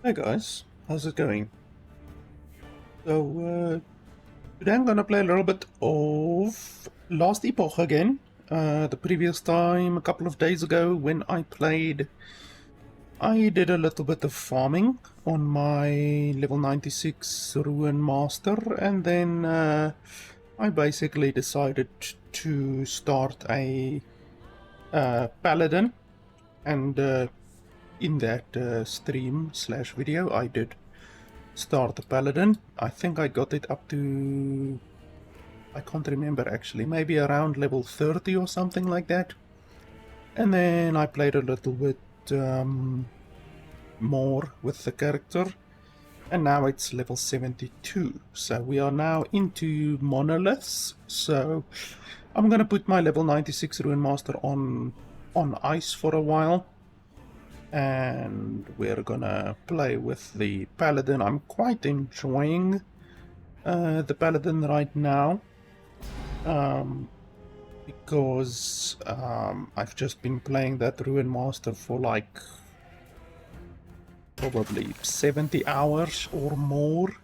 Hey guys, how's it going? So, today I'm gonna play a little bit of Last Epoch again. The previous time, a couple of days ago, when I played, I did a little bit of farming on my level 96 Ruin Master, and then I basically decided to start a Paladin, and in that stream slash video I did start the Paladin. I think I got it up to, I can't remember actually, maybe around level 30 or something like that. And then I played a little bit more with the character, and now it's level 72. So we are now into Monoliths. So I'm gonna put my level 96 Ruin Master on ice for a while, and we're gonna play with the Paladin. I'm quite enjoying the Paladin right now, because I've just been playing that Ruin Master for like probably 70 hours or more,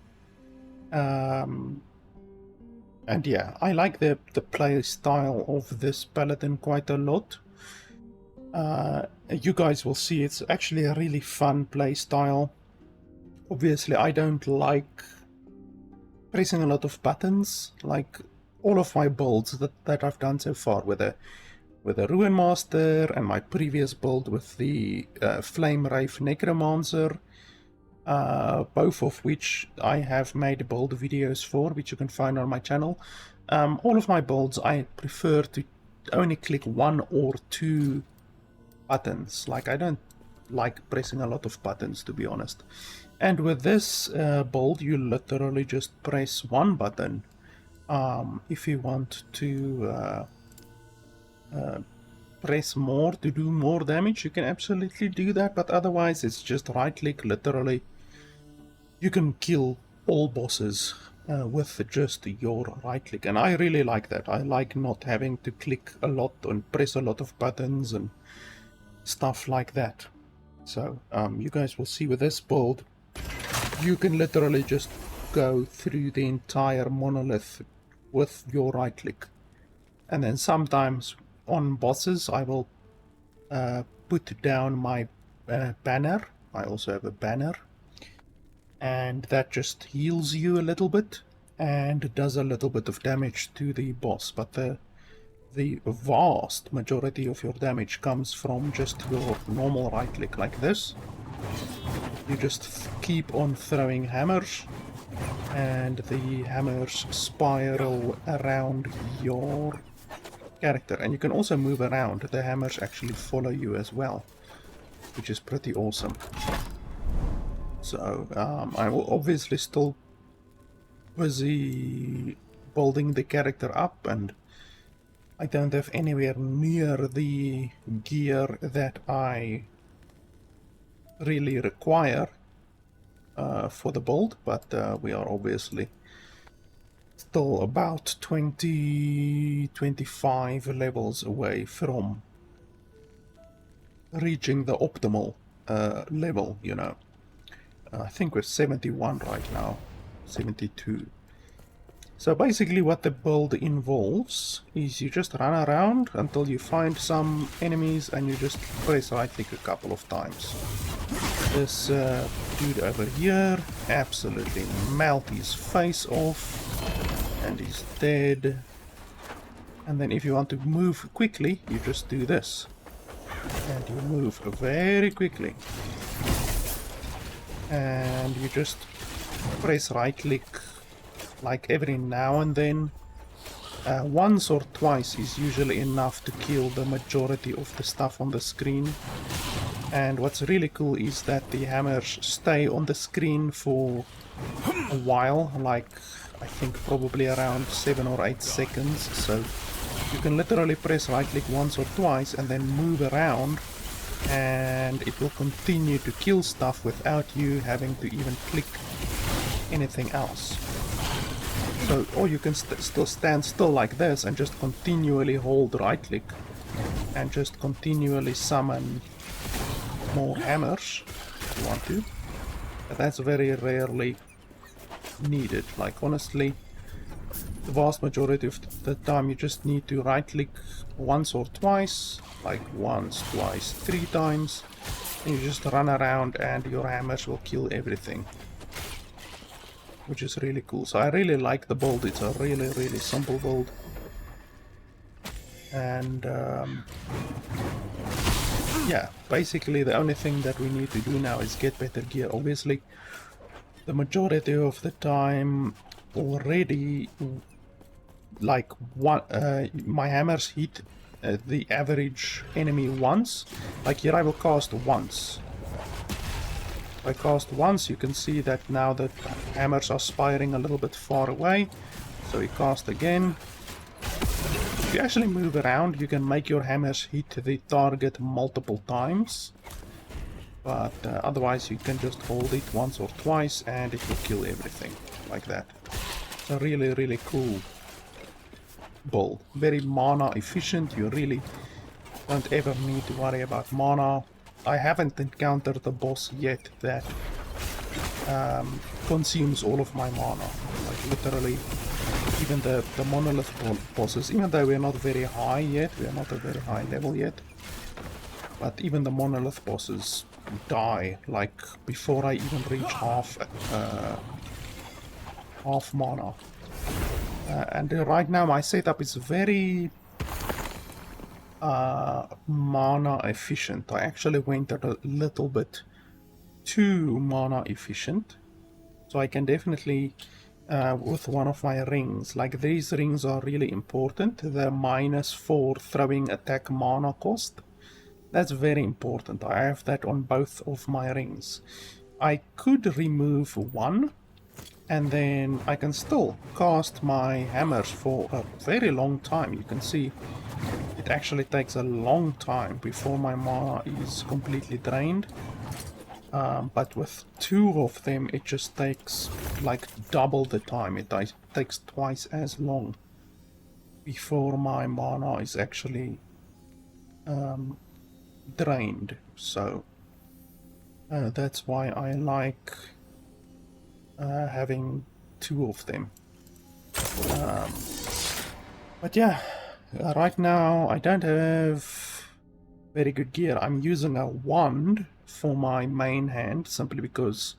and yeah, I like the play style of this Paladin quite a lot. You guys will see it's actually a really fun play style. Obviously I don't like pressing a lot of buttons, like all of my builds that I've done so far with the Ruin Master and my previous build with the Flame Wraith Necromancer, both of which I have made build videos for, which you can find on my channel. All of my builds I prefer to only click one or two buttons. Like, I don't like pressing a lot of buttons, to be honest. And with this build, you literally just press one button. If you want to press more to do more damage, you can absolutely do that, but otherwise it's just right click. Literally, you can kill all bosses with just your right click, and I really like that. I like not having to click a lot and press a lot of buttons and stuff like that. So you guys will see with this build, you can literally just go through the entire monolith with your right click. And then sometimes on bosses I will put down my banner. I also have a banner, and that just heals you a little bit and does a little bit of damage to the boss, but the vast majority of your damage comes from just your normal right click like this. You just keep on throwing hammers, and the hammers spiral around your character, and you can also move around. The hammers actually follow you as well, which is pretty awesome. So I will obviously still busy building the character up, and I don't have anywhere near the gear that I really require for the build, but we are obviously still about 20-25 levels away from reaching the optimal level, you know. I think we're 71 right now, 72. So basically what the build involves is you just run around until you find some enemies, and you just press right click a couple of times. This dude over here, absolutely melt his face off, and he's dead. And then if you want to move quickly, you just do this, and you move very quickly, and you just press right click like every now and then. Once or twice is usually enough to kill the majority of the stuff on the screen. And what's really cool is that the hammers stay on the screen for a while, like I think probably around 7 or 8 seconds. So you can literally press right click once or twice and then move around, and it will continue to kill stuff without you having to even click anything else. So, or you can still stand still like this and just continually hold right click and just continually summon more hammers if you want to. But that's very rarely needed. Like honestly, the vast majority of the time you just need to right click once or twice, like once, twice, 3 times, and you just run around and your hammers will kill everything, which is really cool. So I really like the build. It's a really simple build, and yeah, basically the only thing that we need to do now is get better gear. Obviously the majority of the time already, like my hammers hit the average enemy once. Like here I will cast once. If I cast once, you can see that now the hammers are spiring a little bit far away, so we cast again. If you actually move around, you can make your hammers hit the target multiple times, but otherwise you can just hold it once or twice and it will kill everything, like that. It's a really cool build. Very mana efficient. You really don't ever need to worry about mana. I haven't encountered a boss yet that consumes all of my mana. Like literally, even the monolith bosses, even though we're not very high yet, we're not a very high level yet, but even the monolith bosses die like before I even reach half mana. And right now my setup is very mana efficient. I actually went a little bit too mana efficient, so I can definitely with one of my rings, like these rings are really important. The -4 throwing attack mana cost, that's very important. I have that on both of my rings. I could remove one and then I can still cast my hammers for a very long time. You can see it actually takes a long time before my mana is completely drained. But with 2 of them, it just takes like double the time. It takes twice as long before my mana is actually drained. So that's why I like having 2 of them. But yeah, right now I don't have very good gear. I'm using a wand for my main hand simply because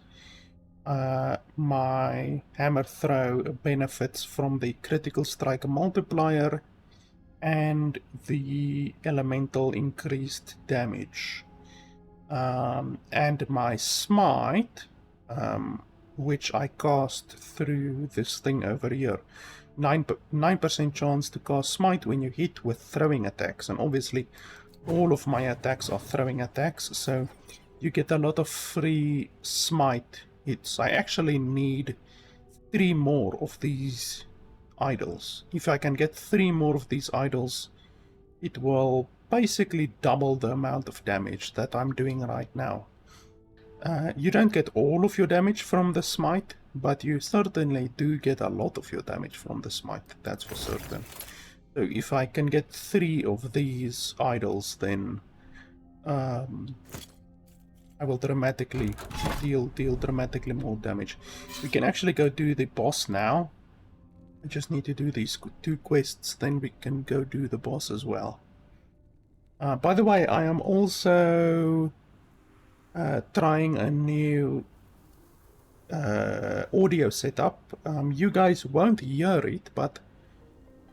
my hammer throw benefits from the critical strike multiplier and the elemental increased damage. And my smite, which I cast through this thing over here. 9% chance to cast smite when you hit with throwing attacks, and obviously all of my attacks are throwing attacks, so you get a lot of free smite hits. I actually need 3 more of these idols. If I can get 3 more of these idols, it will basically double the amount of damage that I'm doing right now. You don't get all of your damage from the smite, but you certainly do get a lot of your damage from the smite, that's for certain. So if I can get 3 of these idols, then I will dramatically deal dramatically more damage. We can actually go do the boss now. I just need to do these 2 quests, then we can go do the boss as well. By the way, I am also trying a new audio setup. You guys won't hear it, but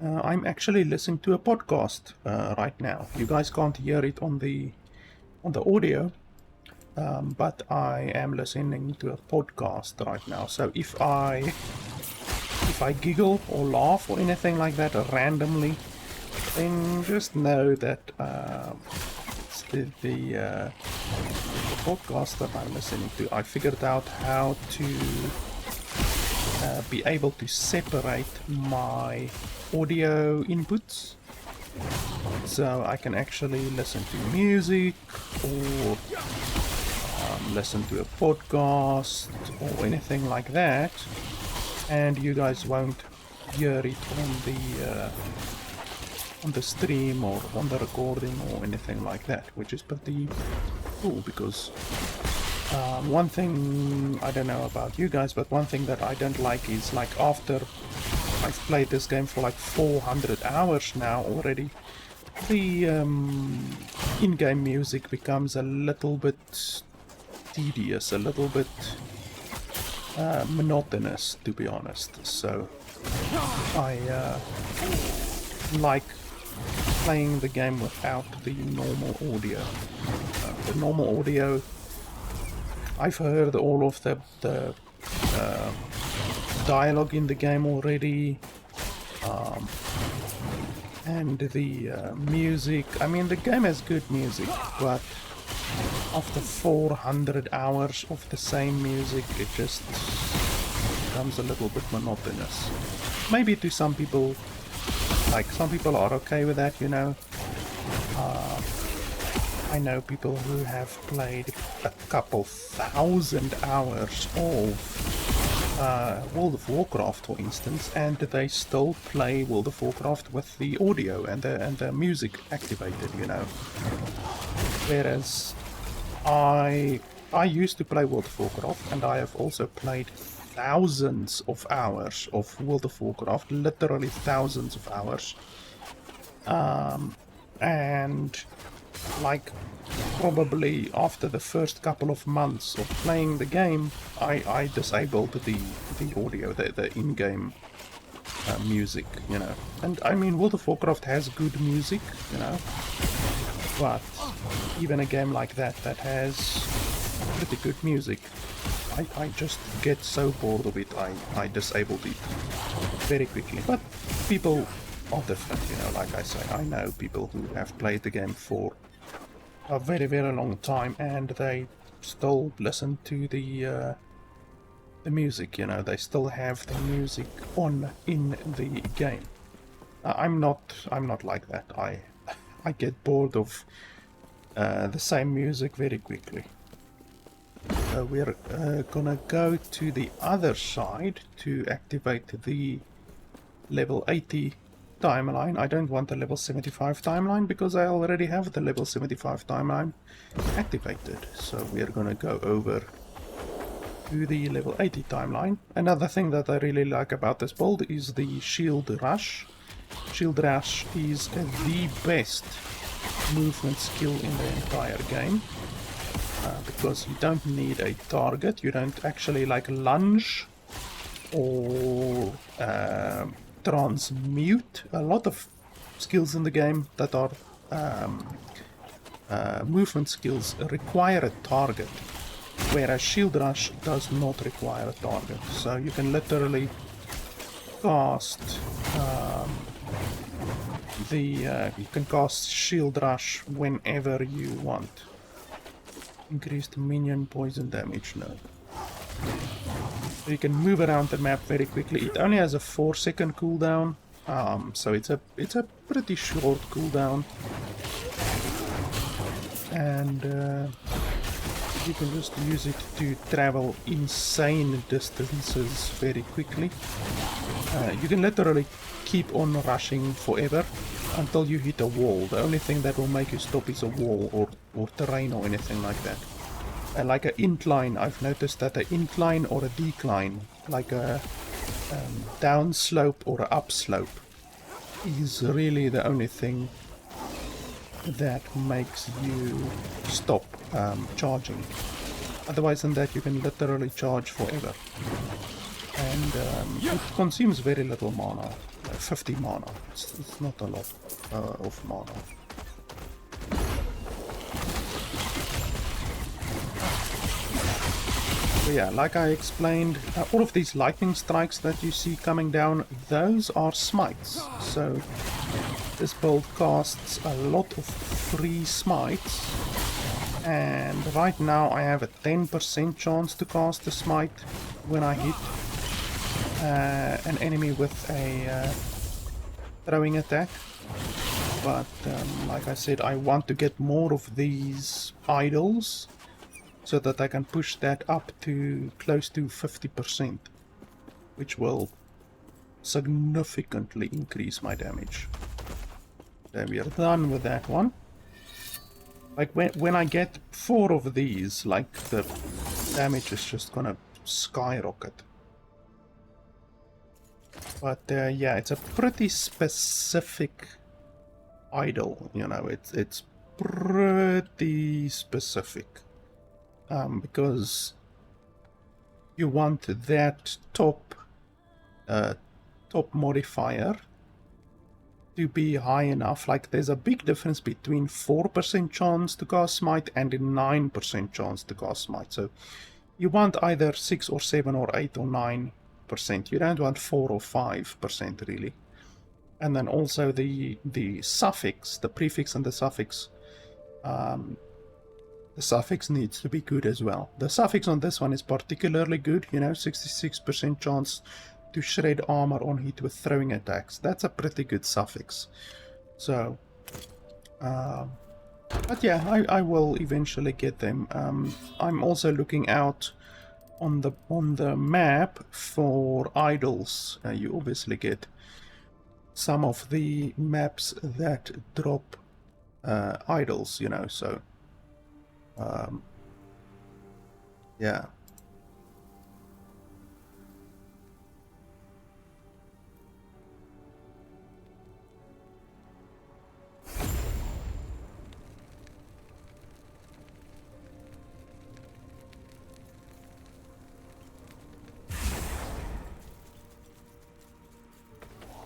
I'm actually listening to a podcast right now. You guys can't hear it on the audio, but I am listening to a podcast right now. So if I giggle or laugh or anything like that randomly, then just know that it's the podcast that I'm listening to. I figured out how to be able to separate my audio inputs, so I can actually listen to music or listen to a podcast or anything like that, and you guys won't hear it on the stream or on the recording or anything like that, which is pretty cool because One thing, I don't know about you guys, but one thing that I don't like is, like, after I've played this game for like 400 hours now already, the in-game music becomes a little bit tedious, a little bit monotonous, to be honest. So I like playing the game without the normal audio. The normal audio, I've heard all of the dialogue in the game already, and the music. I mean, the game has good music, but after 400 hours of the same music, it just becomes a little bit monotonous. Maybe to some people, like, some people are okay with that, you know. I know people who have played a couple thousand hours of World of Warcraft, for instance, and they still play World of Warcraft with the audio and the music activated, you know. Whereas I used to play World of Warcraft, and I have also played thousands of hours of World of Warcraft, literally thousands of hours, and like probably after the first couple of months of playing the game, I disabled the audio, the in-game music, you know. And I mean, World of Warcraft has good music, you know, but even a game like that has pretty good music, I just get so bored of it, I disabled it very quickly. But people are different, you know. Like I say, I know people who have played the game for a very, very long time, and they still listen to the music, you know. They still have the music on in the game. I'm not like that. I get bored of the same music very quickly. We're gonna go to the other side to activate the level 80 timeline. I don't want the level 75 timeline because I already have the level 75 timeline activated. So we're gonna go over to the level 80 timeline. Another thing that I really like about this build is the shield rush. Shield rush is the best movement skill in the entire game, because you don't need a target. You don't actually like lunge or transmute. A lot of skills in the game that are movement skills require a target, whereas shield rush does not require a target. So you can literally cast you can cast shield rush whenever you want. Increased minion poison damage, no. So you can move around the map very quickly. It only has a 4-second cooldown, so it's a pretty short cooldown, and you can just use it to travel insane distances very quickly. You can literally keep on rushing forever until you hit a wall. The only thing that will make you stop is a wall or terrain or anything like that. And like an incline, I've noticed that an incline or a decline, like a down slope or an up slope, is really the only thing that makes you stop charging. Otherwise than that, you can literally charge forever. And it consumes very little mana, 50 mana. It's not a lot of mana. So yeah, like I explained, all of these lightning strikes that you see coming down, those are smites. So this build casts a lot of free smites, and right now I have a 10% chance to cast a smite when I hit an enemy with a throwing attack. But like I said, I want to get more of these idols so that I can push that up to close to 50%, which will significantly increase my damage. Then we are done with that one. Like when I get 4 of these, like the damage is just gonna skyrocket. But yeah, it's a pretty specific idol, you know, it's pretty specific. Because you want that top modifier to be high enough. Like there's a big difference between 4% chance to cast smite and a 9% chance to cast smite. So you want either 6 or 7 or 8 or 9%. You don't want 4 or 5% really. And then also the suffix, the prefix and the suffix needs to be good as well. The suffix on this one is particularly good, you know, 66% chance to shred armor on hit with throwing attacks. That's a pretty good suffix. So, but yeah, I will eventually get them. I'm also looking out on the map for idols. You obviously get some of the maps that drop idols, you know, so yeah.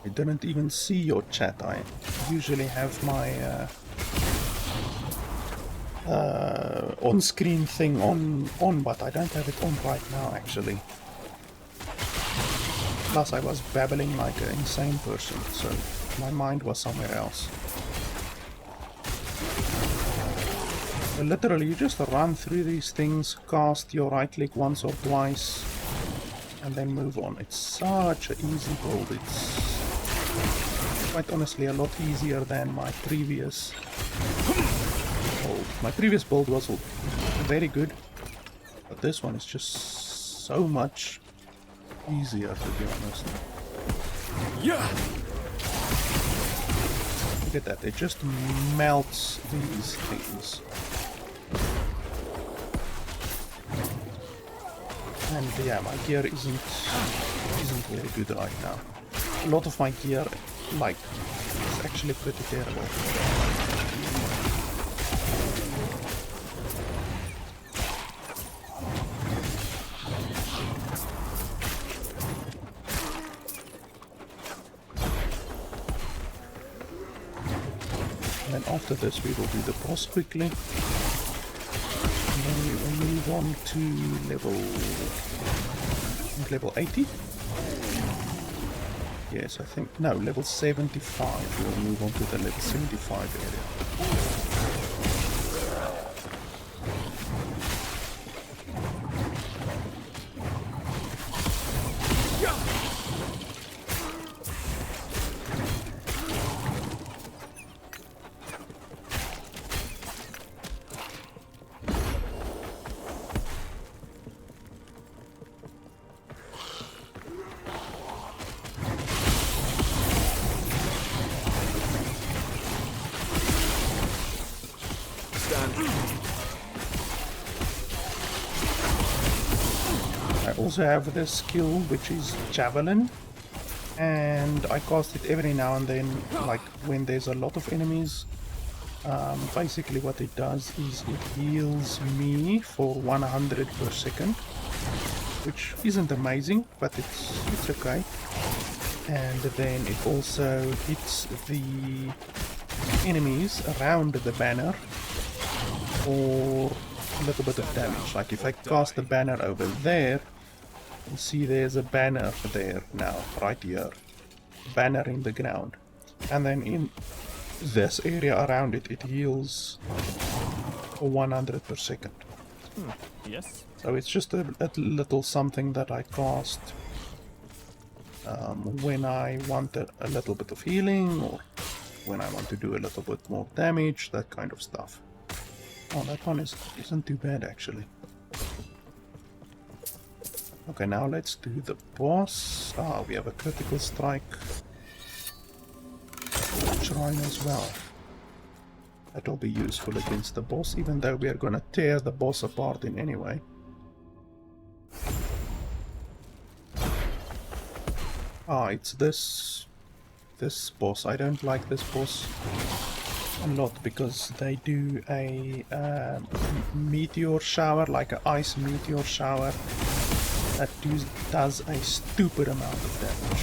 I didn't even see your chat. I usually have my on-screen thing on, but I don't have it on right now, actually. Plus, I was babbling like an insane person, so my mind was somewhere else. So literally, you just run through these things, cast your right click once or twice, and then move on. It's such an easy build. It's quite honestly a lot easier than my previous build. My previous build was very good, but this one is just so much easier, to be honest. Yeah. Look at that, it just melts these things. And yeah, my gear isn't very good right now. A lot of my gear, like, is actually pretty terrible. And then after this we will do the boss quickly. And then we will move on to level 80. Yes, I think, no, level 75. We'll move on to the level 75 area. I also have this skill which is Javelin, and I cast it every now and then, like when there's a lot of enemies. Basically what it does is it heals me for 100 per second, which isn't amazing, but it's okay. And then it also hits the enemies around the banner for a little bit of damage. Like if I cast the banner over there, you see there's a banner there now, right here. Banner in the ground. And then in this area around it, it heals for 100 per second. Yes. So it's just a little something that I cast when I want a little bit of healing, or when I want to do a little bit more damage, that kind of stuff. Oh, that one isn't too bad actually. Okay, now let's do the boss. Ah, we have a critical strike shrine as well. That'll be useful against the boss, even though we are gonna tear the boss apart in any way. Ah, it's this boss. I don't like this boss a lot because they do a meteor shower, like an ice meteor shower, that does a stupid amount of damage.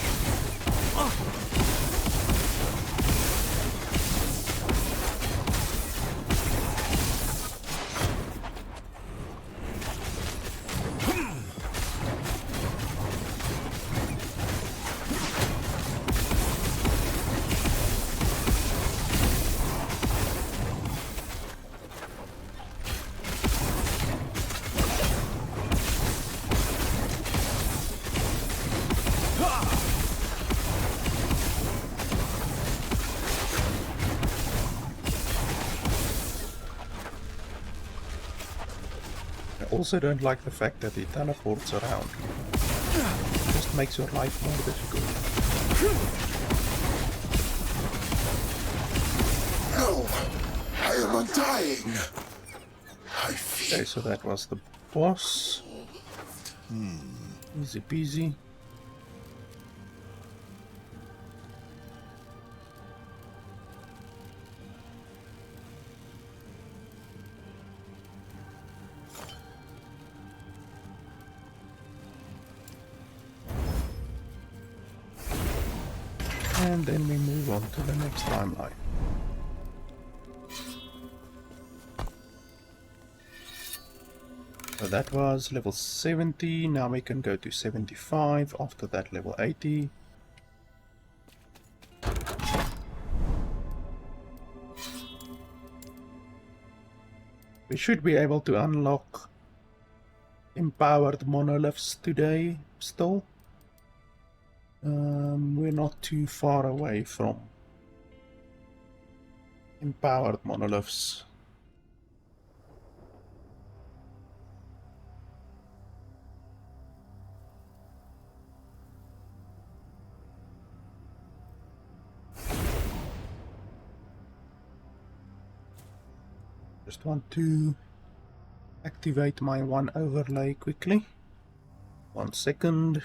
I also don't like the fact that he teleports around. It just makes your life more difficult. No! I am undying! I feel... Okay, so that was the boss. Easy peasy. And then we move on to the next timeline. So that was level 70, now we can go to 75, after that level 80. We should be able to unlock empowered monoliths today still. We're not too far away from empowered monoliths. Just want to activate my one overlay quickly. 1 second.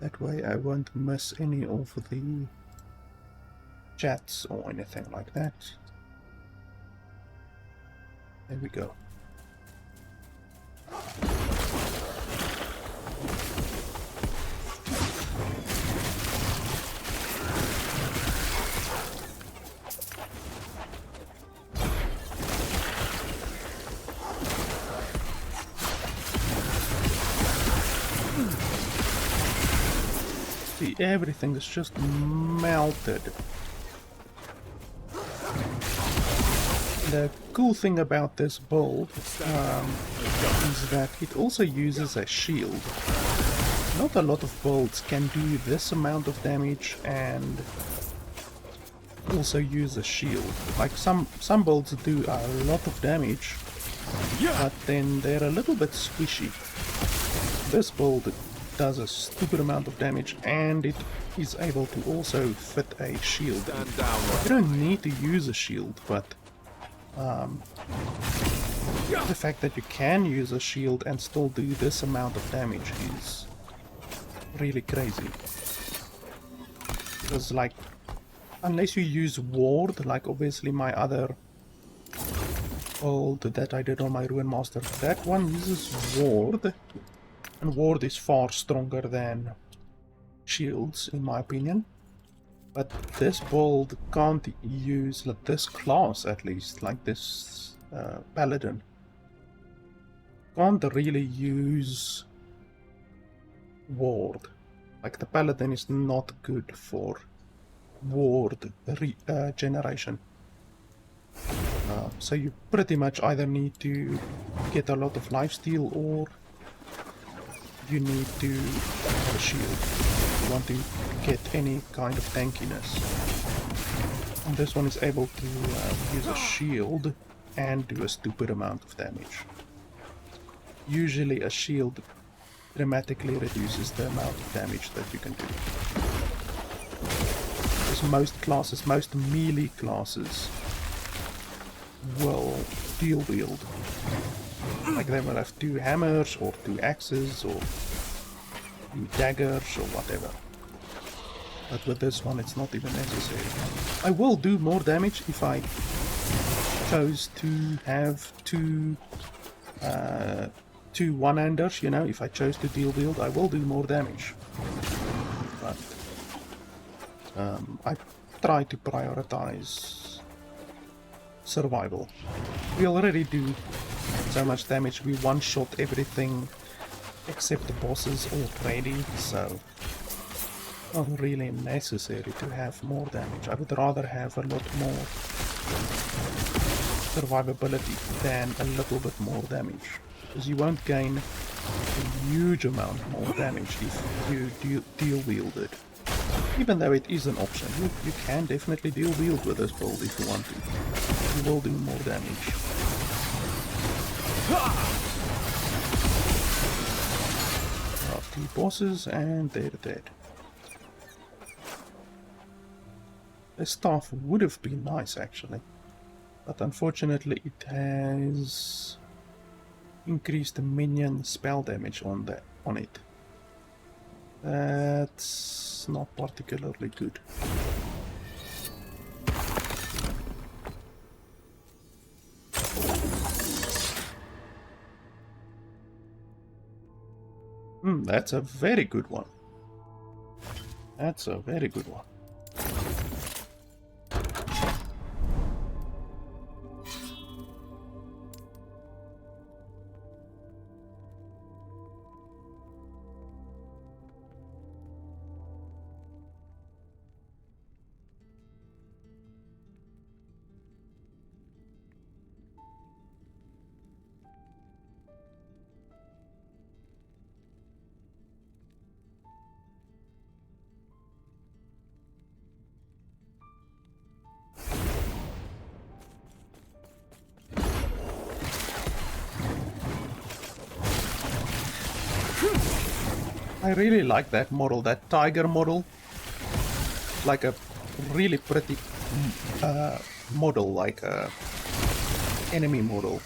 That way I won't miss any of the chats or anything like that. There we go. See, everything is just melted. The cool thing about this build is that it also uses a shield. Not a lot of builds can do this amount of damage and also use a shield. Like some builds do a lot of damage, but then they're a little bit squishy. This build does a stupid amount of damage and it is able to also fit a shield. You don't need to use a shield, but the fact that you can use a shield and still do this amount of damage is really crazy. Because like, unless you use ward, like obviously my other build that I did on my Ruin Master, that one uses ward. And ward is far stronger than shields, in my opinion. But this build can't use, like this class at least, like this paladin, can't really use ward. Like the paladin is not good for ward generation. So you pretty much either need to get a lot of lifesteal or you need to have a shield if you want to get any kind of tankiness. And this one is able to use a shield and do a stupid amount of damage. Usually a shield dramatically reduces the amount of damage that you can do. because most classes, most melee classes, will dual wield. Like they will have 2 hammers or 2 axes or 2 daggers or whatever. But with this one it's not even necessary. I will do more damage if I chose to have two one-handers, you know, if I chose to dual wield I will do more damage. But I try to prioritize survival. We already do so much damage, we one-shot everything except the bosses already, so not really necessary to have more damage. I would rather have a lot more survivability than a little bit more damage, because you won't gain a huge amount more damage if you dual wield it. Even though it is an option, you can definitely dual wield with this build if you want to. You will do more damage. There are 2 bosses and they're dead. The staff would have been nice actually, but unfortunately it has increased the minion spell damage on it. That's not particularly good. That's a very good one. That's a very good one. I really like that model, that tiger model. Like a really pretty model, like a enemy model.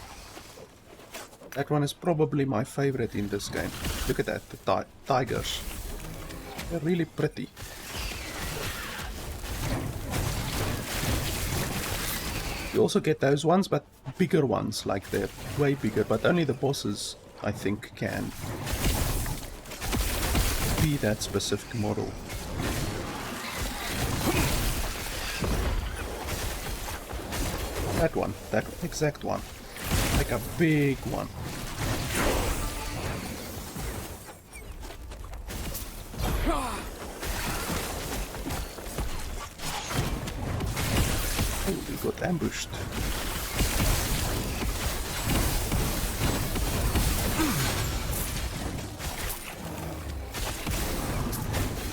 That one is probably my favorite in this game. Look at that, the tigers. They're really pretty. You also get those ones, but bigger ones, like they're way bigger, but only the bosses, I think, can be that specific model. That one, that exact one. Like a big one. Oh, we got ambushed.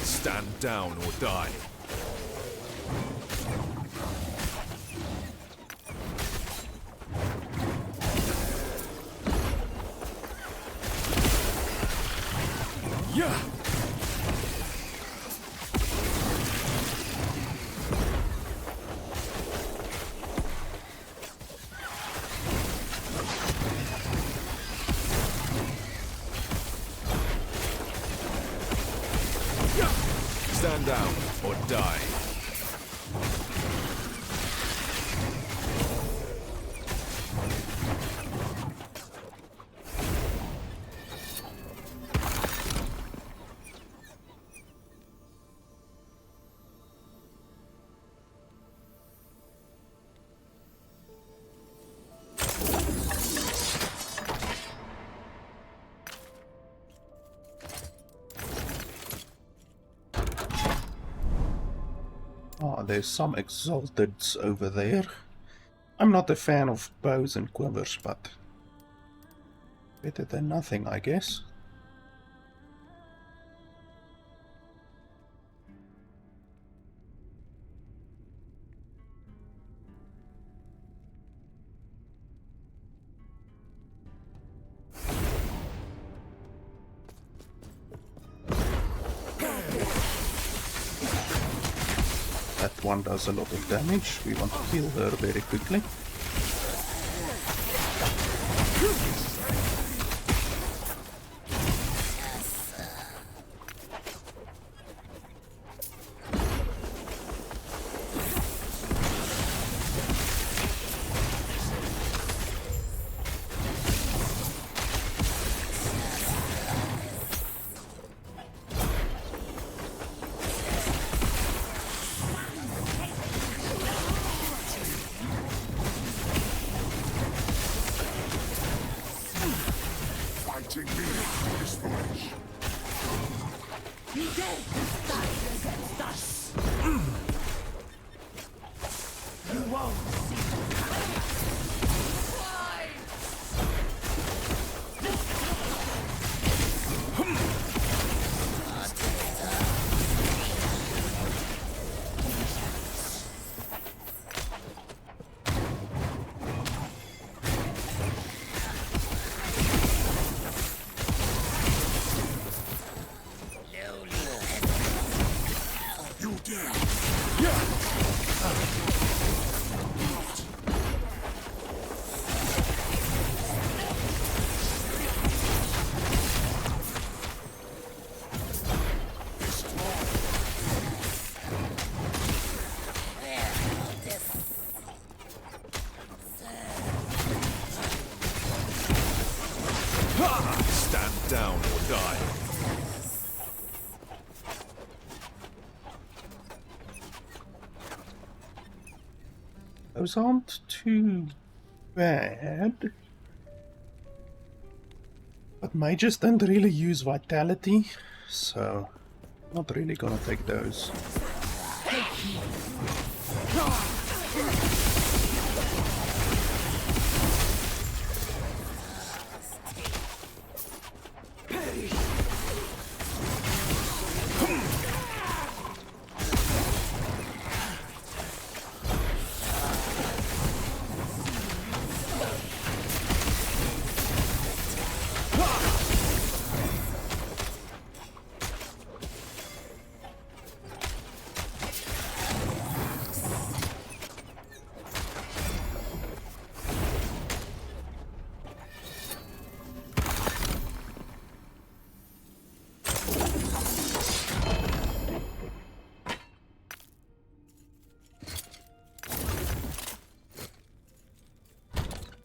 Stand down or die. Yeah. Stand down or die. Ah, there's some exalteds over there. I'm not a fan of bows and quivers, but better than nothing, I guess. That Pt1 does a lot of damage. We want to kill her very quickly. Fighting me is foolish. You dare! Stand down or die. Those aren't too bad. But mages don't really use vitality, so not really gonna take those.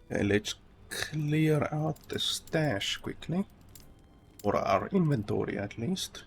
Okay, let's clear out the stash quickly. Or our inventory at least.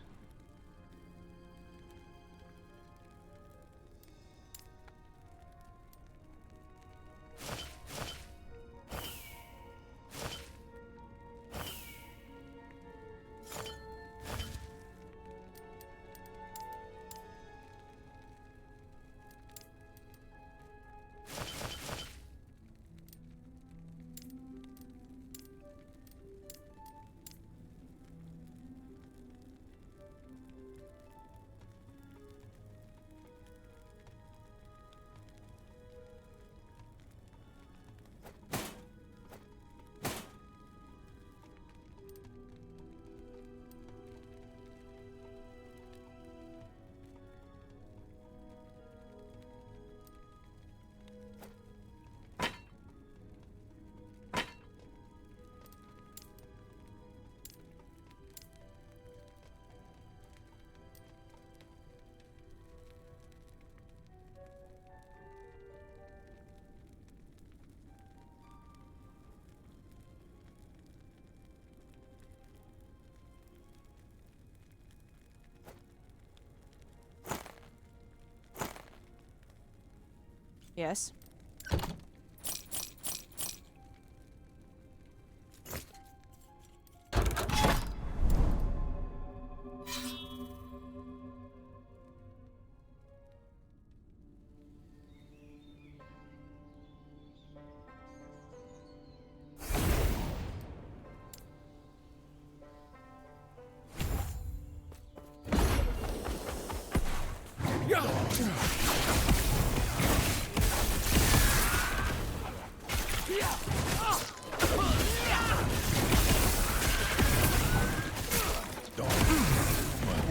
Yes.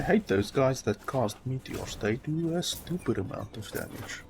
hate those guys that cast meteors. They do a stupid amount of damage.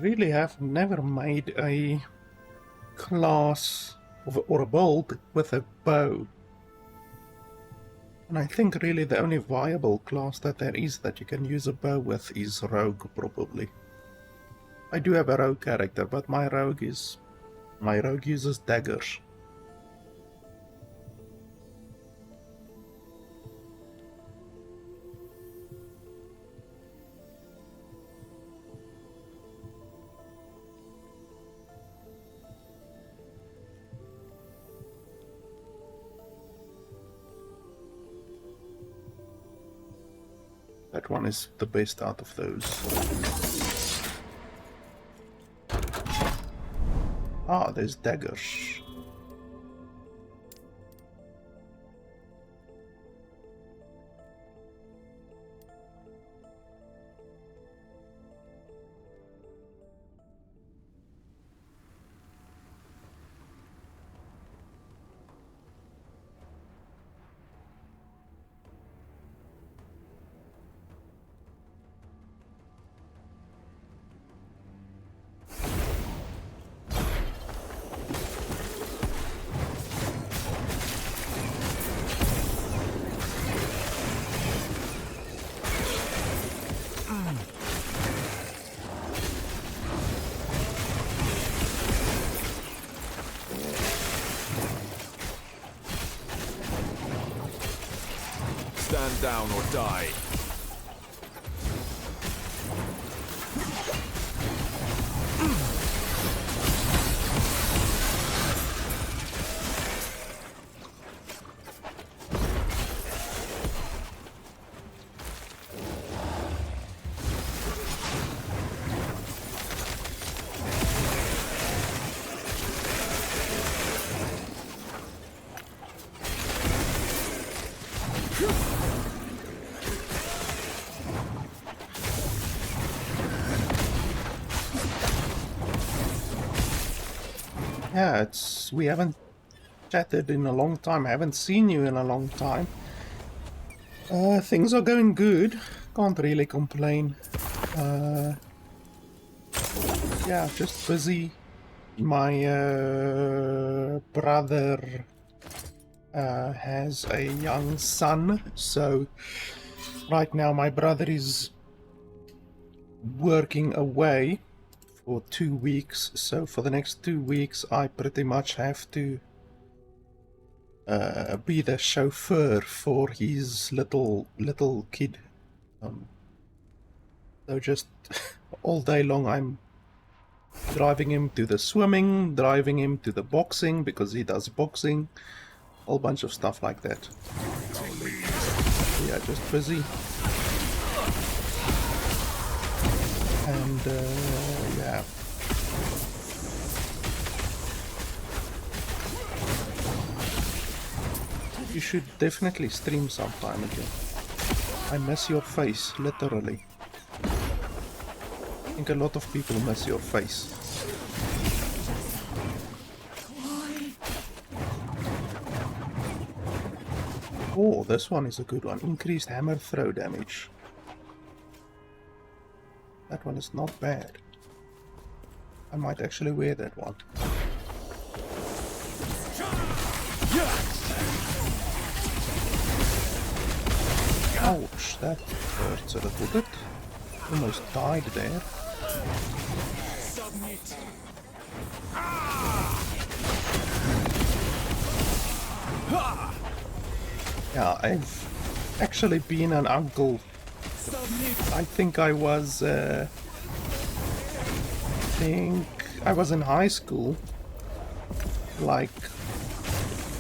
Really have never made a class or a build with a bow. And I think really the only viable class that there is that you can use a bow with is rogue, probably. I do have a rogue character, but my rogue uses daggers. That one is the best out of those. Ah, there's daggers. Stand down or die. Yeah, we haven't chatted in a long time. I haven't seen you in a long time. Things are going good. Can't really complain. Yeah, just busy. My brother has a young son, so right now my brother is working away for 2 weeks, so for the next 2 weeks I pretty much have to be the chauffeur for his little kid. So just all day long I'm driving him to the swimming, driving him to the boxing because he does boxing, whole bunch of stuff like that. Yeah, just busy. And yeah. You should definitely stream sometime again. I miss your face, literally. I think a lot of people miss your face. Oh, this one is a good one. Increased hammer throw damage. That one is not bad. I might actually wear that one. Ouch, that hurts a little bit. Almost died there. Yeah, I've actually been an uncle. I think I was in high school. Like,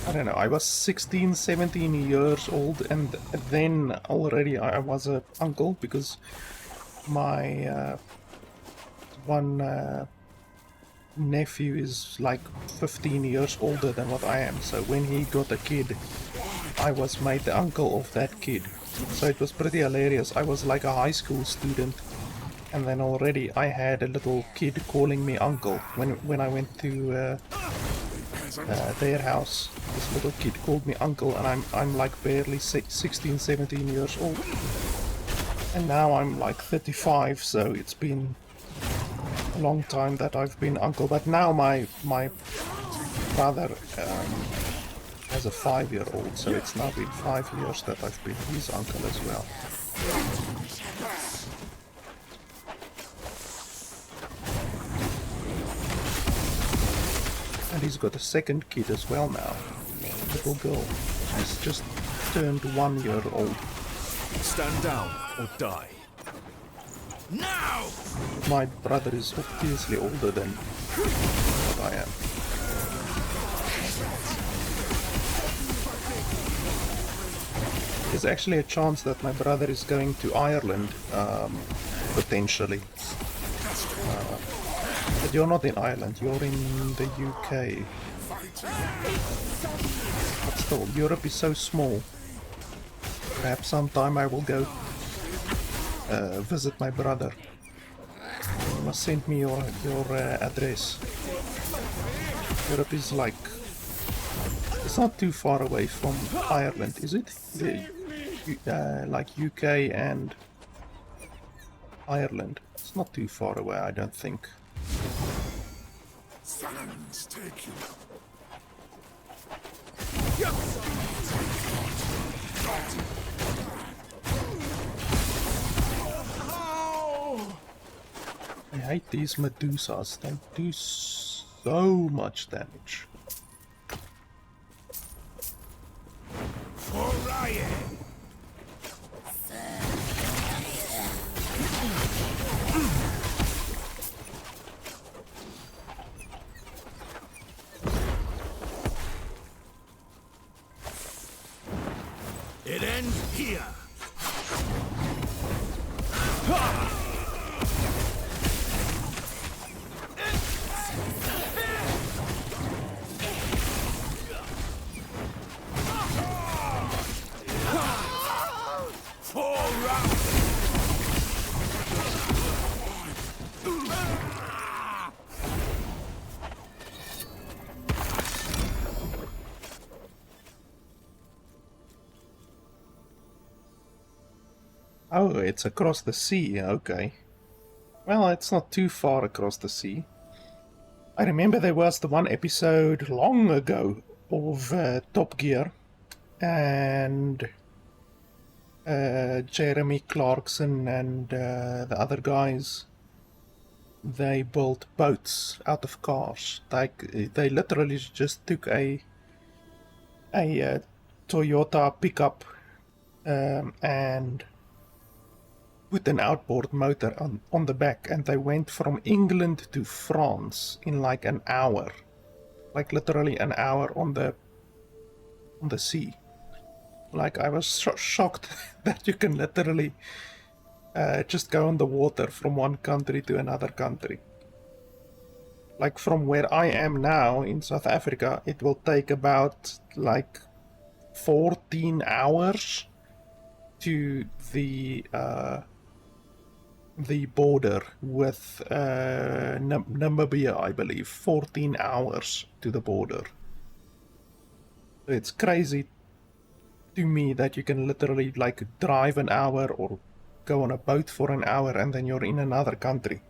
I don't know, I was 16, 17 years old, and then already I was an uncle because my one nephew is like 15 years older than what I am. So when he got a kid, I was made the uncle of that kid. So it was pretty hilarious. I was like a high school student, and then already I had a little kid calling me uncle when I went to their house. This little kid called me uncle, and I'm like barely 16, 17 years old. And now I'm like 35, so it's been a long time that I've been uncle. But now my brother has a 5-year-old, so it's now been 5 years that I've been his uncle as well. And he's got a second kid as well now, a little girl. She's just turned 1 year old. Stand down or die. Now! My brother is obviously older than what I am. There's actually a chance that my brother is going to Ireland, potentially. But you're not in Ireland, you're in the UK. But still, Europe is so small. Perhaps sometime I will go visit my brother. You must send me your address. Europe is like... It's not too far away from Ireland, is it? Like UK and Ireland. It's not too far away, I don't think. Sands take you. I hate these Medusas, they do so much damage. For Ryzen! It ends here. Oh, it's across the sea, okay. Well, it's not too far across the sea. I remember there was the one episode long ago of Top Gear, and Jeremy Clarkson and the other guys, they built boats out of cars. Like, they literally just took a Toyota pickup and put an outboard motor on the back, and they went from England to France in like an hour. Like literally an hour on the sea. Like I was shocked that you can literally just go on the water from one country to another country. Like from where I am now in South Africa, it will take about like 14 hours to the border with Namibia, I believe. 14 hours to the border. It's crazy to me that you can literally like drive an hour or go on a boat for an hour and then you're in another country.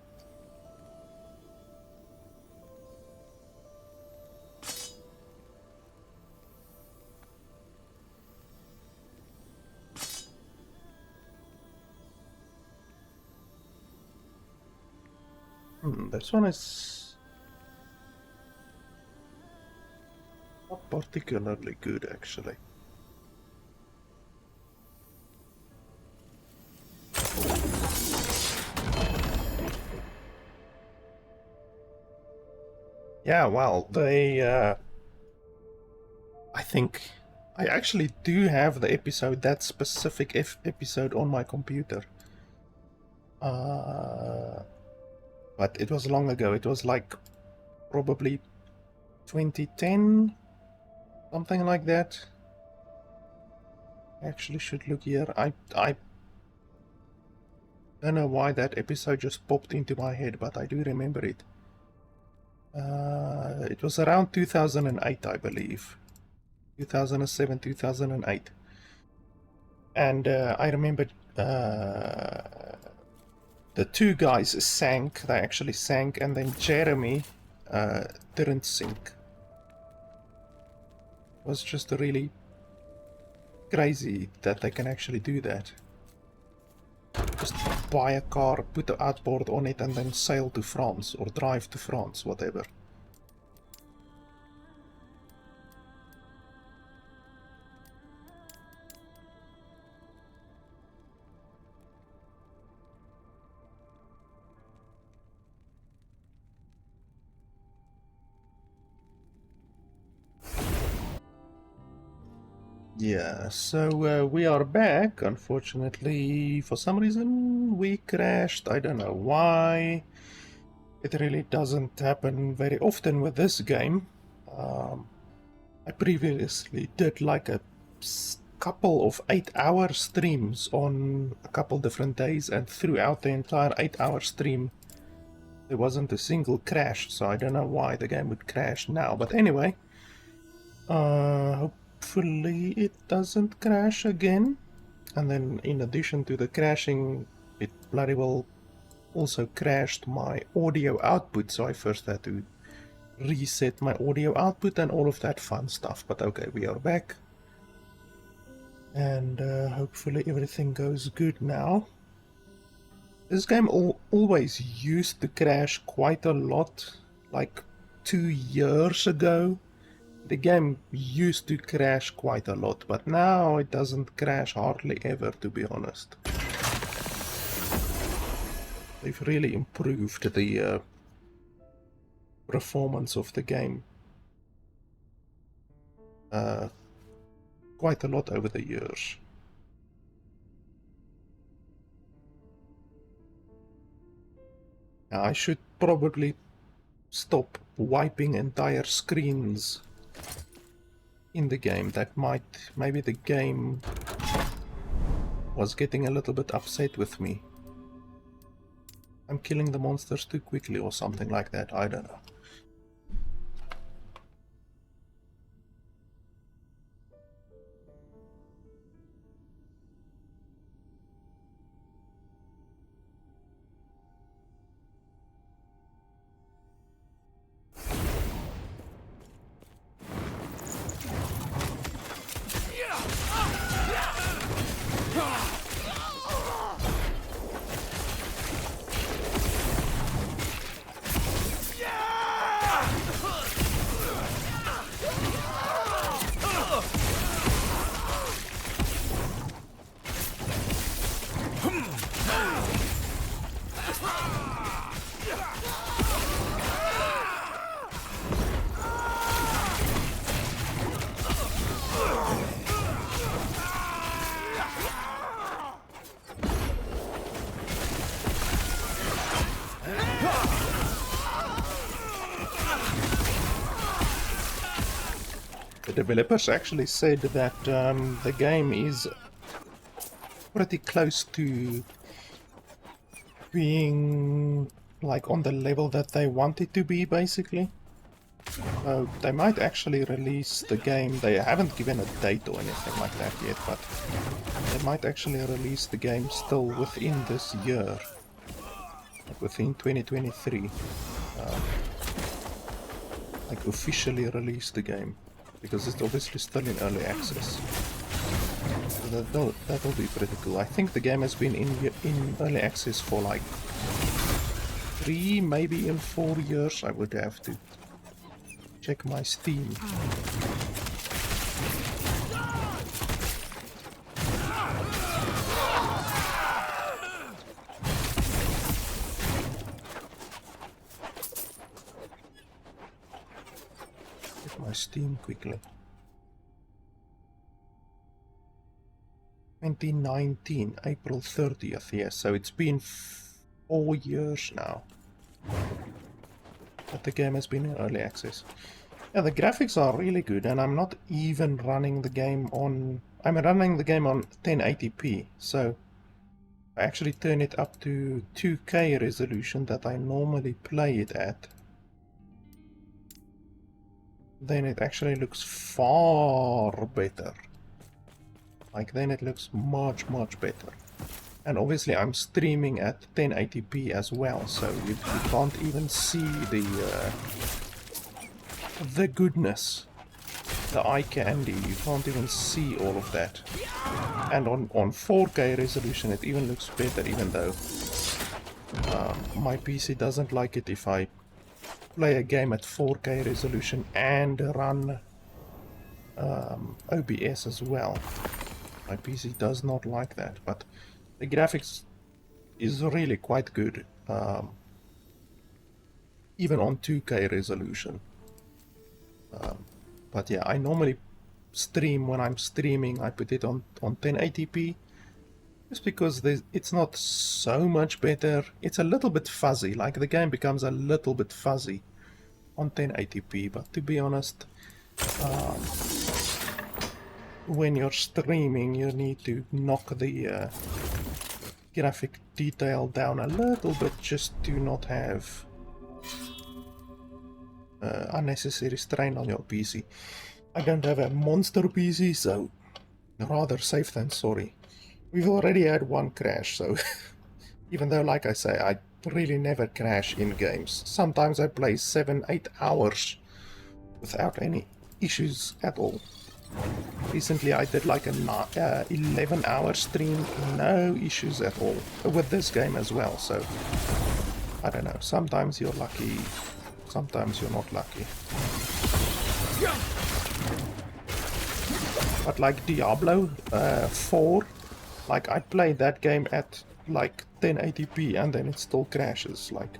This one is not particularly good, actually. Yeah, well, I think I actually do have the episode, that specific episode on my computer. But it was long ago. It was like probably 2010, something like that. I actually should look here. I don't know why that episode just popped into my head, but I do remember it. It was around 2008, I believe. 2007, 2008. And I remember the two guys sank. They actually sank, and then Jeremy didn't sink. It was just really crazy that they can actually do that. Just buy a car, put the outboard on it, and then sail to France or drive to France, whatever. Yeah, so we are back. Unfortunately, for some reason, we crashed. I don't know why. It really doesn't happen very often with this game. I previously did like a couple of 8-hour streams on a couple different days, and throughout the entire 8-hour stream, there wasn't a single crash, so I don't know why the game would crash now. But anyway, hopefully it doesn't crash again. And then in addition to the crashing, it bloody well also crashed my audio output, so I first had to reset my audio output and all of that fun stuff. But okay, we are back, and hopefully everything goes good now. This game always used to crash quite a lot. Like 2 years ago, the game used to crash quite a lot, but now it doesn't crash hardly ever, to be honest. They've really improved the performance of the game quite a lot over the years. Now, I should probably stop wiping entire screens in the game. That maybe the game was getting a little bit upset with me. I'm killing the monsters too quickly or something like that, I don't know. The developers actually said that the game is pretty close to being like on the level that they want it to be, basically. So they might actually release the game. They haven't given a date or anything like that yet, but they might actually release the game still within this year, like within 2023. Like officially release the game, because it's obviously still in early access. So that'll be pretty cool. I think the game has been in early access for like 3, maybe even 4 years. I would have to check my Steam. Check my Steam quickly. 2019, April 30th, yes, so it's been 4 years now that the game has been in early access. Yeah, the graphics are really good, and I'm not even running the game on... I'm running the game on 1080p, so I actually turn it up to 2K resolution that I normally play it at. Then it actually looks far better. Like, then it looks much better. And obviously I'm streaming at 1080p as well, so you can't even see the goodness, the eye candy. You can't even see all of that. And on 4K resolution it even looks better, even though my PC doesn't like it if I play a game at 4K resolution and run OBS as well. My PC does not like that, but the graphics is really quite good, even on 2K resolution. But yeah, I normally stream, when I'm streaming, I put it on 1080p, just because it's not so much better. It's a little bit fuzzy, like the game becomes a little bit fuzzy on 1080p, but to be honest, when you're streaming, you need to knock the graphic detail down a little bit just to not have unnecessary strain on your PC. I don't have a monster PC, so rather safe than sorry. We've already had one crash, so even though, like I say, I really never crash in games. Sometimes I play 7-8 hours without any issues at all. Recently I did like an 11-hour stream, no issues at all, with this game as well, so I don't know, sometimes you're lucky, sometimes you're not lucky. But like Diablo 4, like I played that game at like 1080p and then it still crashes. Like,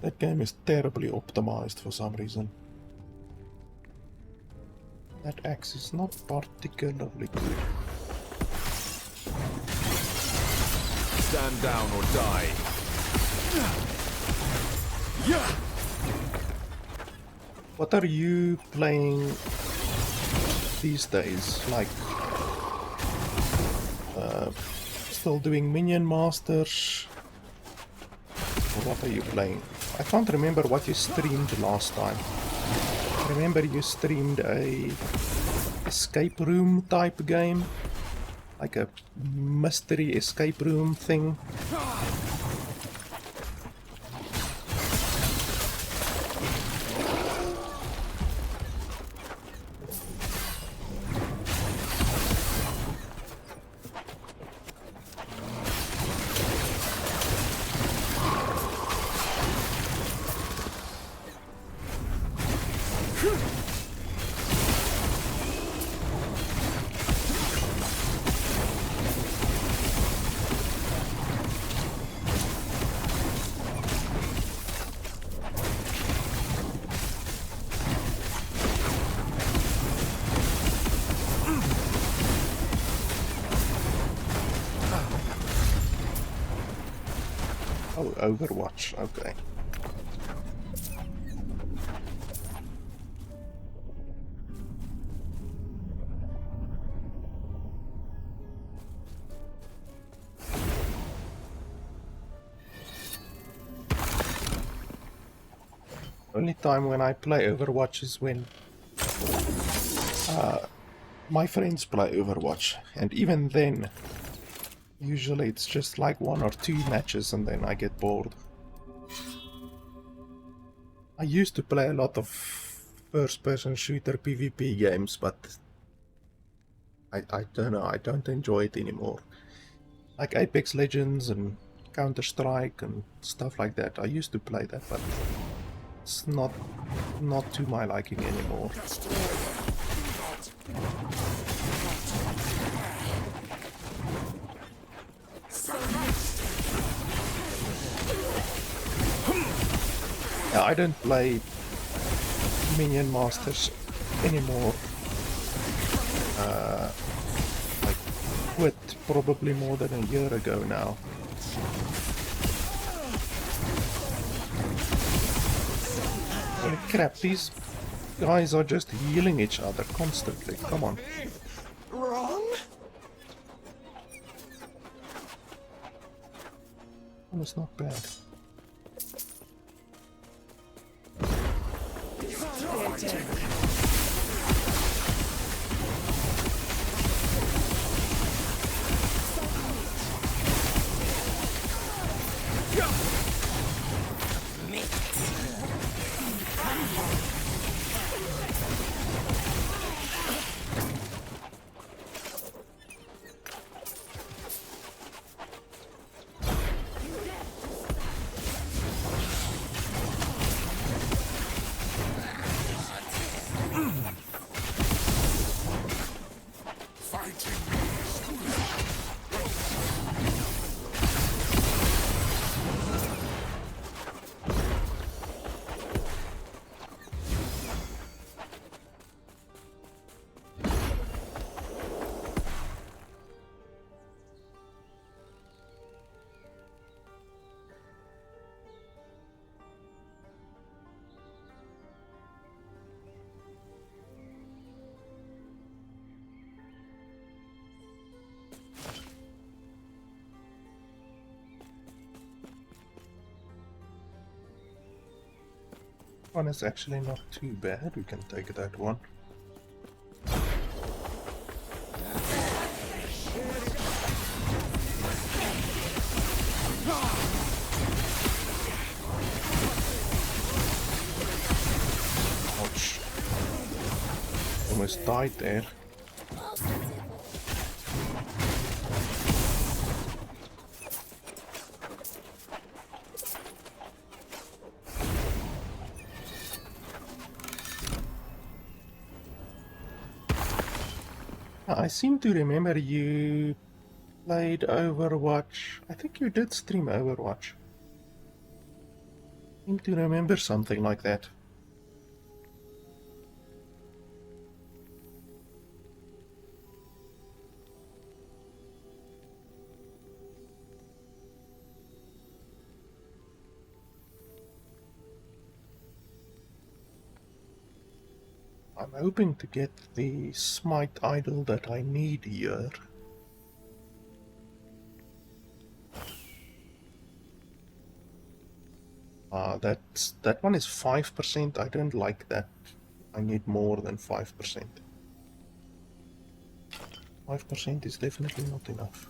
that game is terribly optimized for some reason. That axe is not particularly good. Stand down or die. What are you playing these days? Like, still doing Minion Masters? Or what are you playing? I can't remember what you streamed last time. I remember you streamed a escape room type game, like a mystery escape room thing. Oh, Overwatch, okay. Only time when I play Overwatch is when my friends play Overwatch, and even then, usually it's just like 1 or 2 matches and then I get bored. I used to play a lot of first-person shooter PvP games, but I don't know, I don't enjoy it anymore. Like Apex Legends and Counter-Strike and stuff like that. I used to play that, but it's not to my liking anymore. Yeah, I don't play Minion Masters anymore. I quit probably more than a year ago now. Holy crap, these guys are just healing each other constantly. Come on. Wrong? Well, it's not bad. One is actually not too bad, we can take that one. Ouch. Almost died there. I seem to remember you played Overwatch. I think you did stream Overwatch. I seem to remember something like that. I'm hoping to get the smite idol that I need here. That one is 5%. I don't like that. I need more than 5%. 5% is definitely not enough.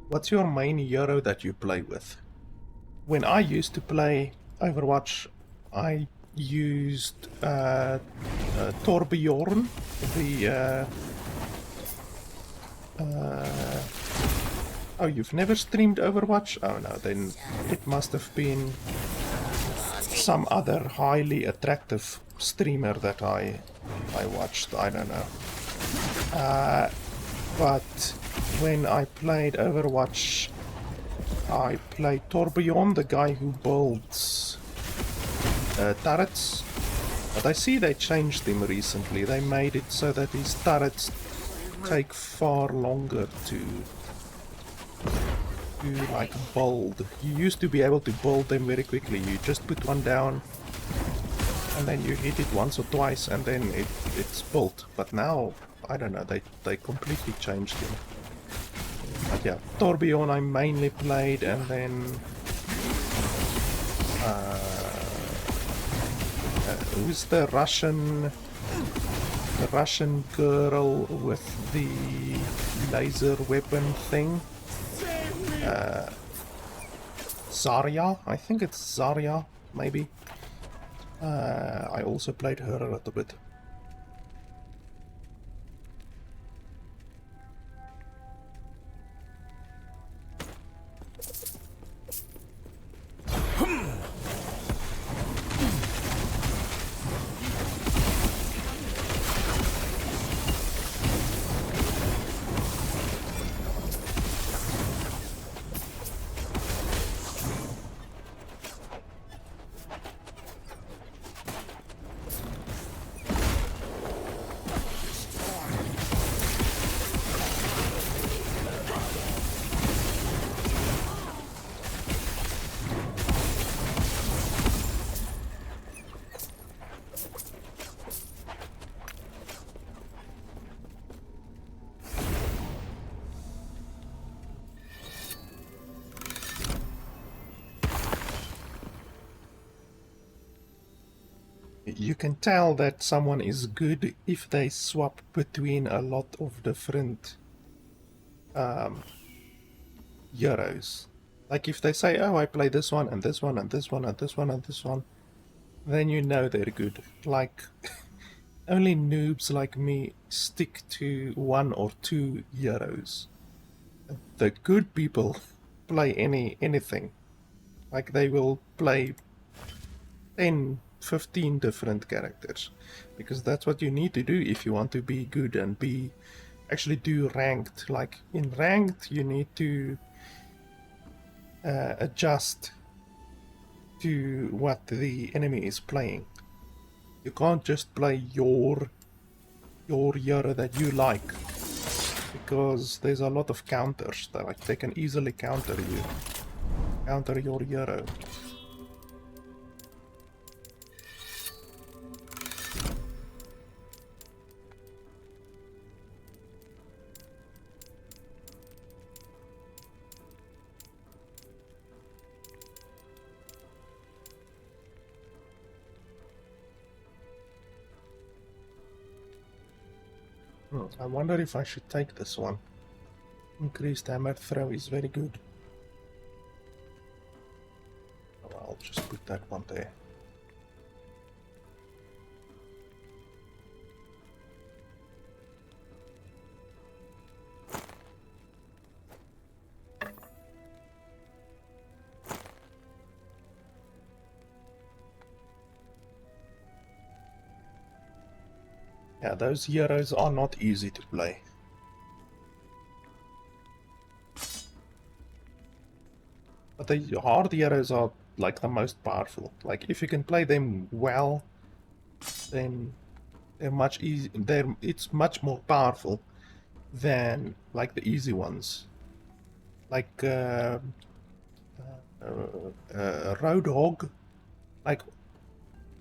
What's your main hero that you play with? When I used to play Overwatch, I used Torbjorn, the... oh, you've never streamed Overwatch? Oh no, then it must have been some other highly attractive streamer that I watched, I don't know. But when I played Overwatch, I played Torbjorn, the guy who builds turrets. But I see they changed him recently. They made it so that his turrets take far longer to like build. You used to be able to build them very quickly. You just put one down, and then you hit it once or twice and then it's built. But now, I don't know, they completely changed him. But yeah, Torbjorn I mainly played, and then who's the Russian girl with the laser weapon thing? Zarya, I think it's Zarya, maybe. I also played her a little bit. You can tell that someone is good if they swap between a lot of different heroes. Like if they say, oh, I play this one and this one and this one and this one and this one, then you know they're good. Like only noobs like me stick to one or two heroes. The good people play anything. Like they will play 10, 15 different characters, because that's what you need to do if you want to be good and actually do ranked. Like in ranked you need to adjust to what the enemy is playing. You can't just play your hero that you like, because there's a lot of counters that, like, they can easily counter your hero. I wonder if I should take this one. Increased hammer throw is very good. Oh, I'll just put that one there. Yeah, those heroes are not easy to play. But the hard heroes are like the most powerful. Like if you can play them well, then they're much easy. It's much more powerful than like the easy ones. Like Roadhog. Like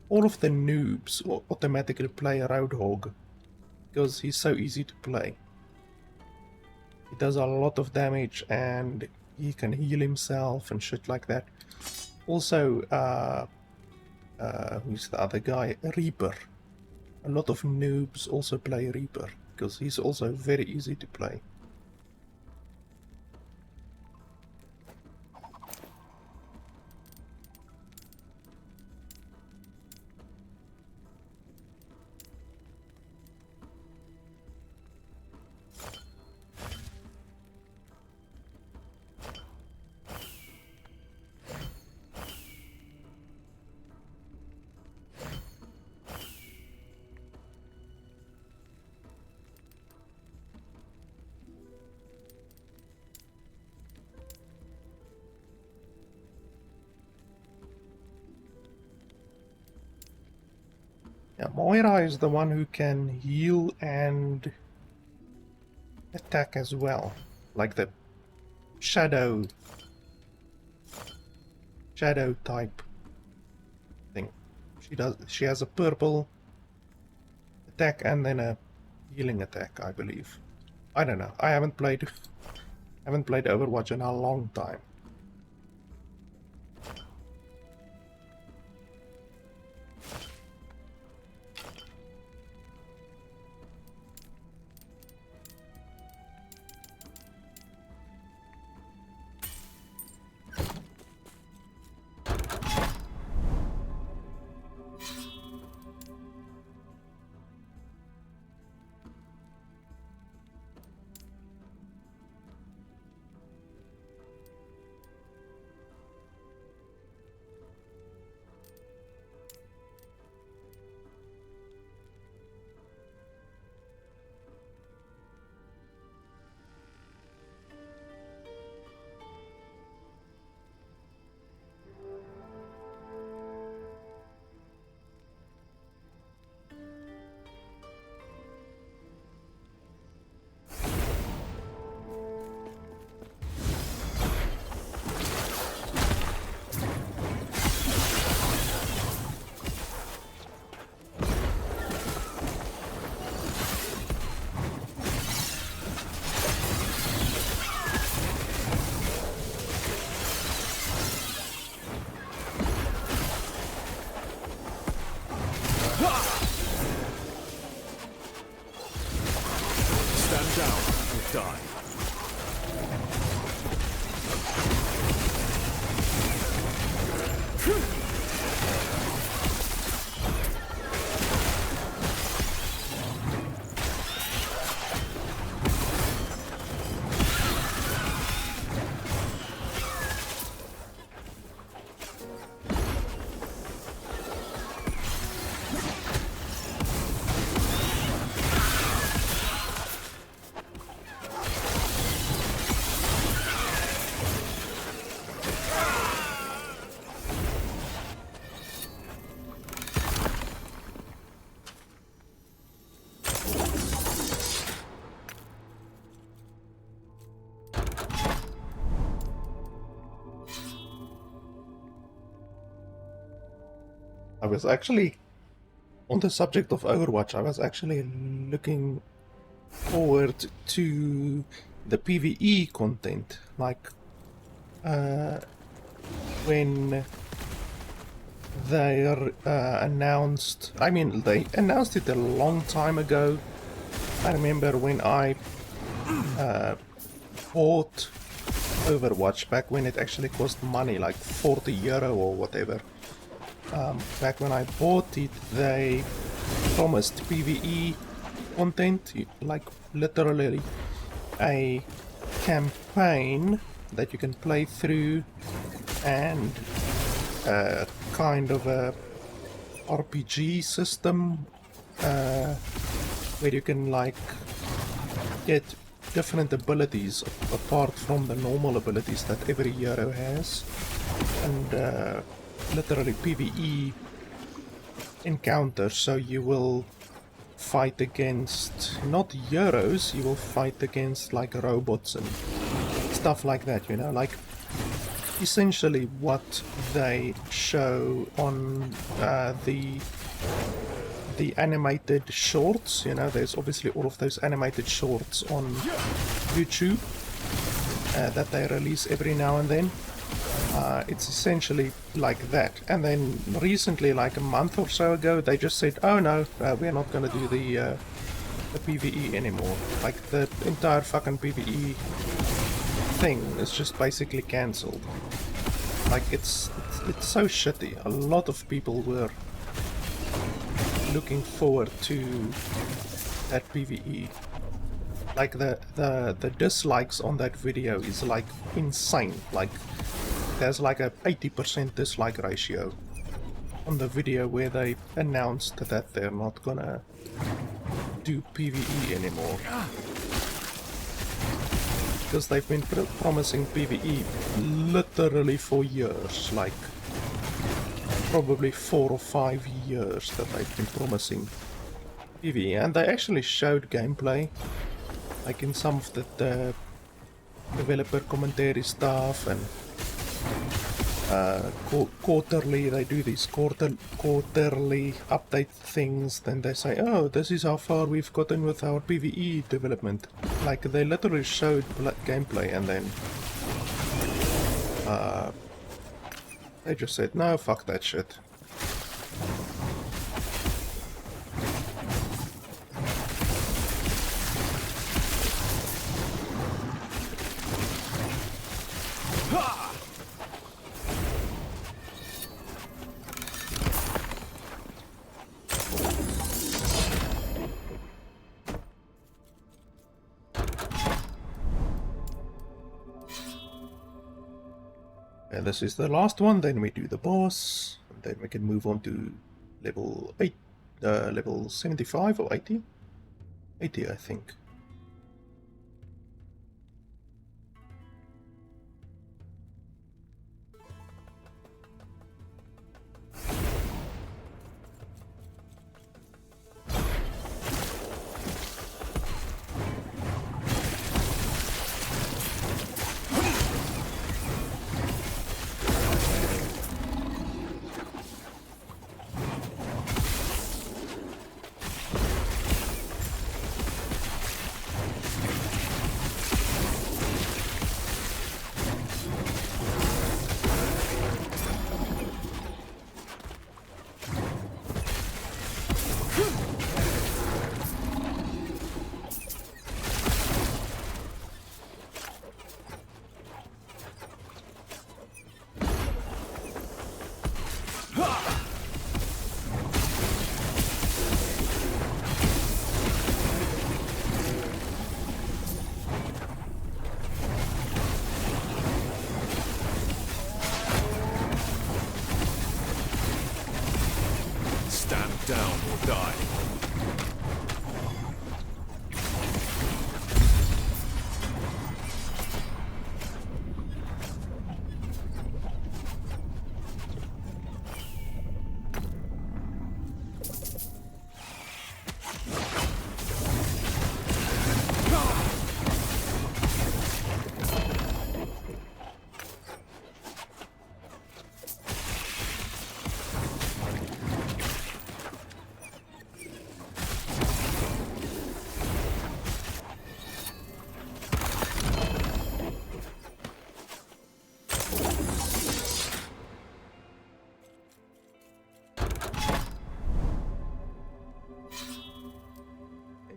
all of the noobs automatically play Roadhog because he's so easy to play. He does a lot of damage and he can heal himself and shit like that. Also, who's the other guy? Reaper. A lot of noobs also play Reaper because he's also very easy to play. Yeah, Moira is the one who can heal and attack as well. Like the shadow type thing. She has a purple attack and then a healing attack, I believe. I don't know. I haven't played Overwatch in a long time. Stand down or die. I was actually, on the subject of Overwatch, I was actually looking forward to the PvE content, like when they announced, I mean, they announced it a long time ago. I remember when I bought Overwatch back when it actually cost money, like 40 euro or whatever. Back when I bought it, they promised PvE content, like literally a campaign that you can play through, and kind of a RPG system where you can like get different abilities apart from the normal abilities that every hero has, and literally PvE encounters. So you will fight against not heroes, you will fight against like robots and stuff like that, you know, like essentially what they show on the animated shorts. You know, there's obviously all of those animated shorts on YouTube that they release every now and then. It's essentially like that. And then recently, like a month or so ago, they just said, oh no, we're not gonna do the PvE anymore. Like the entire fucking PvE thing is just basically cancelled. Like it's so shitty. A lot of people were looking forward to that PvE. Like the dislikes on that video is like insane. Like there's like a 80% dislike ratio on the video where they announced that they're not gonna do PvE anymore. Because they've been promising PvE literally for years, like probably 4 or 5 years that they've been promising PvE, and they actually showed gameplay, like in some of the developer commentary stuff, and quarterly, they do these quarterly update things, then they say, oh, this is how far we've gotten with our PvE development. Like, they literally showed gameplay and then they just said, no, fuck that shit. And this is the last one, then we do the boss, and then we can move on to level 8, level 75 or 80? 80, I think. Stand down or die.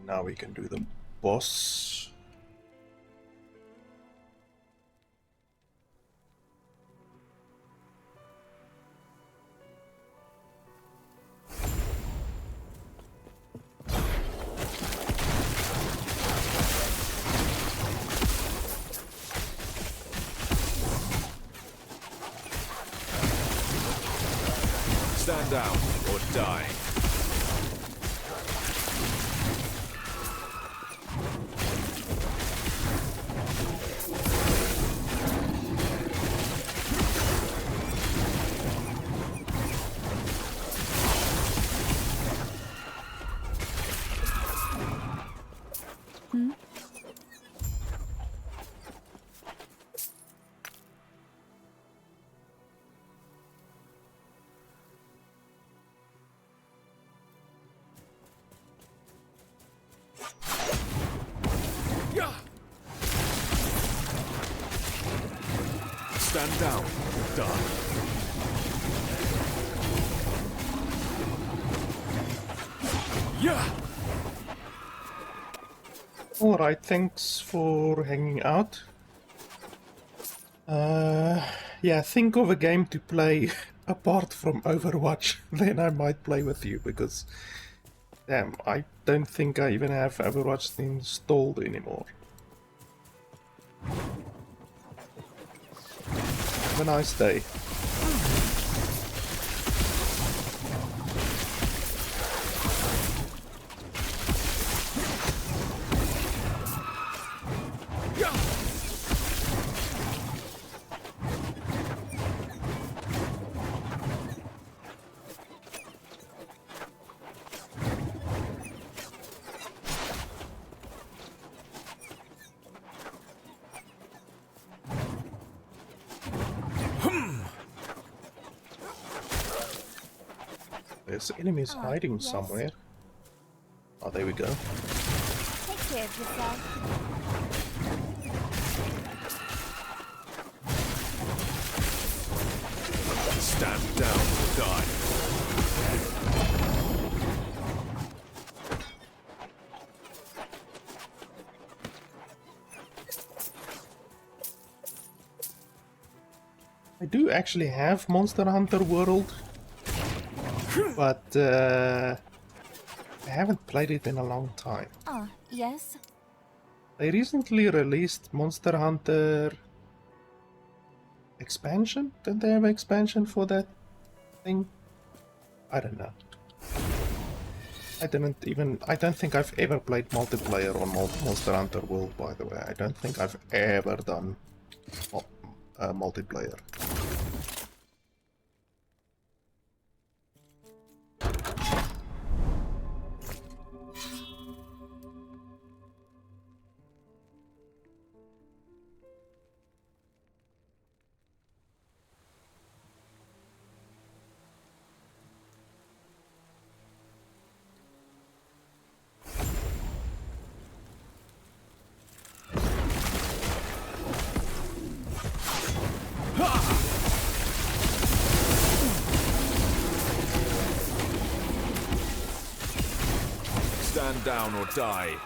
Now we can do the boss. Stand down or die. Stand down or die. Yeah. Alright, thanks for hanging out. Yeah, think of a game to play apart from Overwatch, then I might play with you, because damn, I don't think I even have Overwatch installed anymore. Have a nice day. There's enemies hiding yes. somewhere. Oh, there we go. Take care of yourself. Stand down or die. I do actually have Monster Hunter World, but I haven't played it in a long time. Ah, yes. They recently released Monster Hunter expansion? Didn't they have an expansion for that thing? I don't know. I don't think I've ever played multiplayer on Monster Hunter World, by the way. I don't think I've ever done multiplayer. Stand down or die.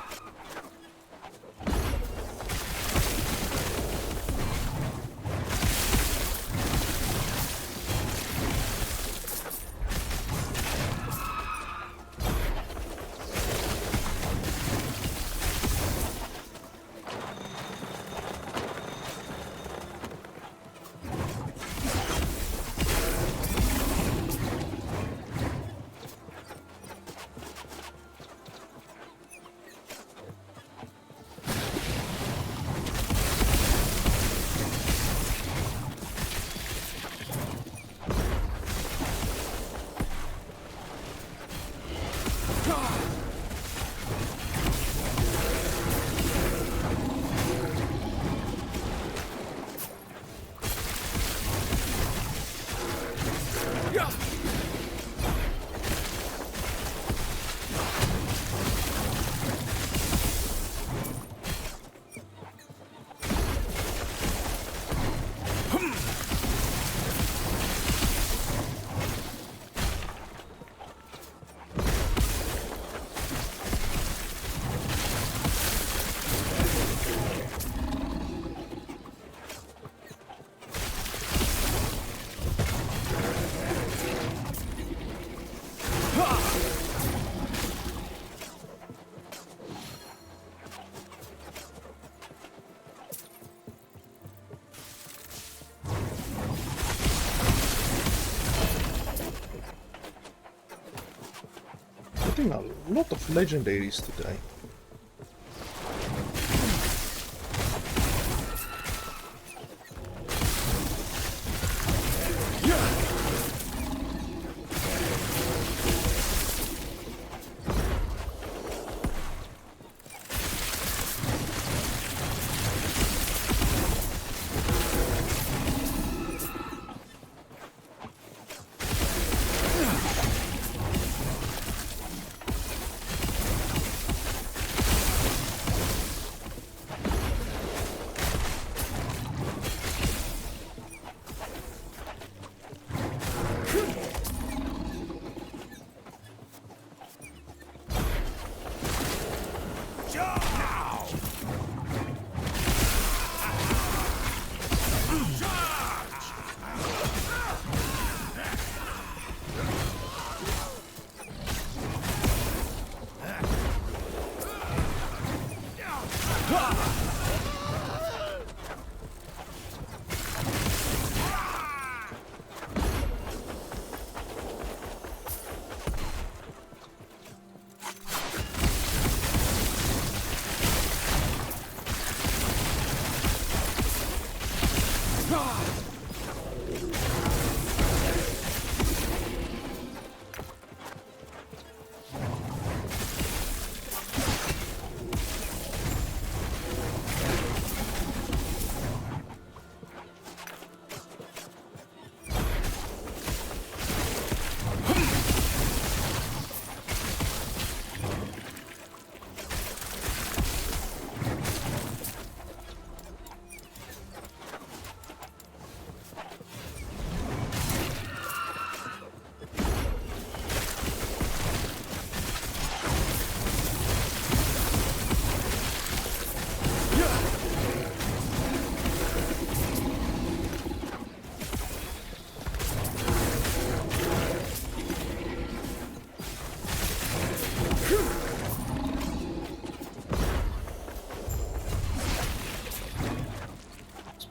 Getting a lot of legendaries today.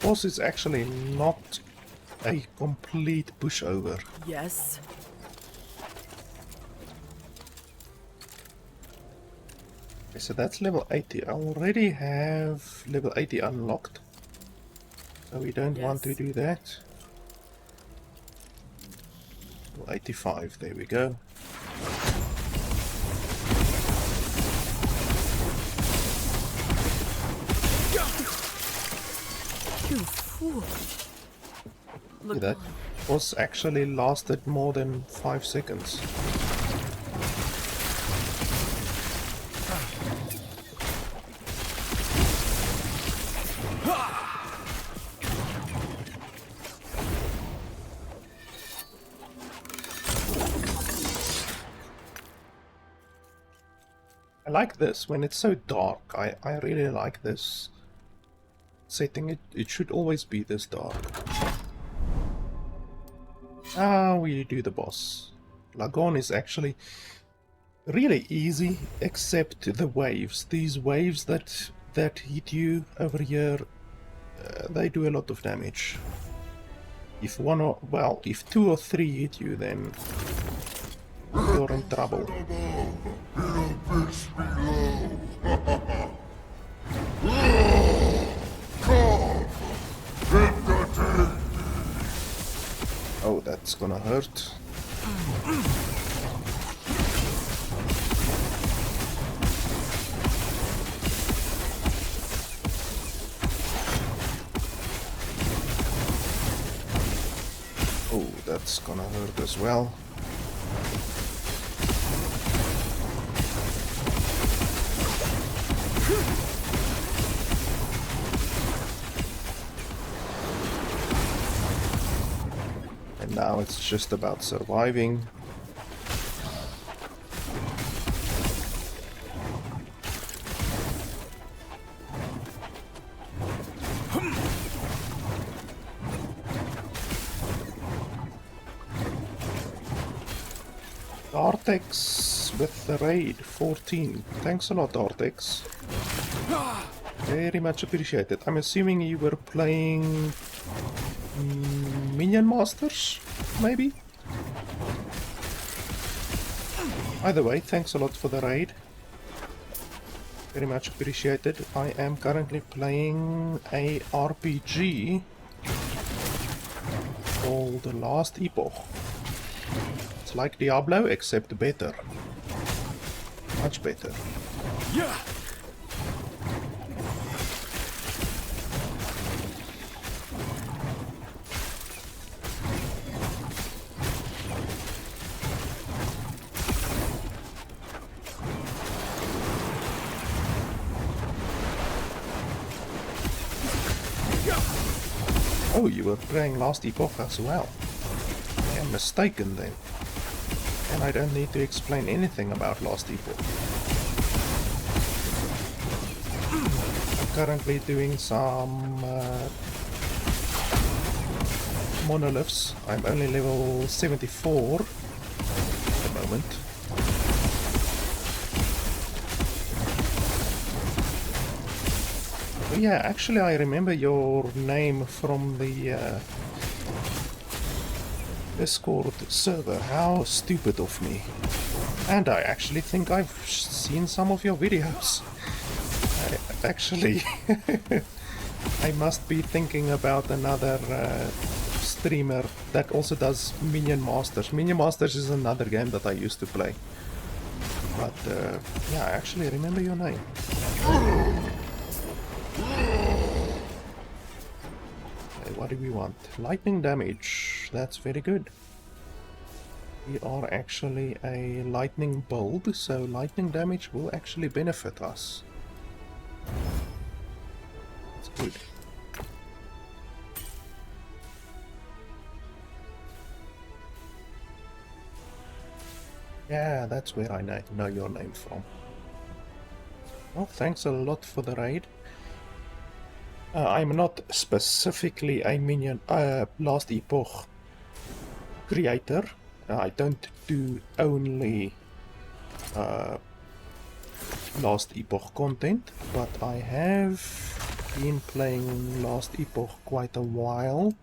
boss is actually not a complete pushover. Yes. Okay, so that's level 80. I already have level 80 unlocked, so we don't want to Yes. do that. Level 85, there we go. You fool. Look, That boss actually lasted more than 5 seconds. I like this when it's so dark. I really like this setting. It should always be this dark. Now we do the boss. Lagon is actually really easy, except the waves. These waves that hit you over here, they do a lot of damage. If one or, well, if 2 or 3 hit you, then you're in trouble. Oh, that's gonna hurt. Oh, that's gonna hurt as well. And now it's just about surviving. Artex with the raid 14. Thanks a lot, Artex. Very much appreciated. I'm assuming you were playing Minion Masters, maybe? Either way, thanks a lot for the raid. Very much appreciated. I am currently playing a RPG called The Last Epoch. It's like Diablo, except better. Much better. Yeah. Oh, you were playing Last Epoch as well. I am mistaken then. And I don't need to explain anything about Last Epoch. I'm currently doing some Monoliths. I'm only level 74 at the moment. Oh yeah, actually I remember your name from the Discord server. How stupid of me. And I actually think I've seen some of your videos. Actually, I must be thinking about another streamer that also does Minion Masters. Minion Masters is another game that I used to play. But yeah, I actually remember your name. Okay, what do we want? Lightning damage. That's very good. We are actually a lightning build, so lightning damage will actually benefit us. That's good. Yeah, that's where I know your name from. Well, thanks a lot for the raid. I'm not specifically a Minion Last Epoch creator. I don't do only Last Epoch content, but I have been playing Last Epoch quite a while,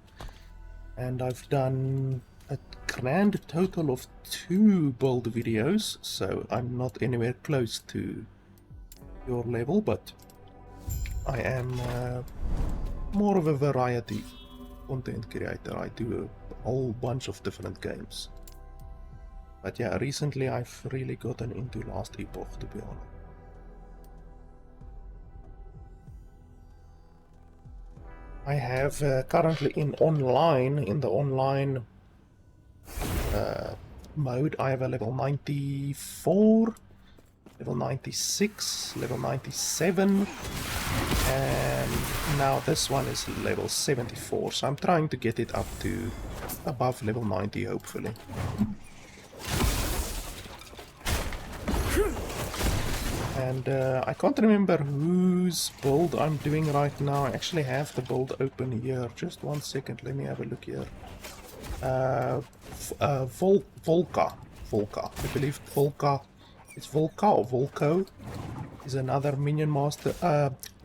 and I've done a grand total of 2 build videos, so I'm not anywhere close to your level, but I am more of a variety content creator. I do a whole bunch of different games. But yeah, recently I've really gotten into Last Epoch, to be honest. I have currently in the online mode, I have a level 94, level 96, level 97, and now this one is level 74, so I'm trying to get it up to above level 90, hopefully. And I can't remember whose build I'm doing right now. I actually have the build open here. Just 1 second, let me have a look here. Volca. I believe Volca. It's Volca or Volco. Is another minion master,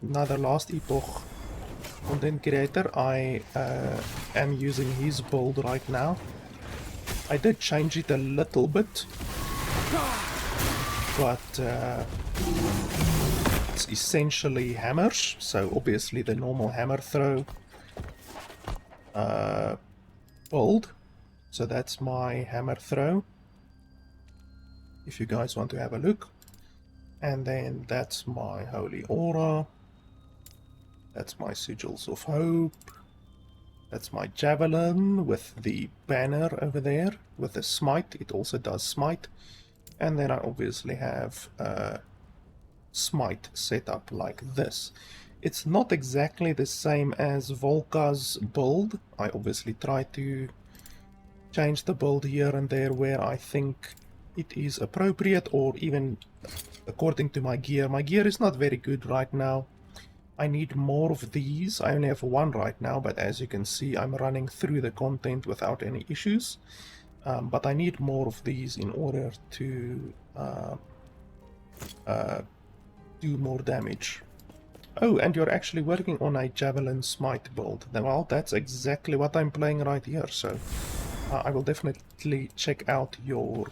another Last Epoch content creator. I am using his build right now. I did change it a little bit, but it's essentially hammers, so obviously the normal hammer throw build. So that's my hammer throw, if you guys want to have a look. And then that's my holy aura, that's my sigils of hope, that's my javelin with the banner over there with the smite. It also does smite. And then I obviously have smite set up like this. It's not exactly the same as Volca's build. I obviously try to change the build here and there where I think it is appropriate, or even according to my gear. My gear is not very good right now. I need more of these. I only have 1 right now, but as you can see, I'm running through the content without any issues. But I need more of these in order to do more damage. Oh, and you're actually working on a javelin smite build. Well, that's exactly what I'm playing right here, so I will definitely check out your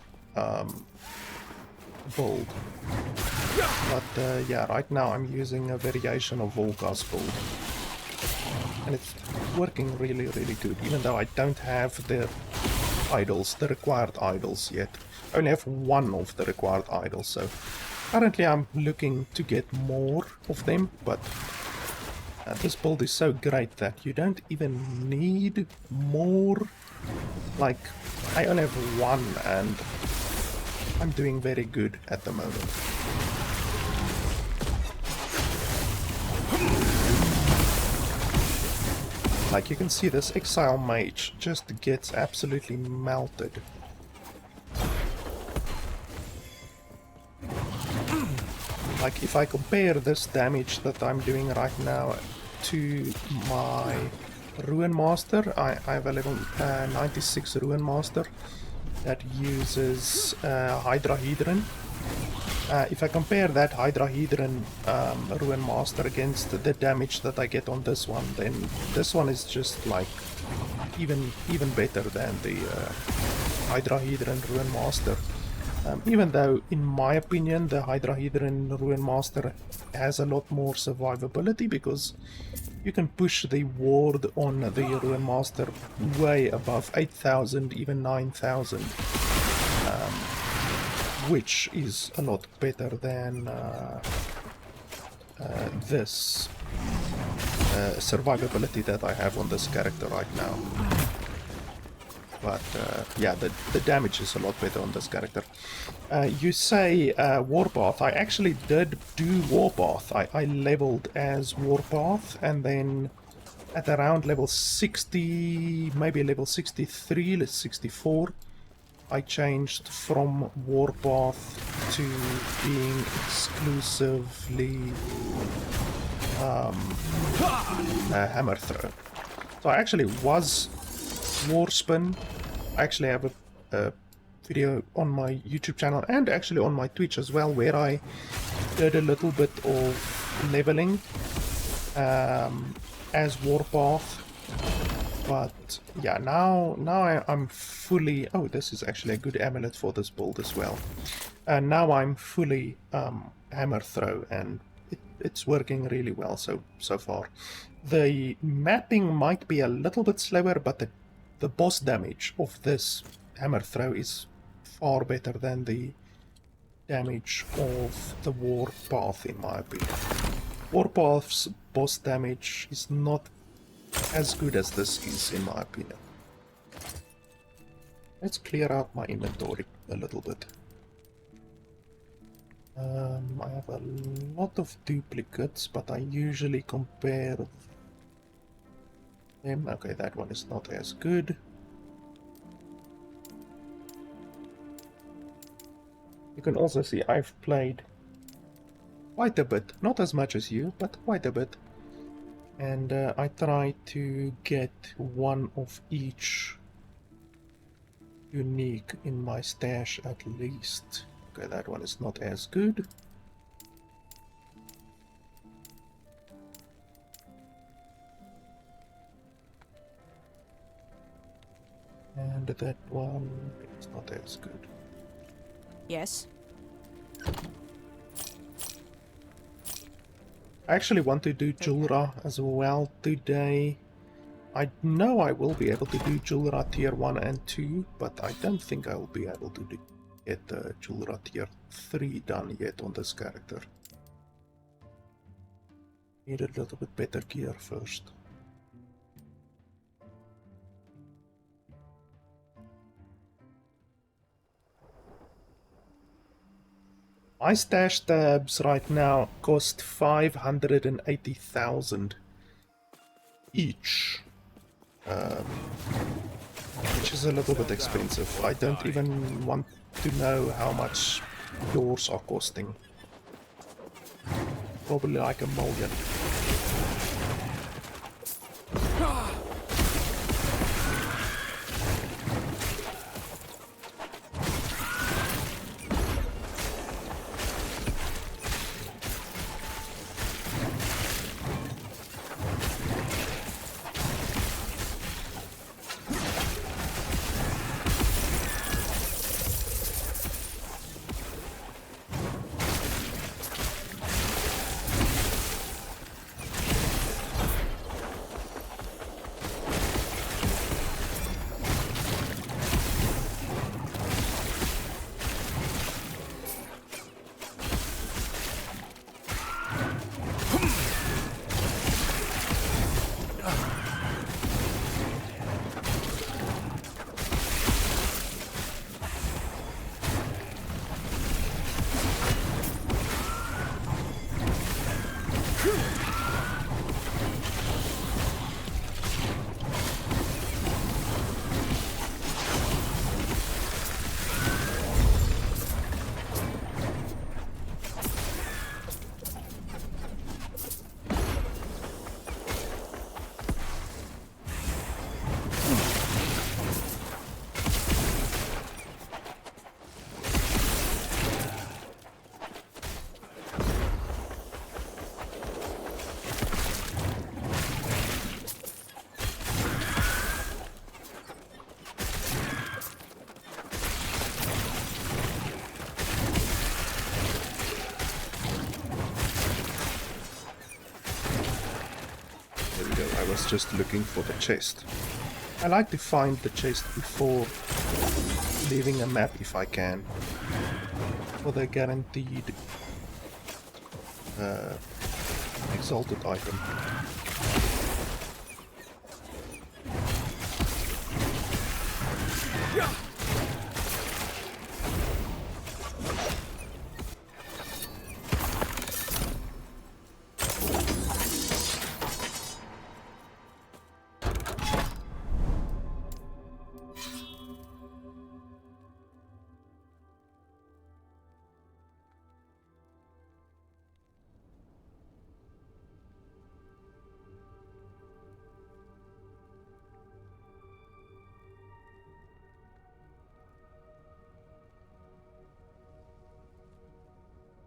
build. But yeah, right now I'm using a variation of Volca's build, and it's working really, really good, even though I don't have the idols, the required idols yet. I only have 1 of the required idols, so currently I'm looking to get more of them, but this build is so great that you don't even need more. Like, I only have 1 and I'm doing very good at the moment. Like, you can see this Exile Mage just gets absolutely melted. Like, if I compare this damage that I'm doing right now to my Ruin Master, I have a level 96 Ruin Master that uses Hydrahedron. If I compare that Hydrahedron Ruin Master against the damage that I get on this one, then this one is just like even better than the Hydrahedron Ruin Master. Even though, in my opinion, the Hydrahedron Ruin Master has a lot more survivability, because you can push the ward on the Ruin Master way above 8,000, even 9,000. Which is a lot better than this survivability that I have on this character right now. But yeah, the damage is a lot better on this character. You say Warpath. I actually did do Warpath. I leveled as Warpath, and then at around level 60, maybe level 63, 64, I changed from Warpath to being exclusively Hammer Throw. So I actually was Warspin. I actually have a video on my YouTube channel and actually on my Twitch as well, where I did a little bit of leveling as Warpath. But yeah, now I'm fully... Oh, this is actually a good amulet for this build as well. And now I'm fully hammer throw, and it's working really well so far. The mapping might be a little bit slower, but the boss damage of this hammer throw is far better than the damage of the Warpath, in my opinion. Warpath's boss damage is not as good as this is, in my opinion. Let's clear out my inventory a little bit. I have a lot of duplicates, but I usually compare them. Okay, that one is not as good. You can also see I've played quite a bit, not as much as you, but quite a bit. And I try to get one of each unique in my stash at least. Okay, that one is not as good. And that one is not as good. Yes. I actually want to do Julra as well today. I know I will be able to do Julra tier 1 and 2, but I don't think I will be able to get Julra tier 3 done yet on this character. Need a little bit better gear first. My stash tabs right now cost 580,000 each, which is a little bit expensive. I don't even want to know how much yours are costing. Probably like $1 million. Just looking for the chest. I like to find the chest before leaving a map if I can, for the guaranteed exalted item.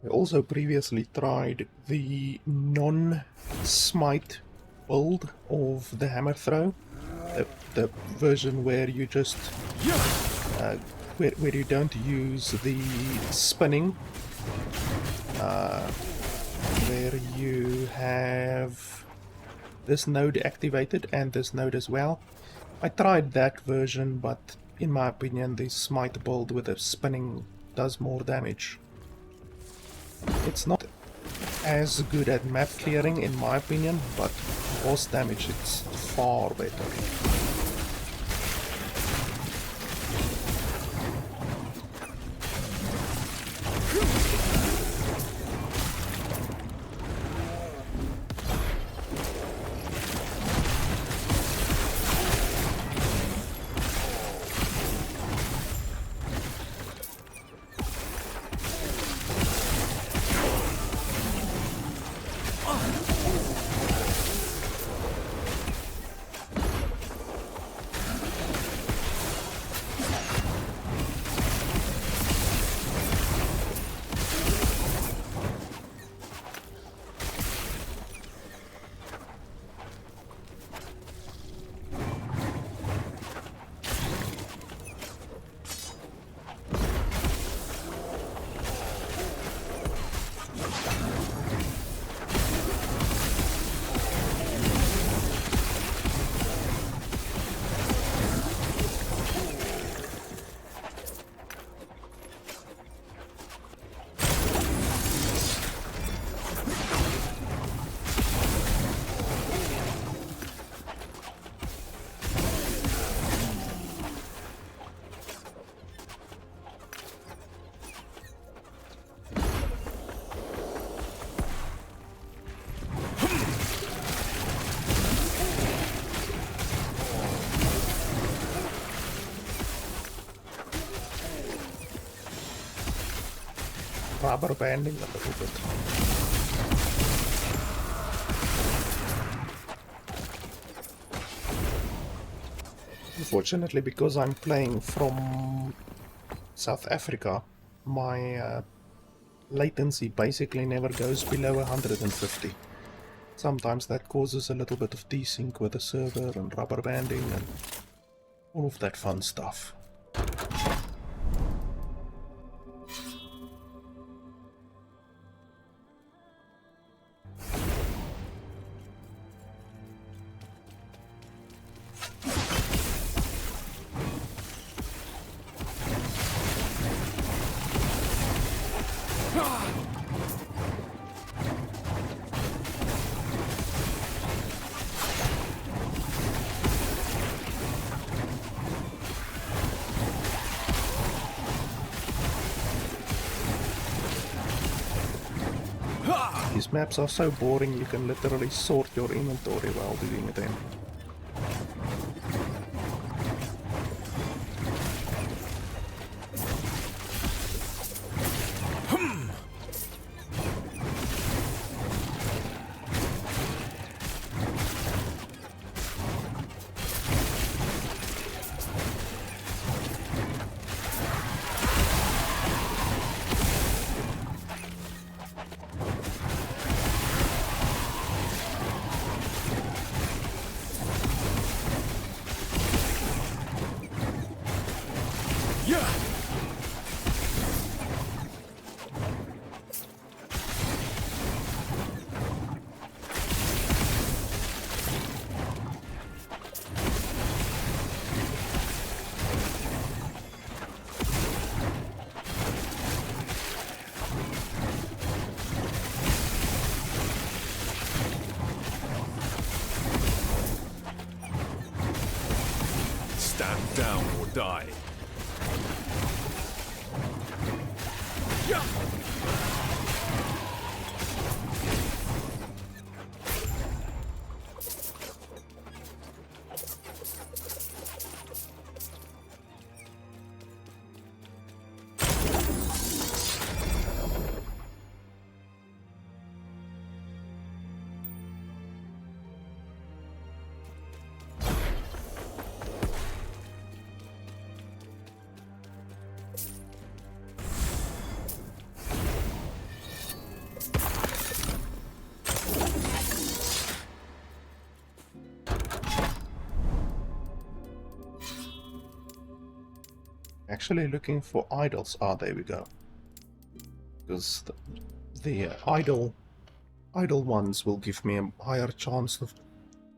I also previously tried the non-smite build of the hammer throw, the version where you just where you don't use the spinning, where you have this node activated and this node as well. I tried that version, but in my opinion the smite build with the spinning does more damage. It's not as good at map clearing in my opinion, but boss damage it's far better. Rubber banding a little bit. Unfortunately, because I'm playing from South Africa, my latency basically never goes below 150. Sometimes that causes a little bit of desync with the server and rubber banding and all of that fun stuff. These maps are so boring, you can literally sort your inventory while doing them. Stand down or die. Actually looking for idols. Ah, there we go. Because the idle ones will give me a higher chance of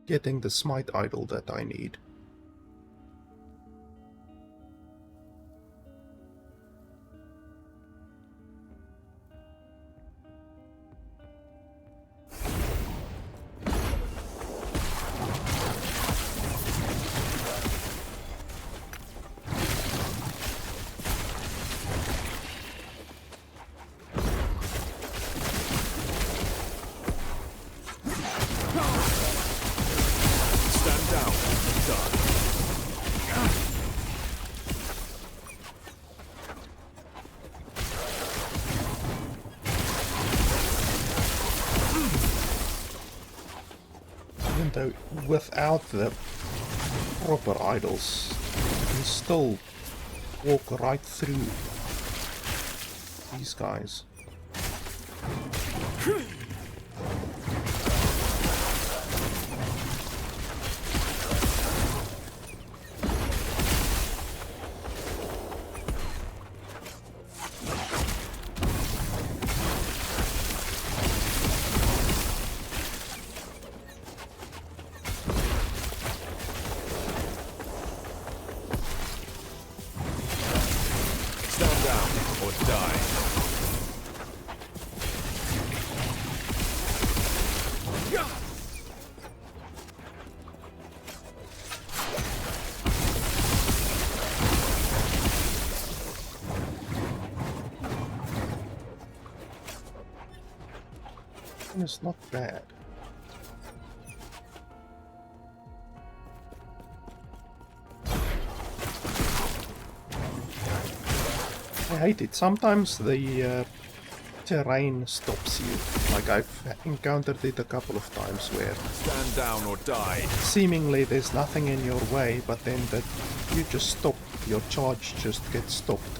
getting the smite idol that I need. Stand down or die. Even though without the proper idols, you can still walk right through these guys. Stand down or die. And it's not bad. I hate it. Sometimes the terrain stops you. Like I've encountered it a couple of times where Stand down or die. seemingly there's nothing in your way, but then that you just stop. Your charge just gets stopped.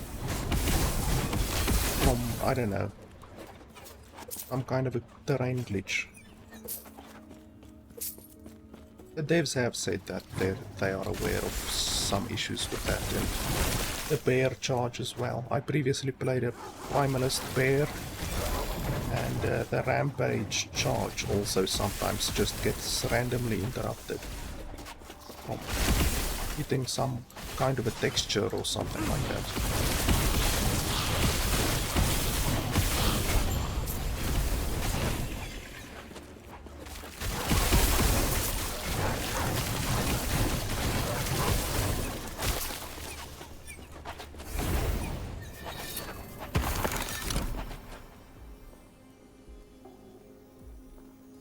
From, I don't know, some kind of a terrain glitch. The devs have said that they are aware of some issues with that, and the bear charge as well. I previously played a primalist bear, and the rampage charge also sometimes just gets randomly interrupted from hitting some kind of a texture or something like that.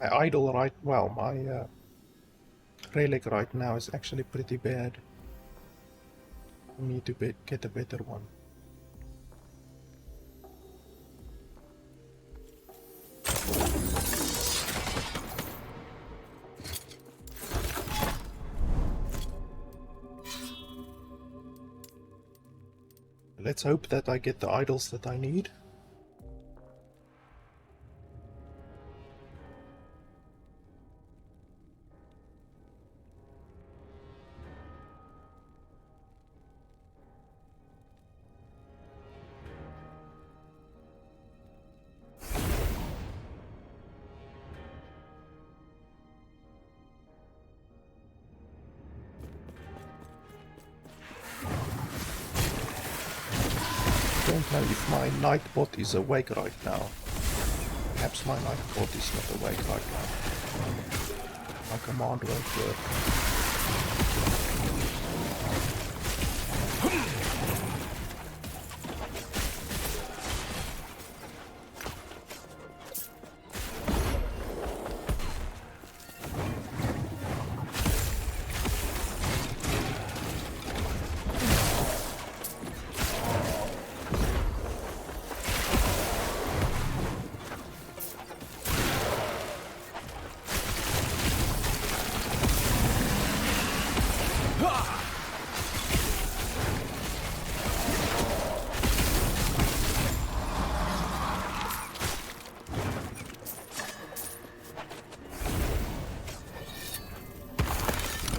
My idle right, well, my relic right now is actually pretty bad. I need to get a better one. Let's hope that I get the idols that I need. I don't know if my nightbot is awake right now. Perhaps my nightbot is not awake right now. My command won't work.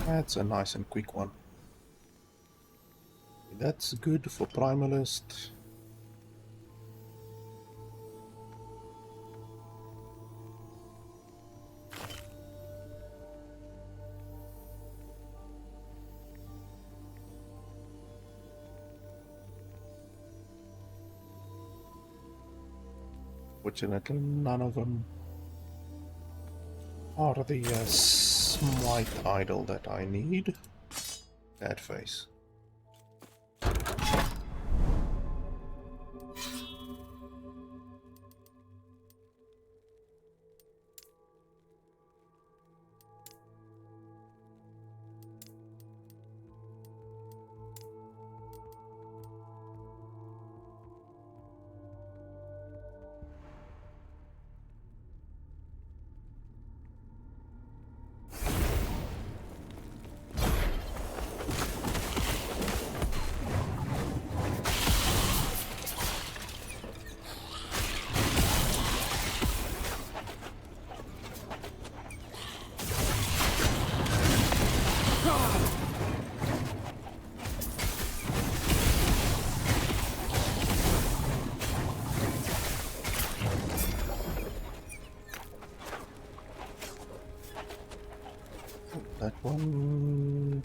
That's a nice and quick one. That's good for Primalist. Fortunately, none of them are the smite idol that I need. That face. That one.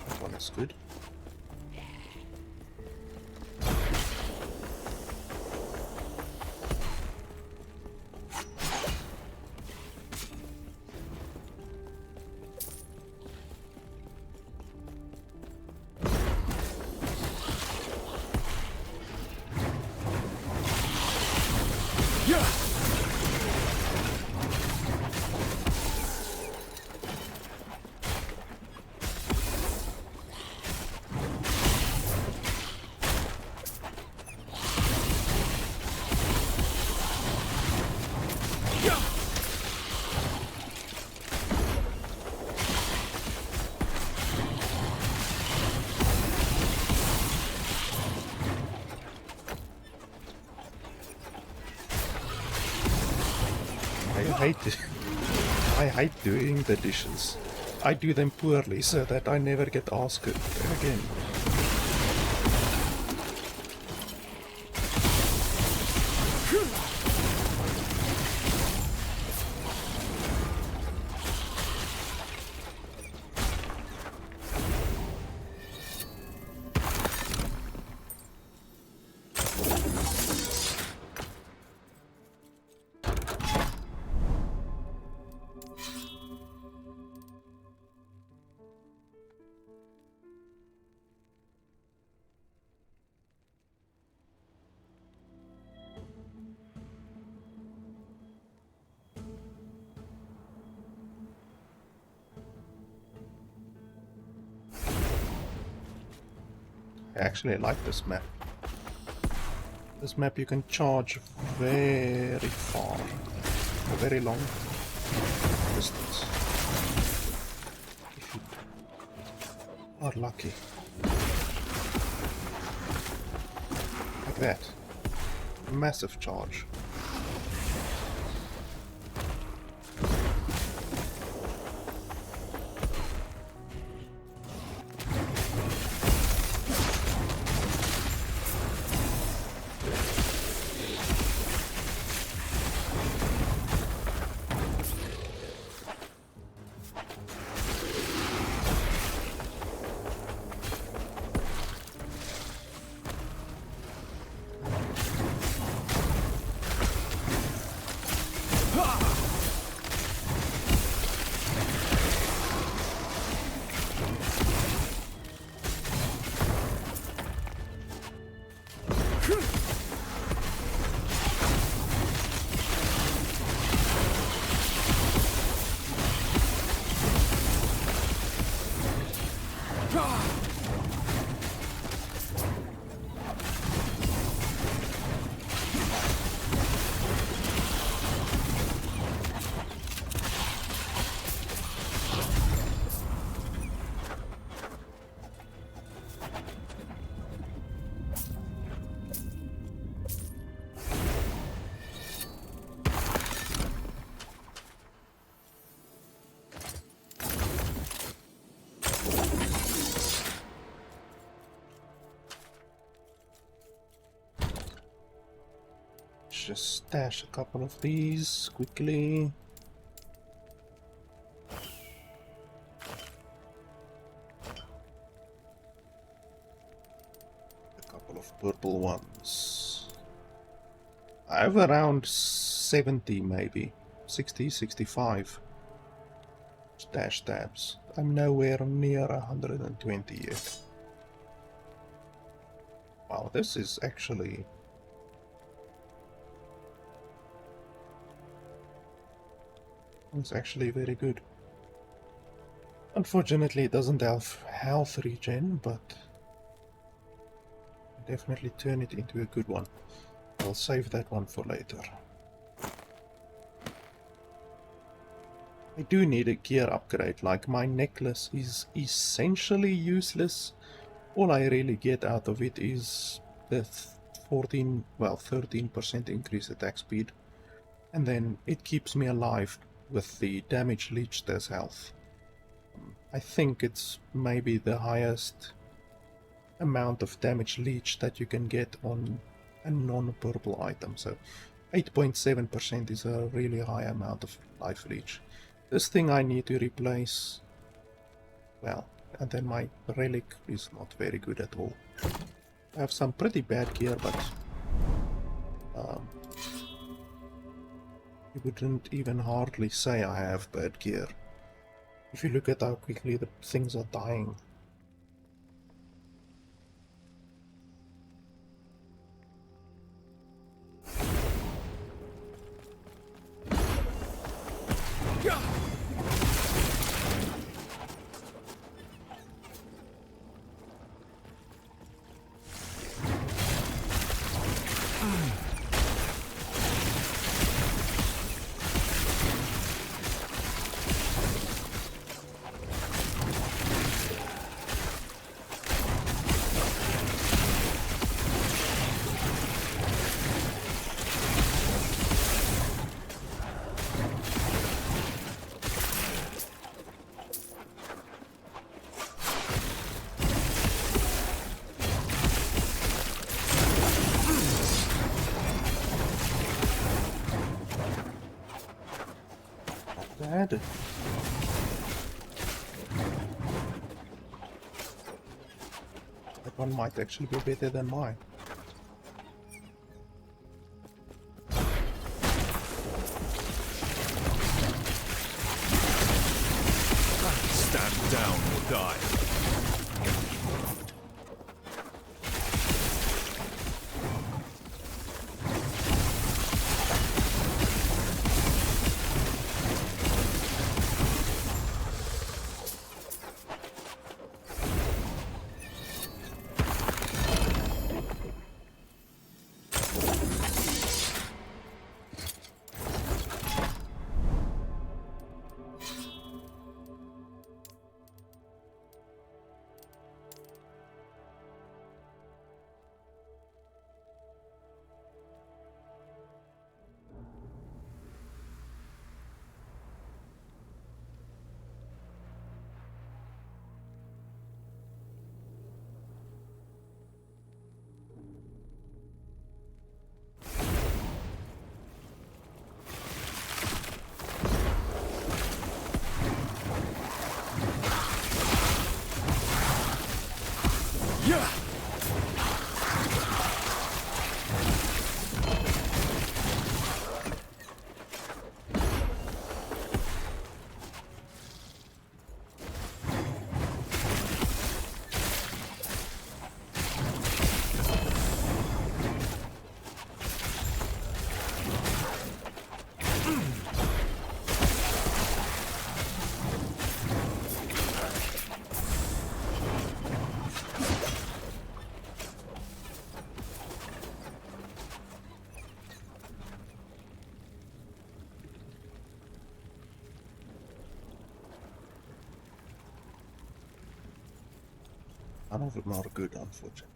That one is good. I hate doing the dishes. I do them poorly so that I never get asked it again. I actually like this map. This map you can charge very far, a very long distance, if you are lucky. Like that. Massive charge. just stash a couple of these quickly. A couple of purple ones. I have around 70 maybe. 60, 65 stash tabs. I'm nowhere near 120 yet. Wow, this is actually... It's actually very good. Unfortunately, it doesn't have health regen, but definitely turn it into a good one. I'll save that one for later. I do need a gear upgrade, like my necklace is essentially useless. All I really get out of it is the 13% increased attack speed. And then it keeps me alive with the damage leached as health. I think it's maybe the highest amount of damage leech that you can get on a non-purple item. So 8.7% is a really high amount of life leech. This thing I need to replace. Well, and then my relic is not very good at all. I have some pretty bad gear, but you wouldn't even hardly say I have bad gear. If you look at how quickly the things are dying. Bad. That one might actually be better than mine. Stand down or die. None of them are good, unfortunately.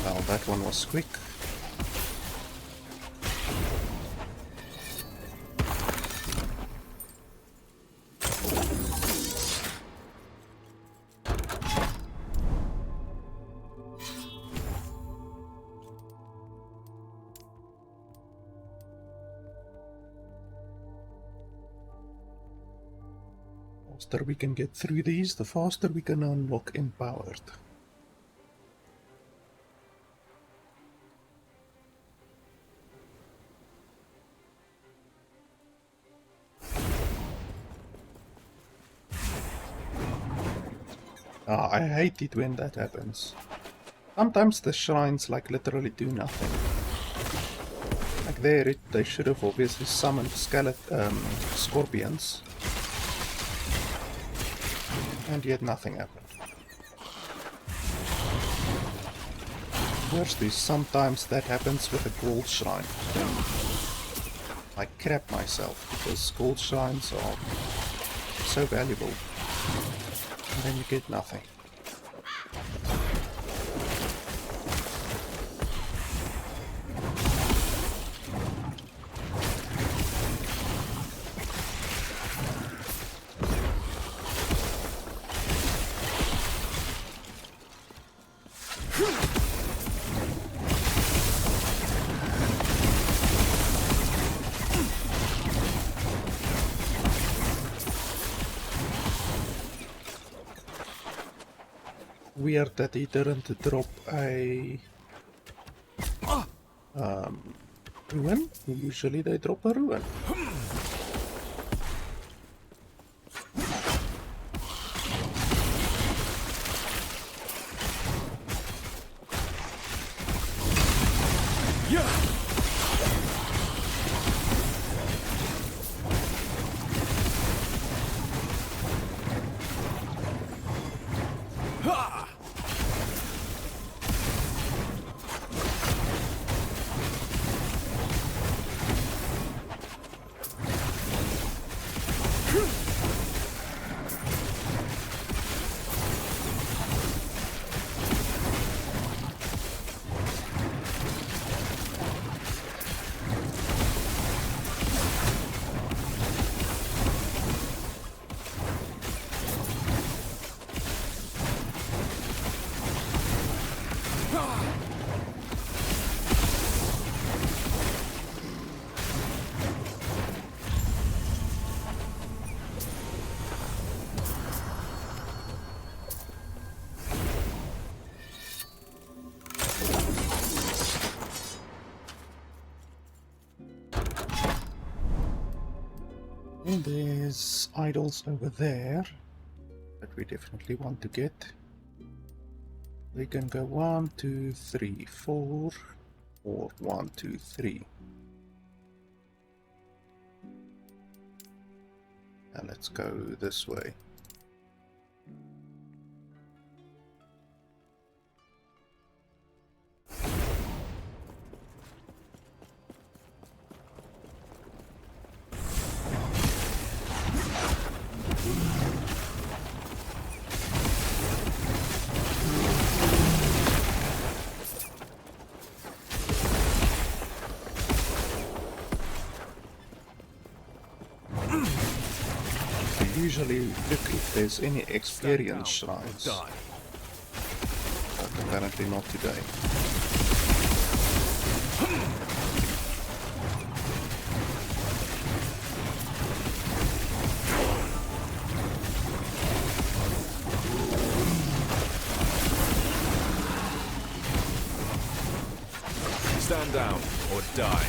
Well, that one was quick. The faster we can get through these, the faster we can unlock Empowered. I hate it when that happens. Sometimes the shrines like literally do nothing. Like there, they should have obviously summoned scorpions. And yet nothing happened. Worst is sometimes that happens with a gold shrine. I crap myself because gold shrines are so valuable. And then you get nothing. Weird that he didn't drop a ruin. Usually they drop a ruin. And there's idols over there that we definitely want to get. We can go 1, 2, 3, 4, or 1, 2, 3. And let's go this way. Usually look if there's any experience shrines, but apparently not today. Stand down or die.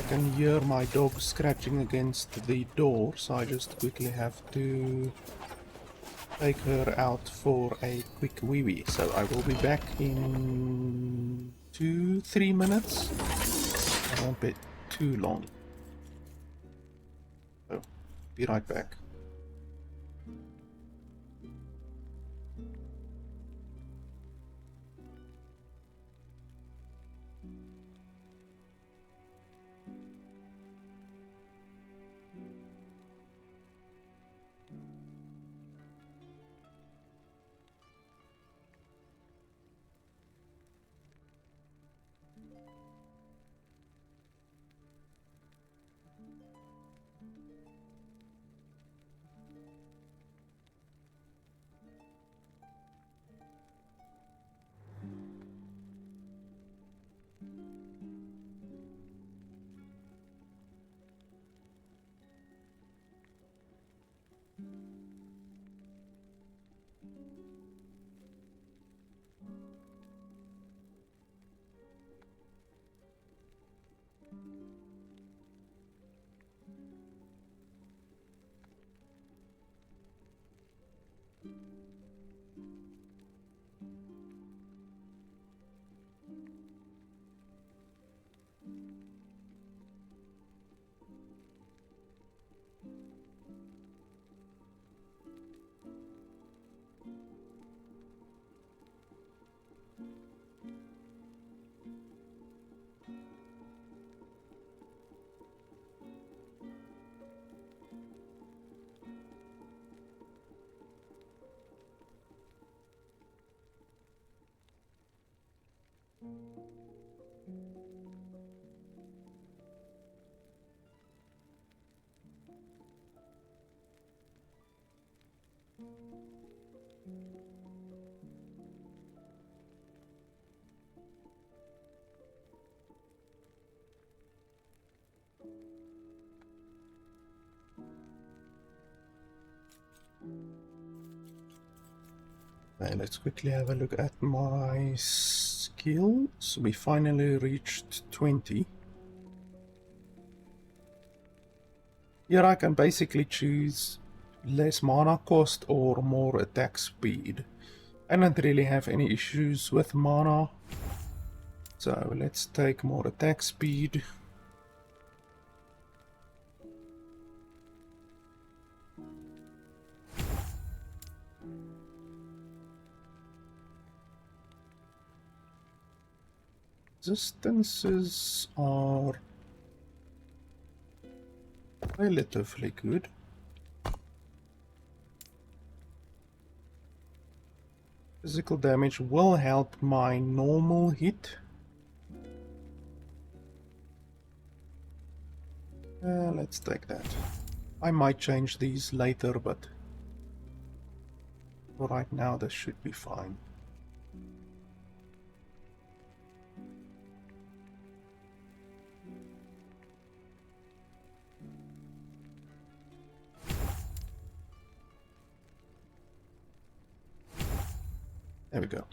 can hear my dog scratching against the door, so I just quickly have to take her out for a quick wee-wee. So I will be back in 2-3 minutes. It won't be too long. So, be right back. Okay, let's quickly have a look at my skills. We finally reached 20. Here I can basically choose less mana cost or more attack speed. I don't really have any issues with mana. So let's take more attack speed. Resistances are relatively good. Physical damage will help my normal hit. Let's take that. I might change these later, but for right now this should be fine. There we go.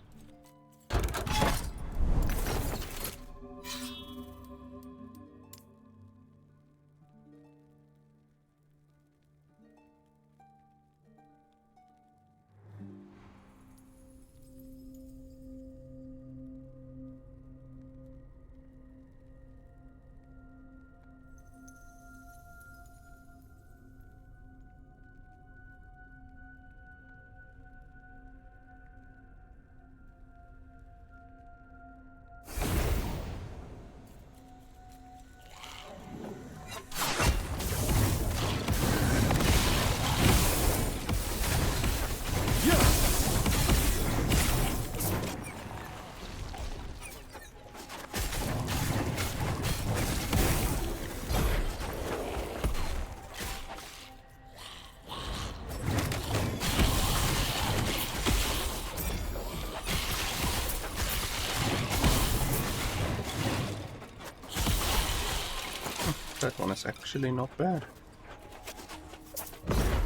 That one is actually not bad.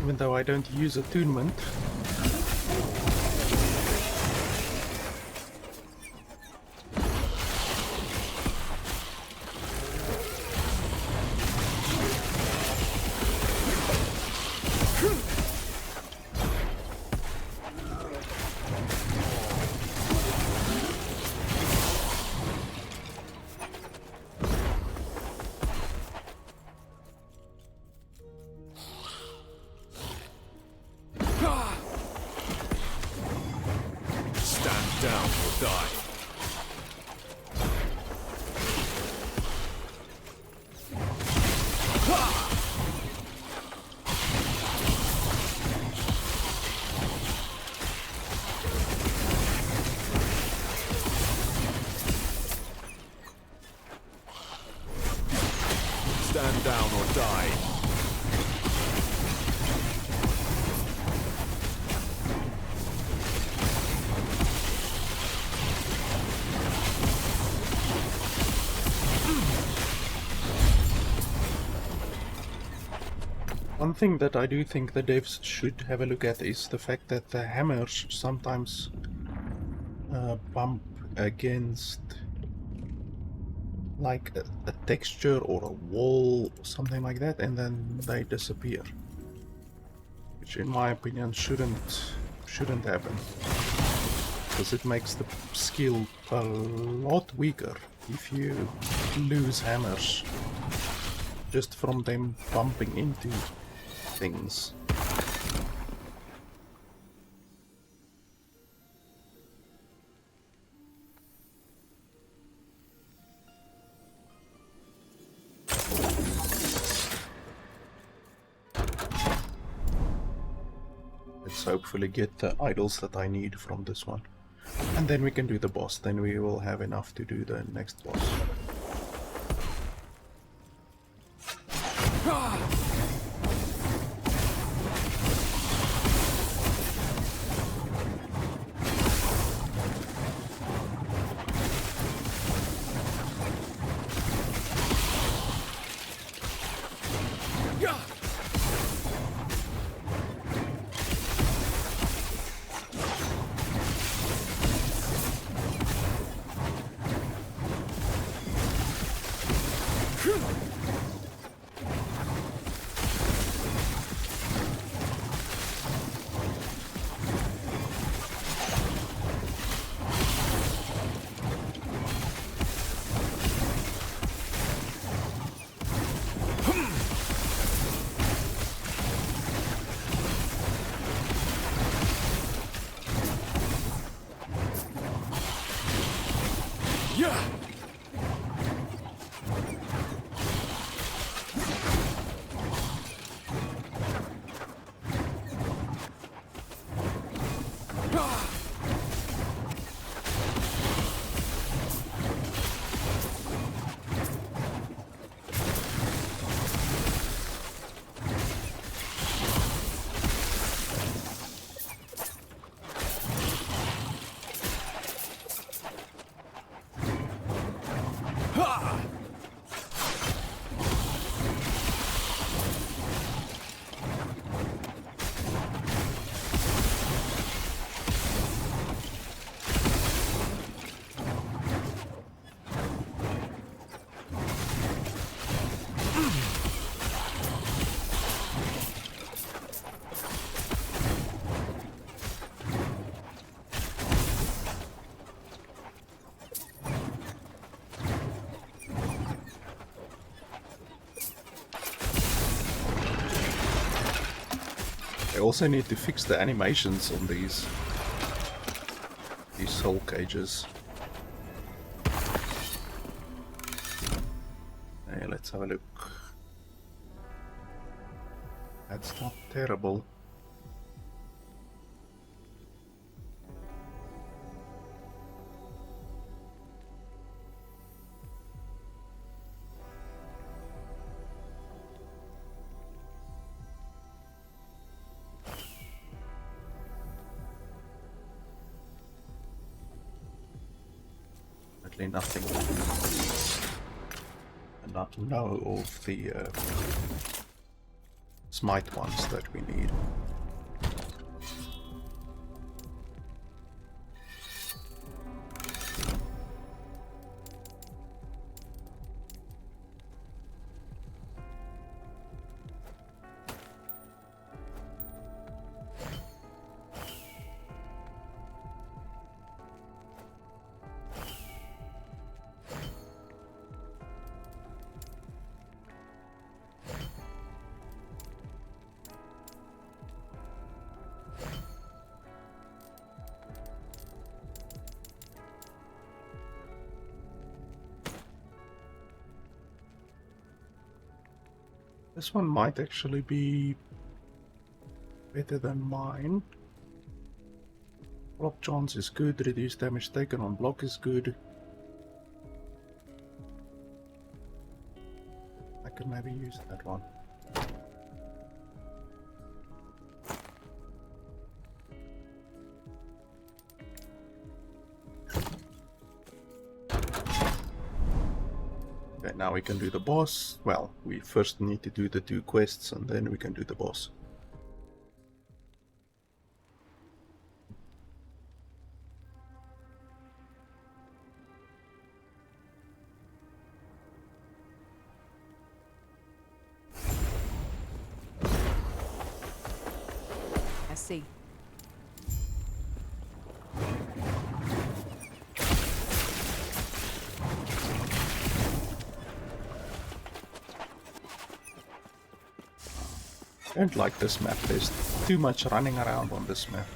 Even though I don't use attunement. die. Stand down or die. One thing that I do think the devs should have a look at is the fact that the hammers sometimes bump against like a texture or a wall or something like that, and then they disappear, which in my opinion shouldn't happen, because it makes the skill a lot weaker if you lose hammers just from them bumping into things. Let's hopefully get the idols that I need from this one. And then we can do the boss. Then we will have enough to do the next boss. I also need to fix the animations on these soul cages. Hey, let's have a look. That's not terrible. Nothing. And not know of the smite ones that we need. This one might actually be better than mine. Block chance is good, reduced damage taken on block is good. I could maybe use that one. Okay, now we can do the boss. Well, we first need to do the 2 quests and then we can do the boss. I see. I don't like this map, there's too much running around on this map.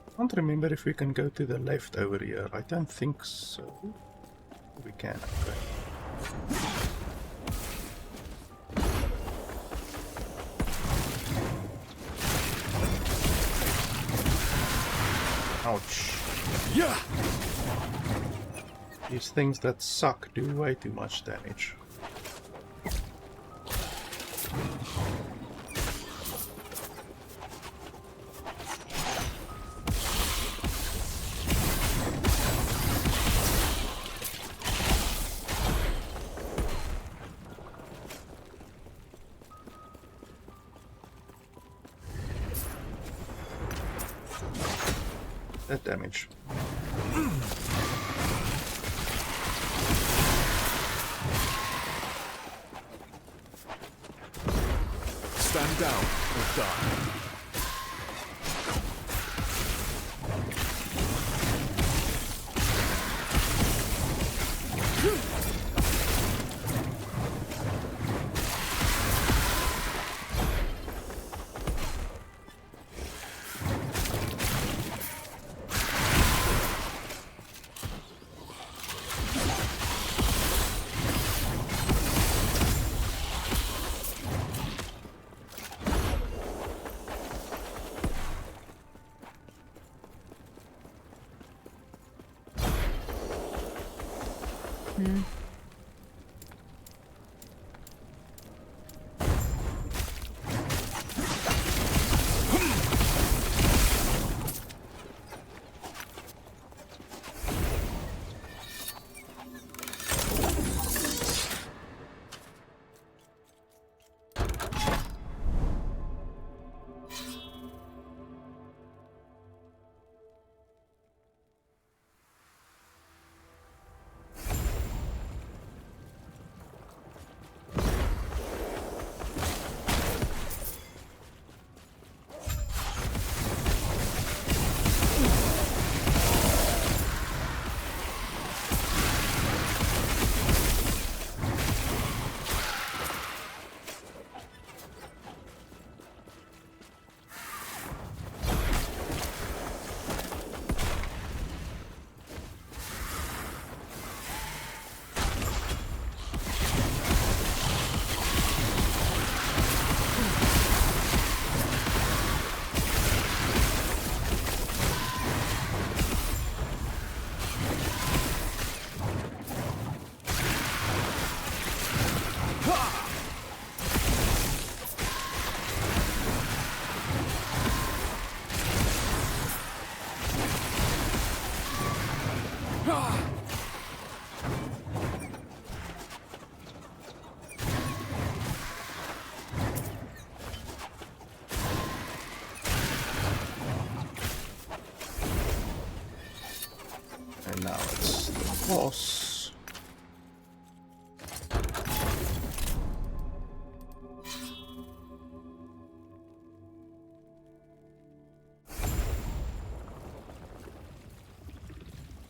I can't remember if we can go to the left over here. I don't think so. We can, okay. Ouch. Yeah. These things that suck do way too much damage. That damage. Stand down or die.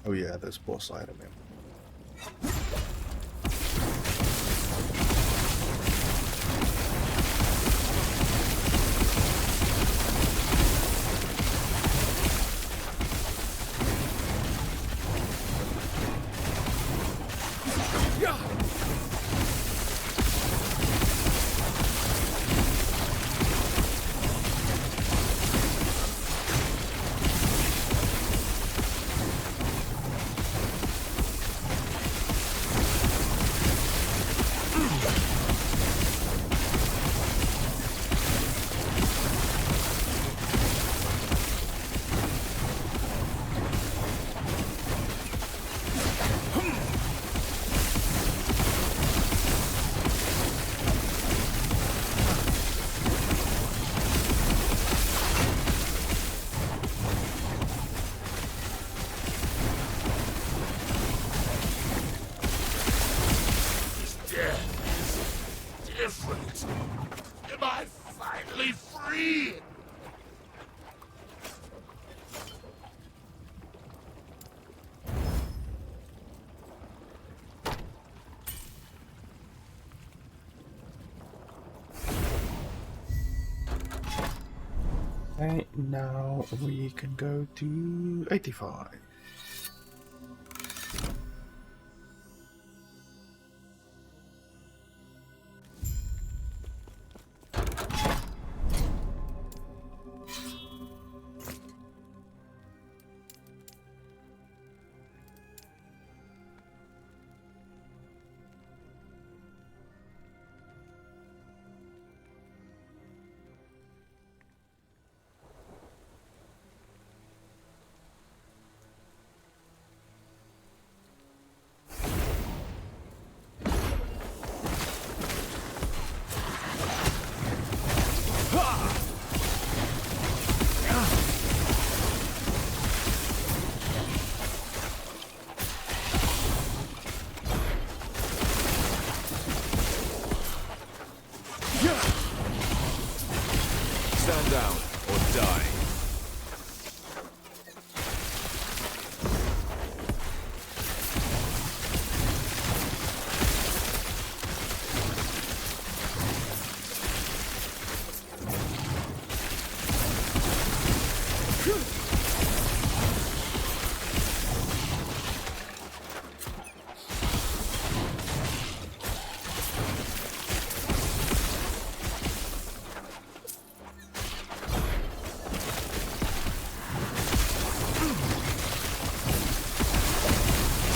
Oh yeah, this boss I remember. Different. Am I finally free? Okay, now we can go to 85. Stand down or die.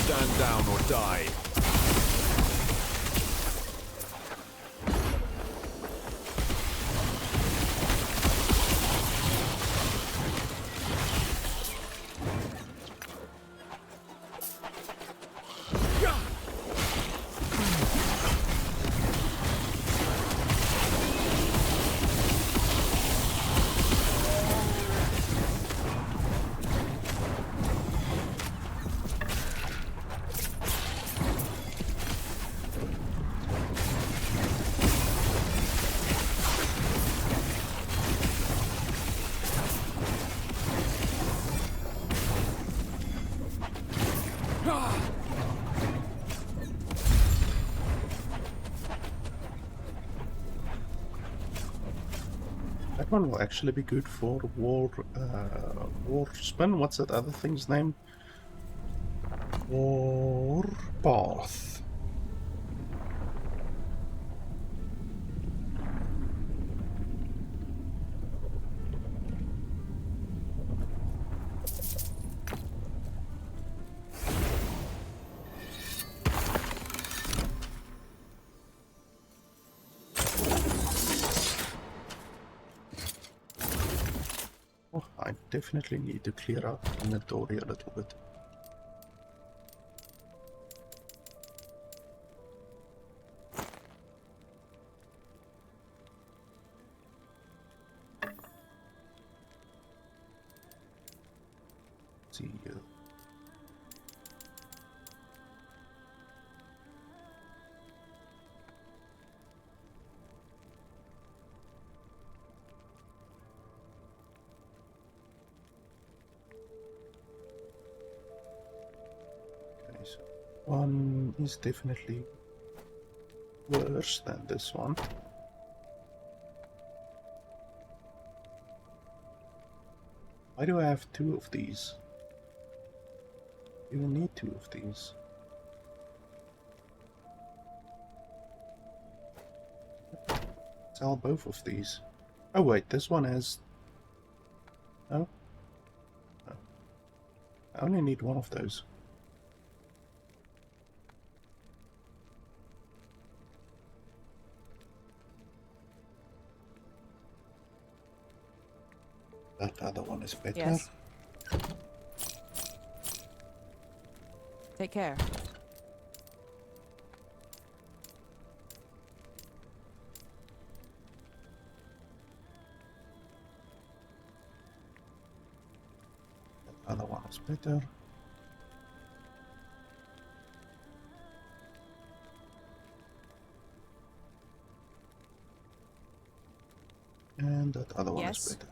Stand down or die. That one will actually be good for war spin. What's that other thing's name? War path. Oh, I definitely need to clear out inventory a little bit. See you. one is definitely worse than this one. Why do I have two of these? You will need two of these. Sell both of these. Oh wait, this one has... No? No. I only need one of those. That other one is better. Yes. Take care. That other one is better. And that other one is Yes. better.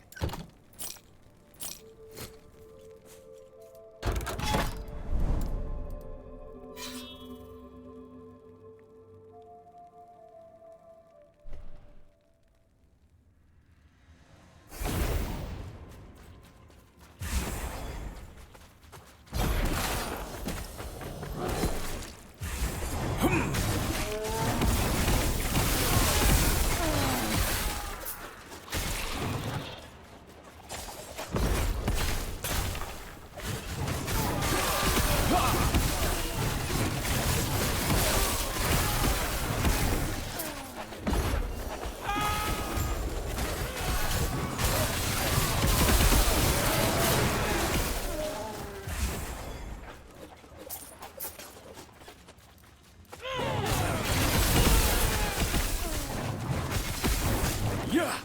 Yeah!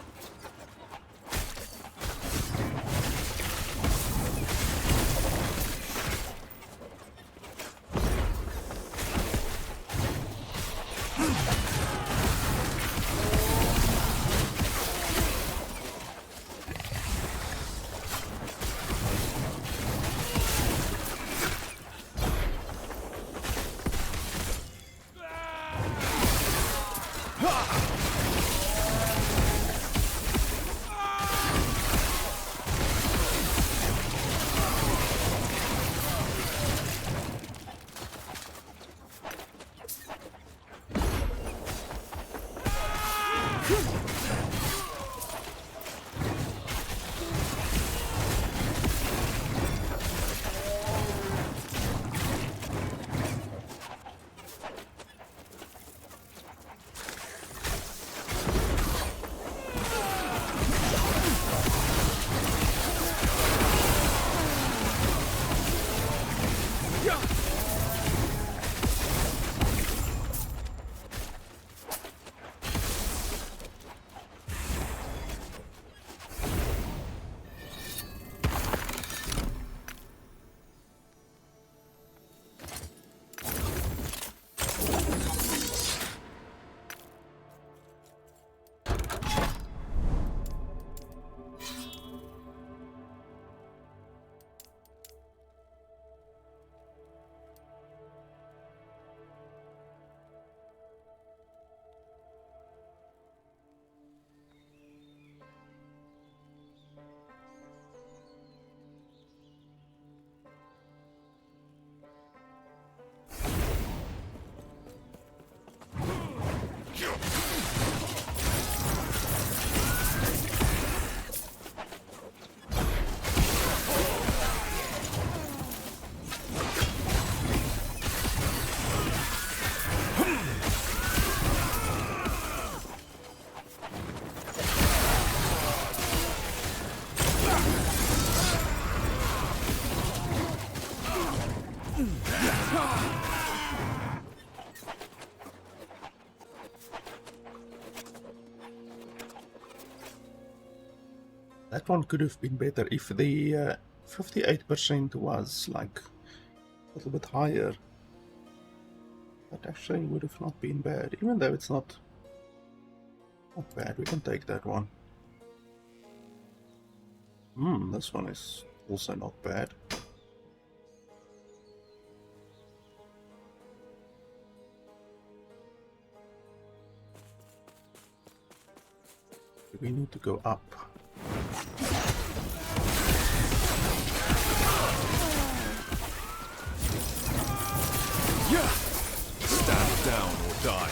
That one could have been better if the 58% was like a little bit higher. That actually would have not been bad, even though it's not bad. We can take that one. This one is also not bad. We need to go up. Yeah! Stand down or die.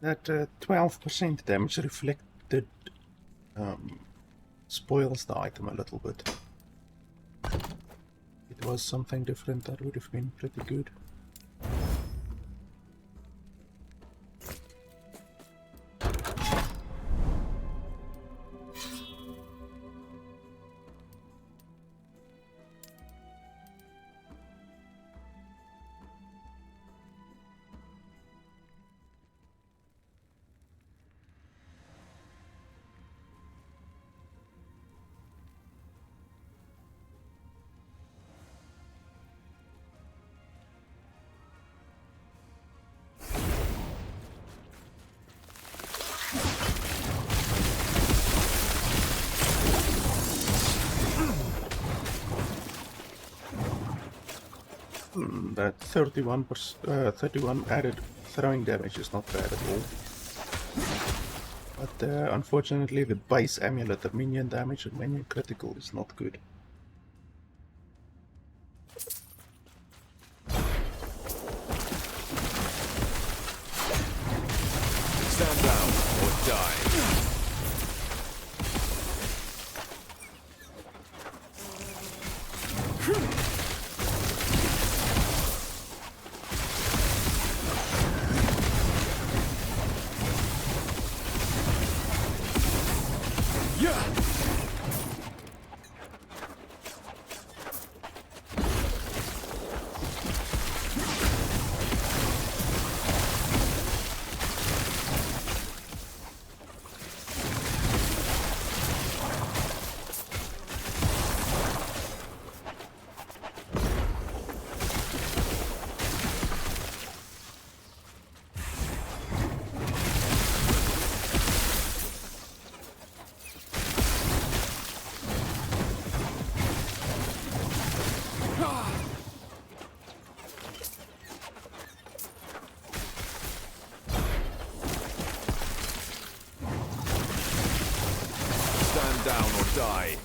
That 12% damage reflected spoils the item a little bit. If it was something different, that would have been pretty good. That 31 added throwing damage is not bad at all. But unfortunately the base amulet, the minion damage and minion critical is not good. Stand down or die. Stand down or die.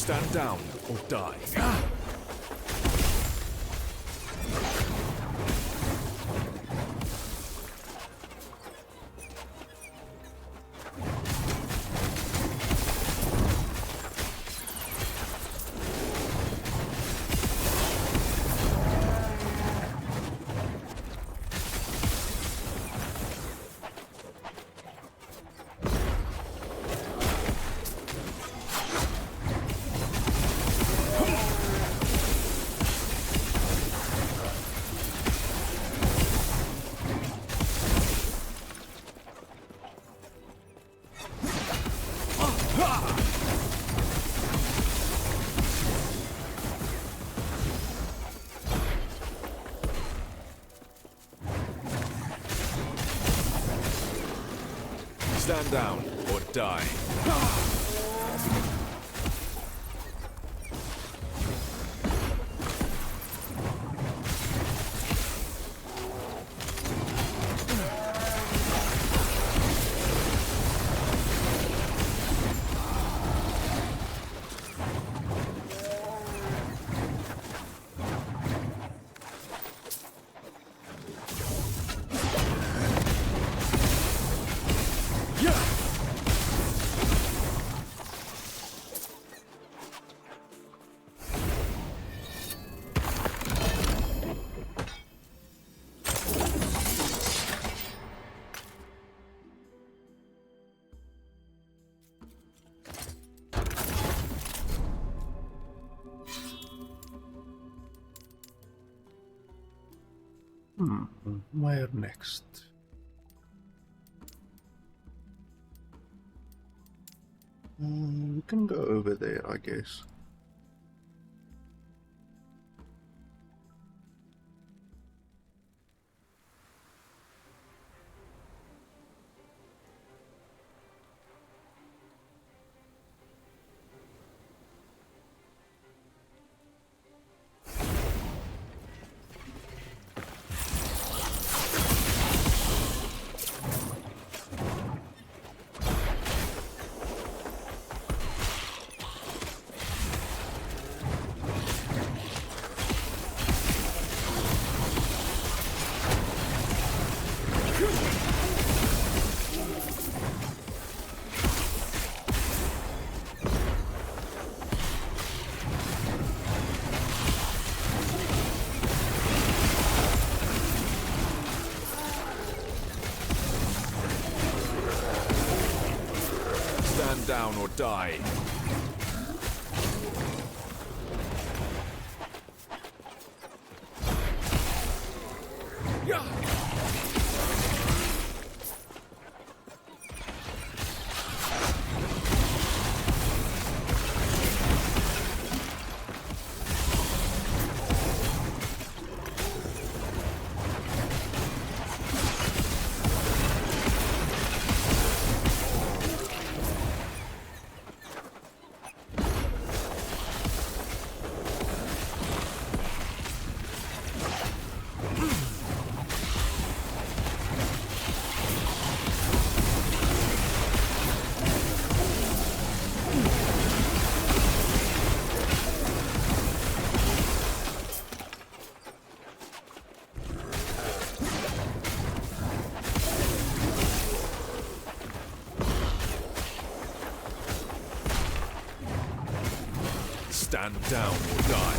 Stand down or die. Stand down or die. Where next? We can go over there, I guess. Stand down or die. Stand down or die.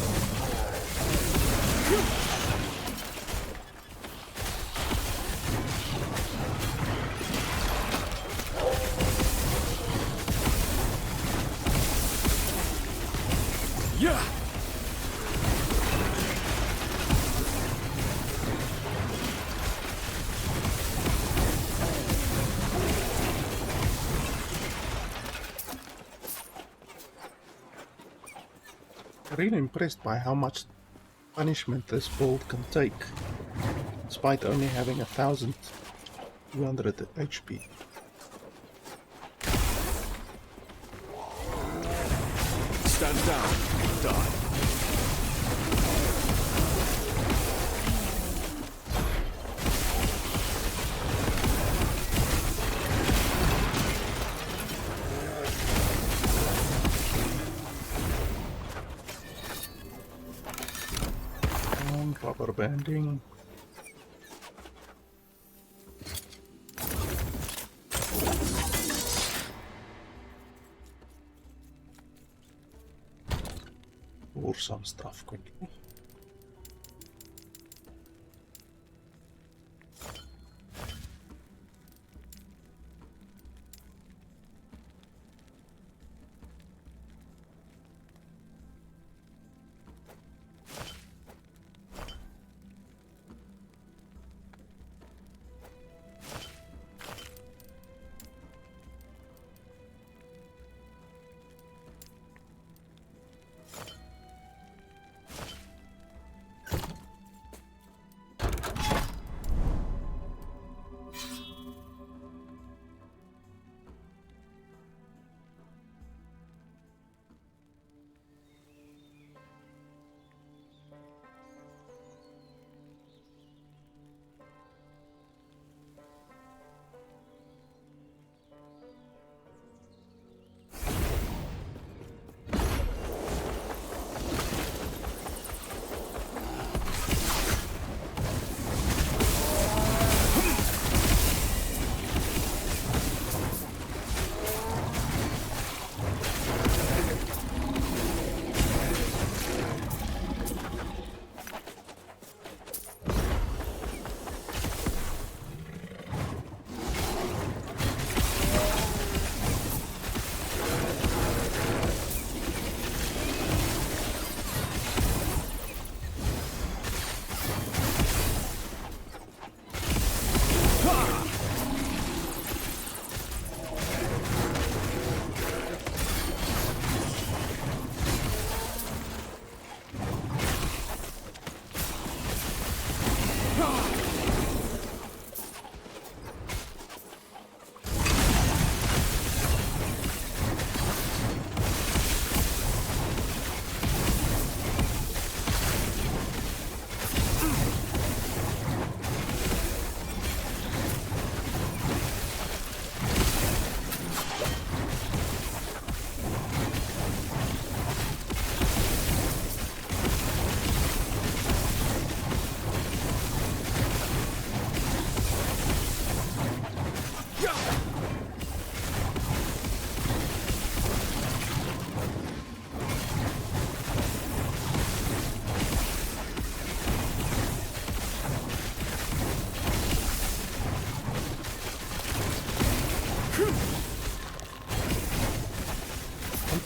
Yeah! Really impressed by how much punishment this build can take, despite only having 1200 HP. Stand down, die. expanding. Or some stuff quickly.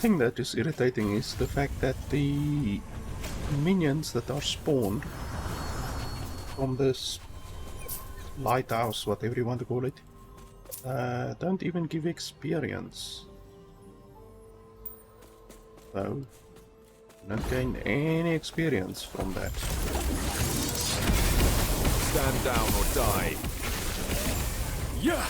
Thing that is irritating is the fact that the minions that are spawned from this lighthouse, whatever you want to call it, don't even give experience. So, you don't gain any experience from that. Stand down or die. Yeah!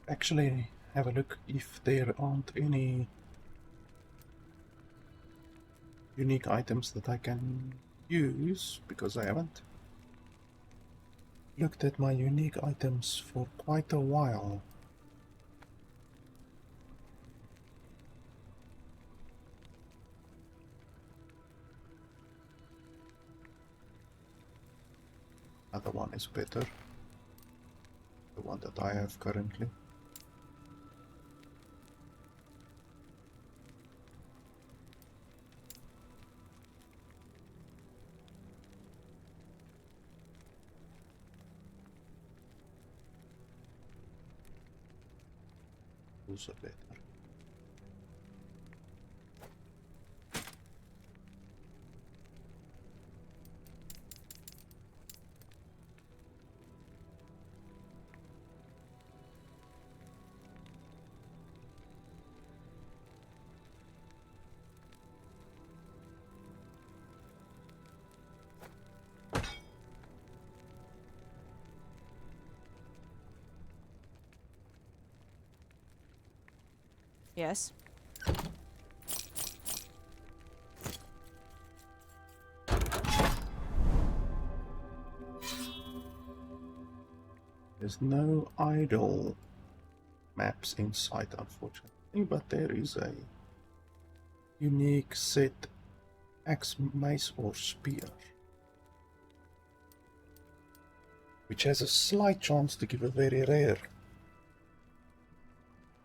Actually, have a look if there aren't any unique items that I can use, because I haven't looked at my unique items for quite a while. Other one is better, the one that I have currently. Also better. Yes. There's no idle maps in sight, unfortunately, but there is a unique set axe, mace, or spear, which has a slight chance to give a very rare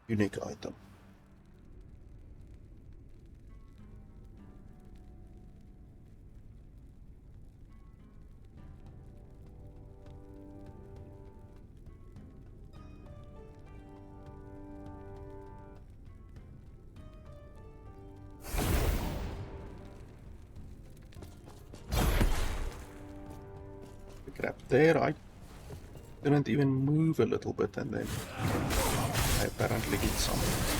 unique item. Crap, there I didn't even move a little bit and then I apparently hit something.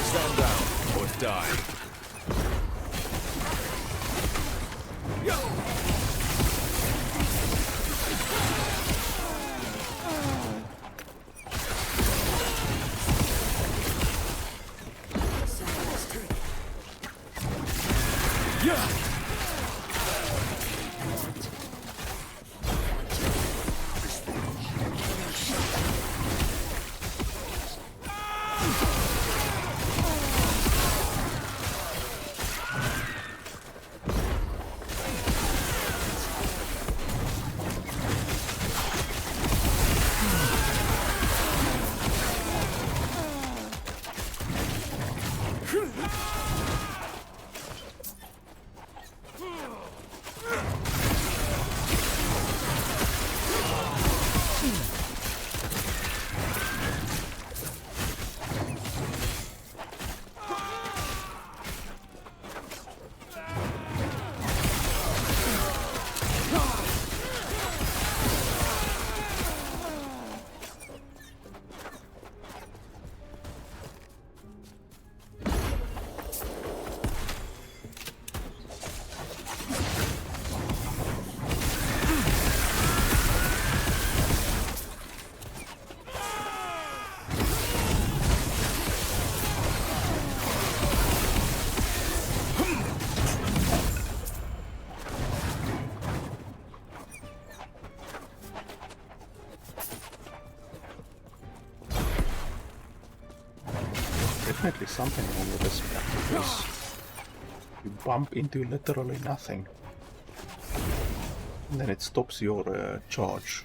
Stand down or die. Definitely something wrong with this map because you bump into literally nothing and then it stops your charge.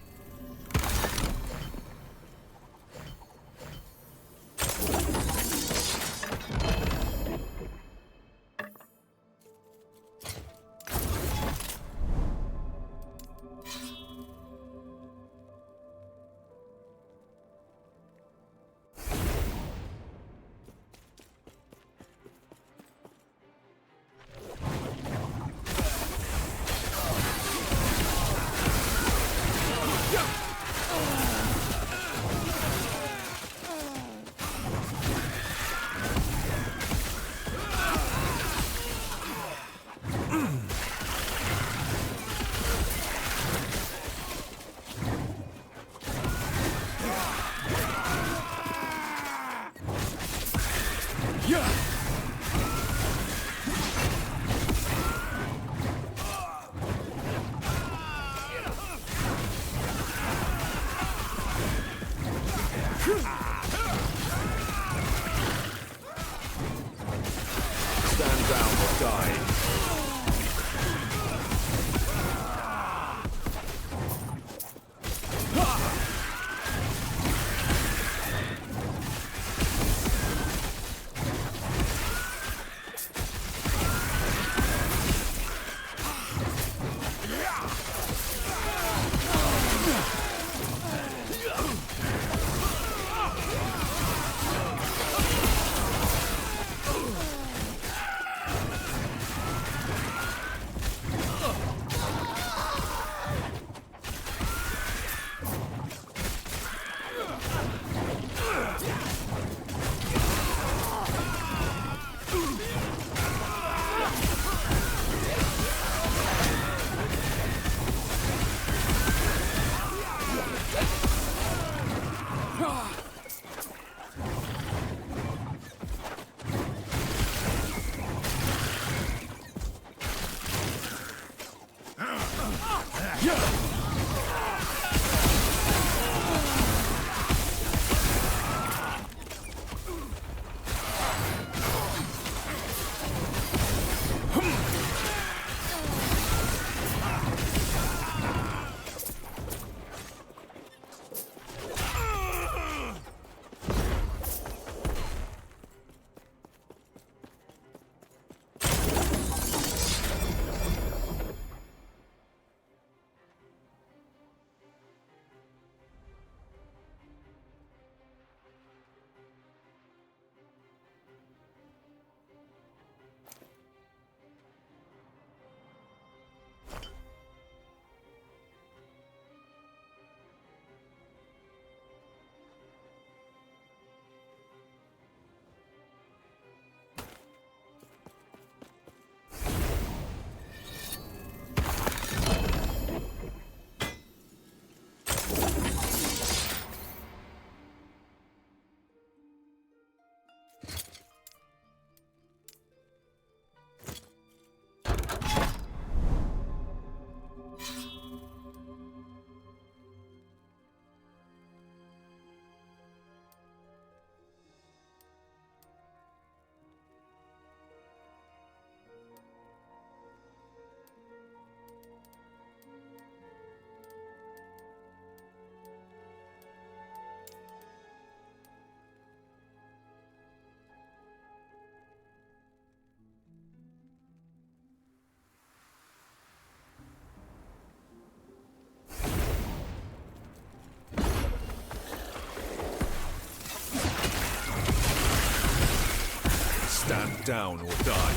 down or die.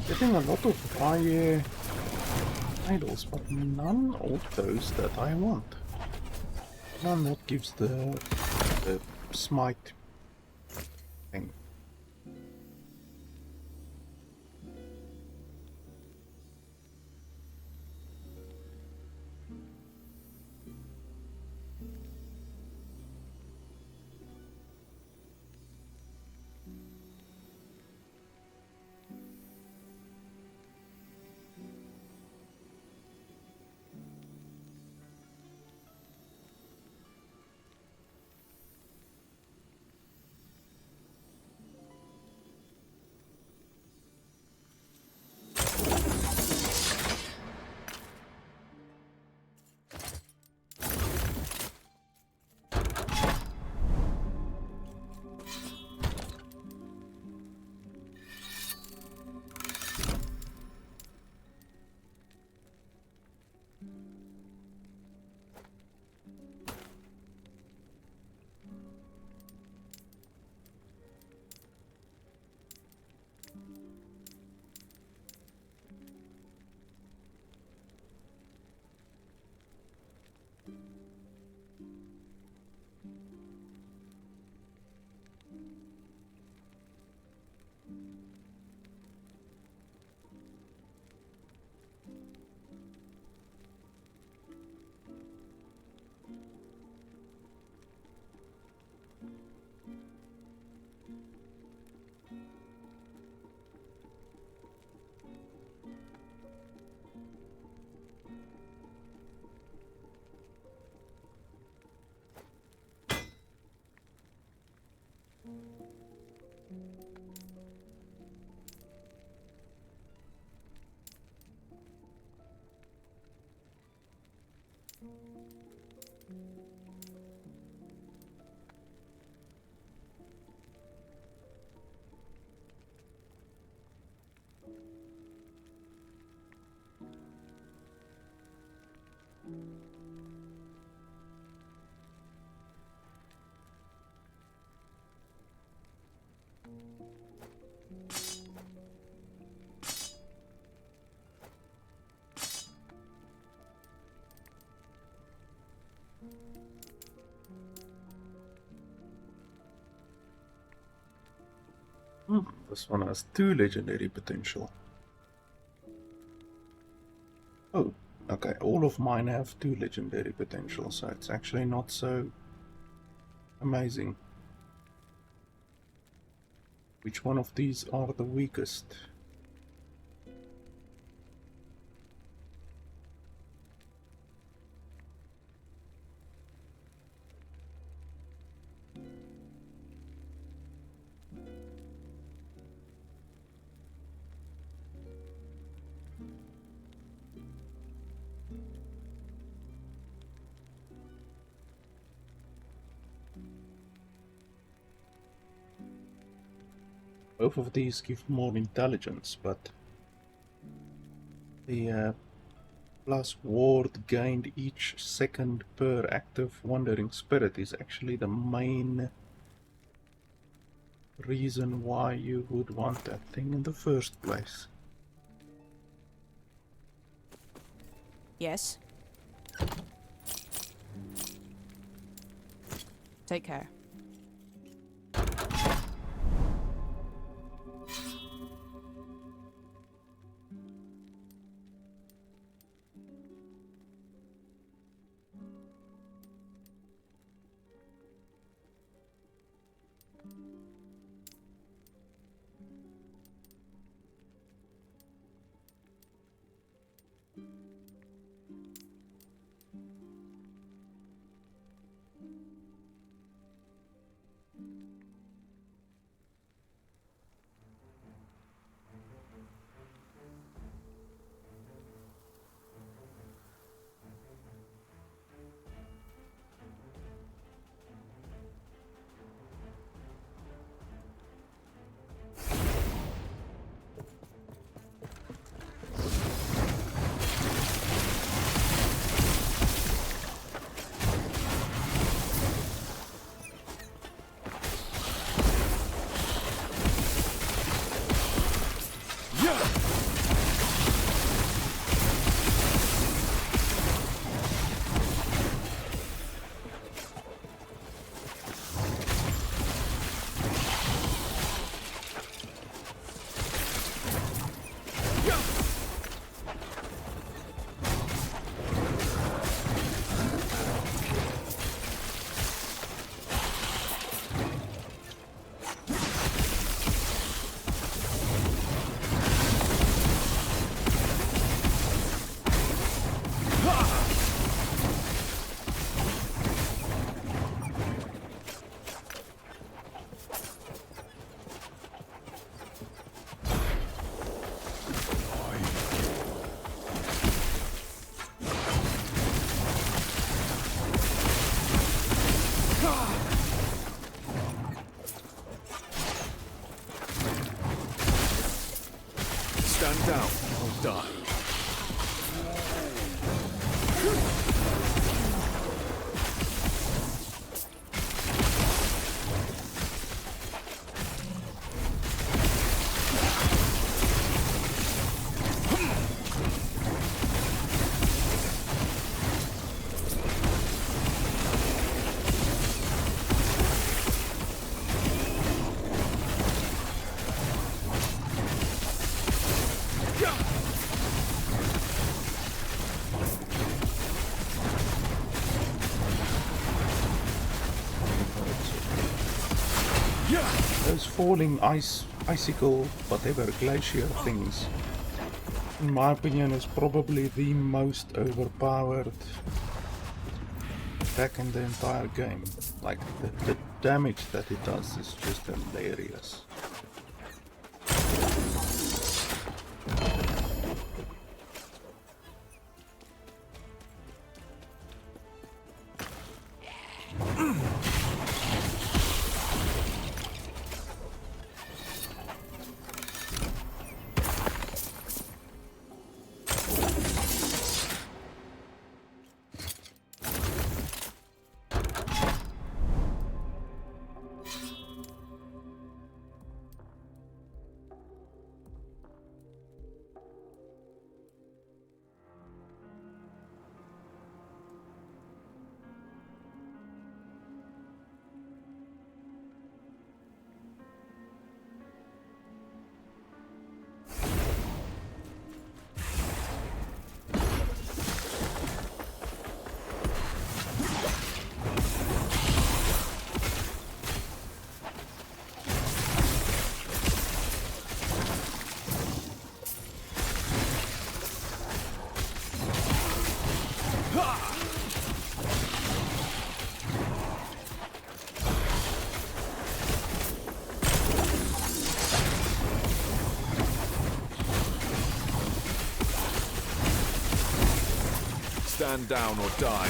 Getting a lot of rare idols, but none of those that I want. None that gives the smite thing. This one has 2 legendary potential. Oh, okay, all of mine have 2 legendary potential, so it's actually not so amazing. Which one of these are the weakest? Both of these give more intelligence, but the plus ward gained each second per active wandering spirit is actually the main reason why you would want that thing in the first place. Yes. Take care. those falling icicle, whatever, glacier things, in my opinion, is probably the most overpowered attack in the entire game. Like, the damage that it does is just hilarious. Stand down or die.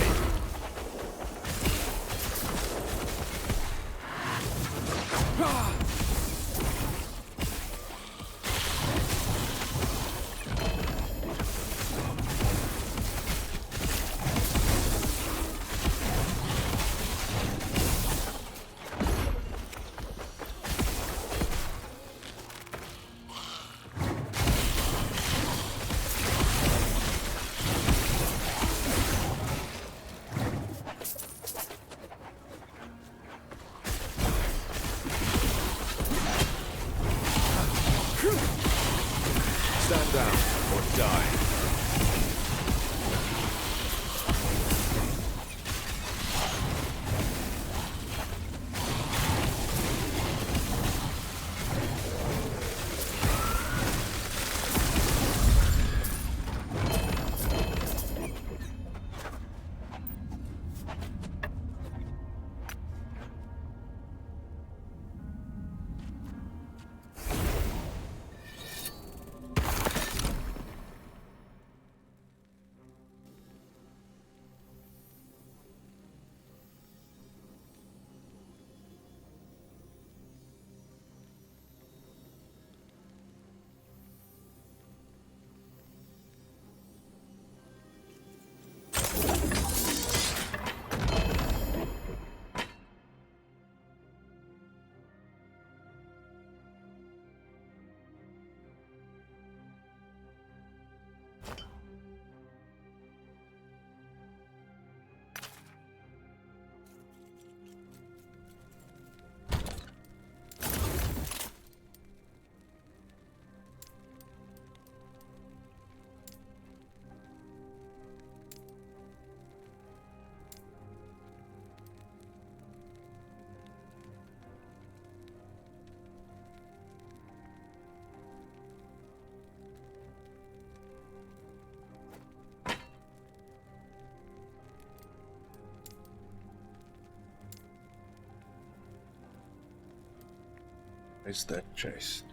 Stand down or die. Where's that chest?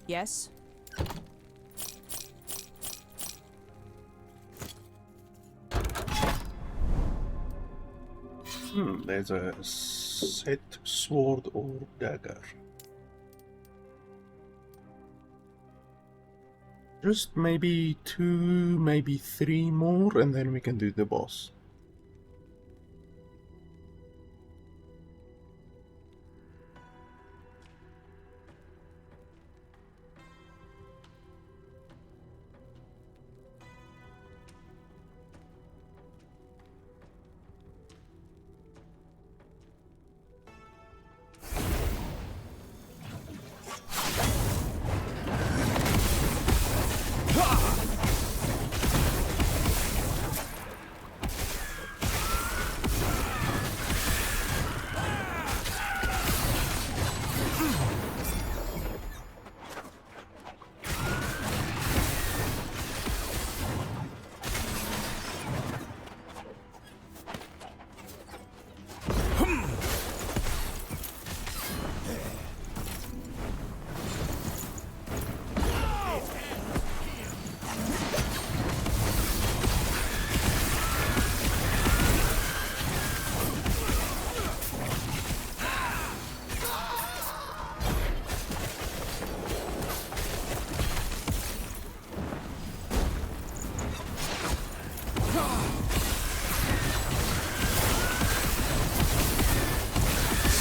Yes. There's a set sword or dagger. Just maybe 2, maybe 3 more, and then we can do the boss.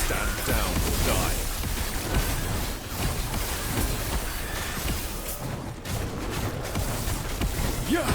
Stand down or die. Yeah!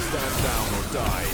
Stand down or die.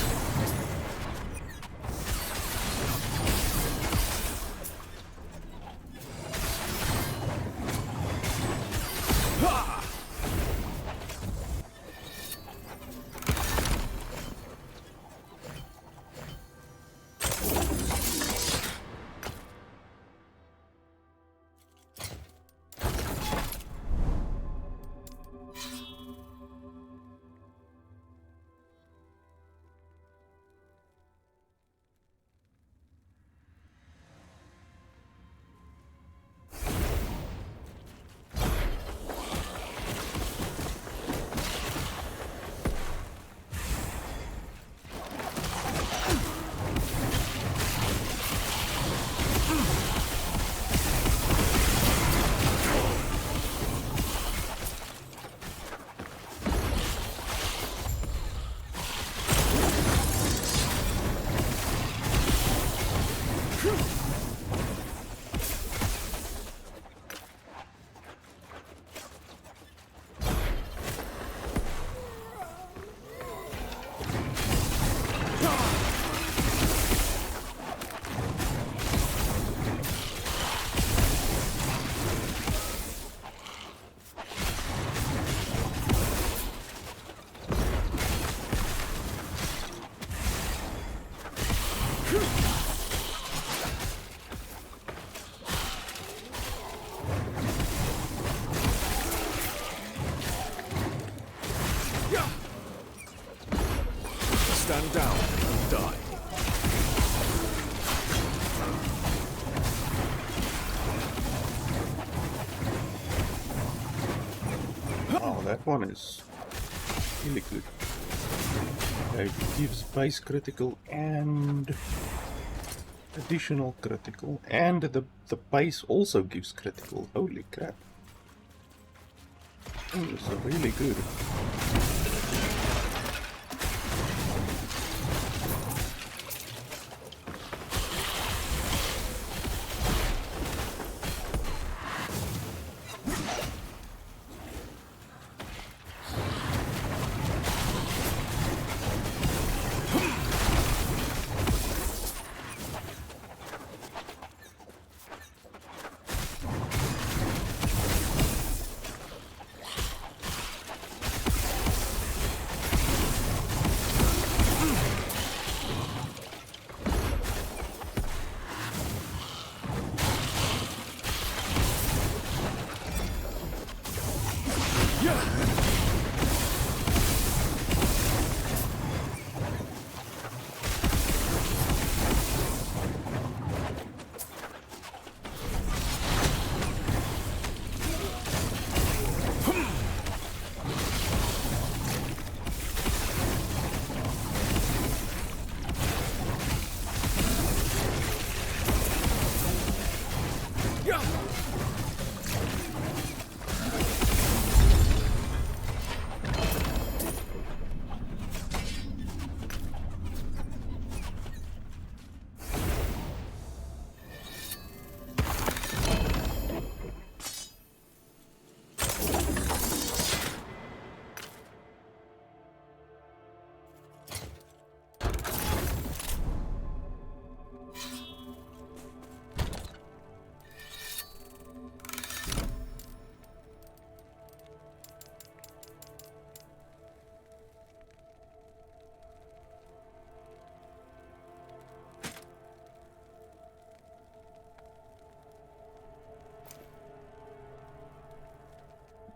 Stand down or die. Oh, that one is really good. Okay, it gives base critical and additional critical, and the base also gives critical. Holy crap. Oh, it's really good.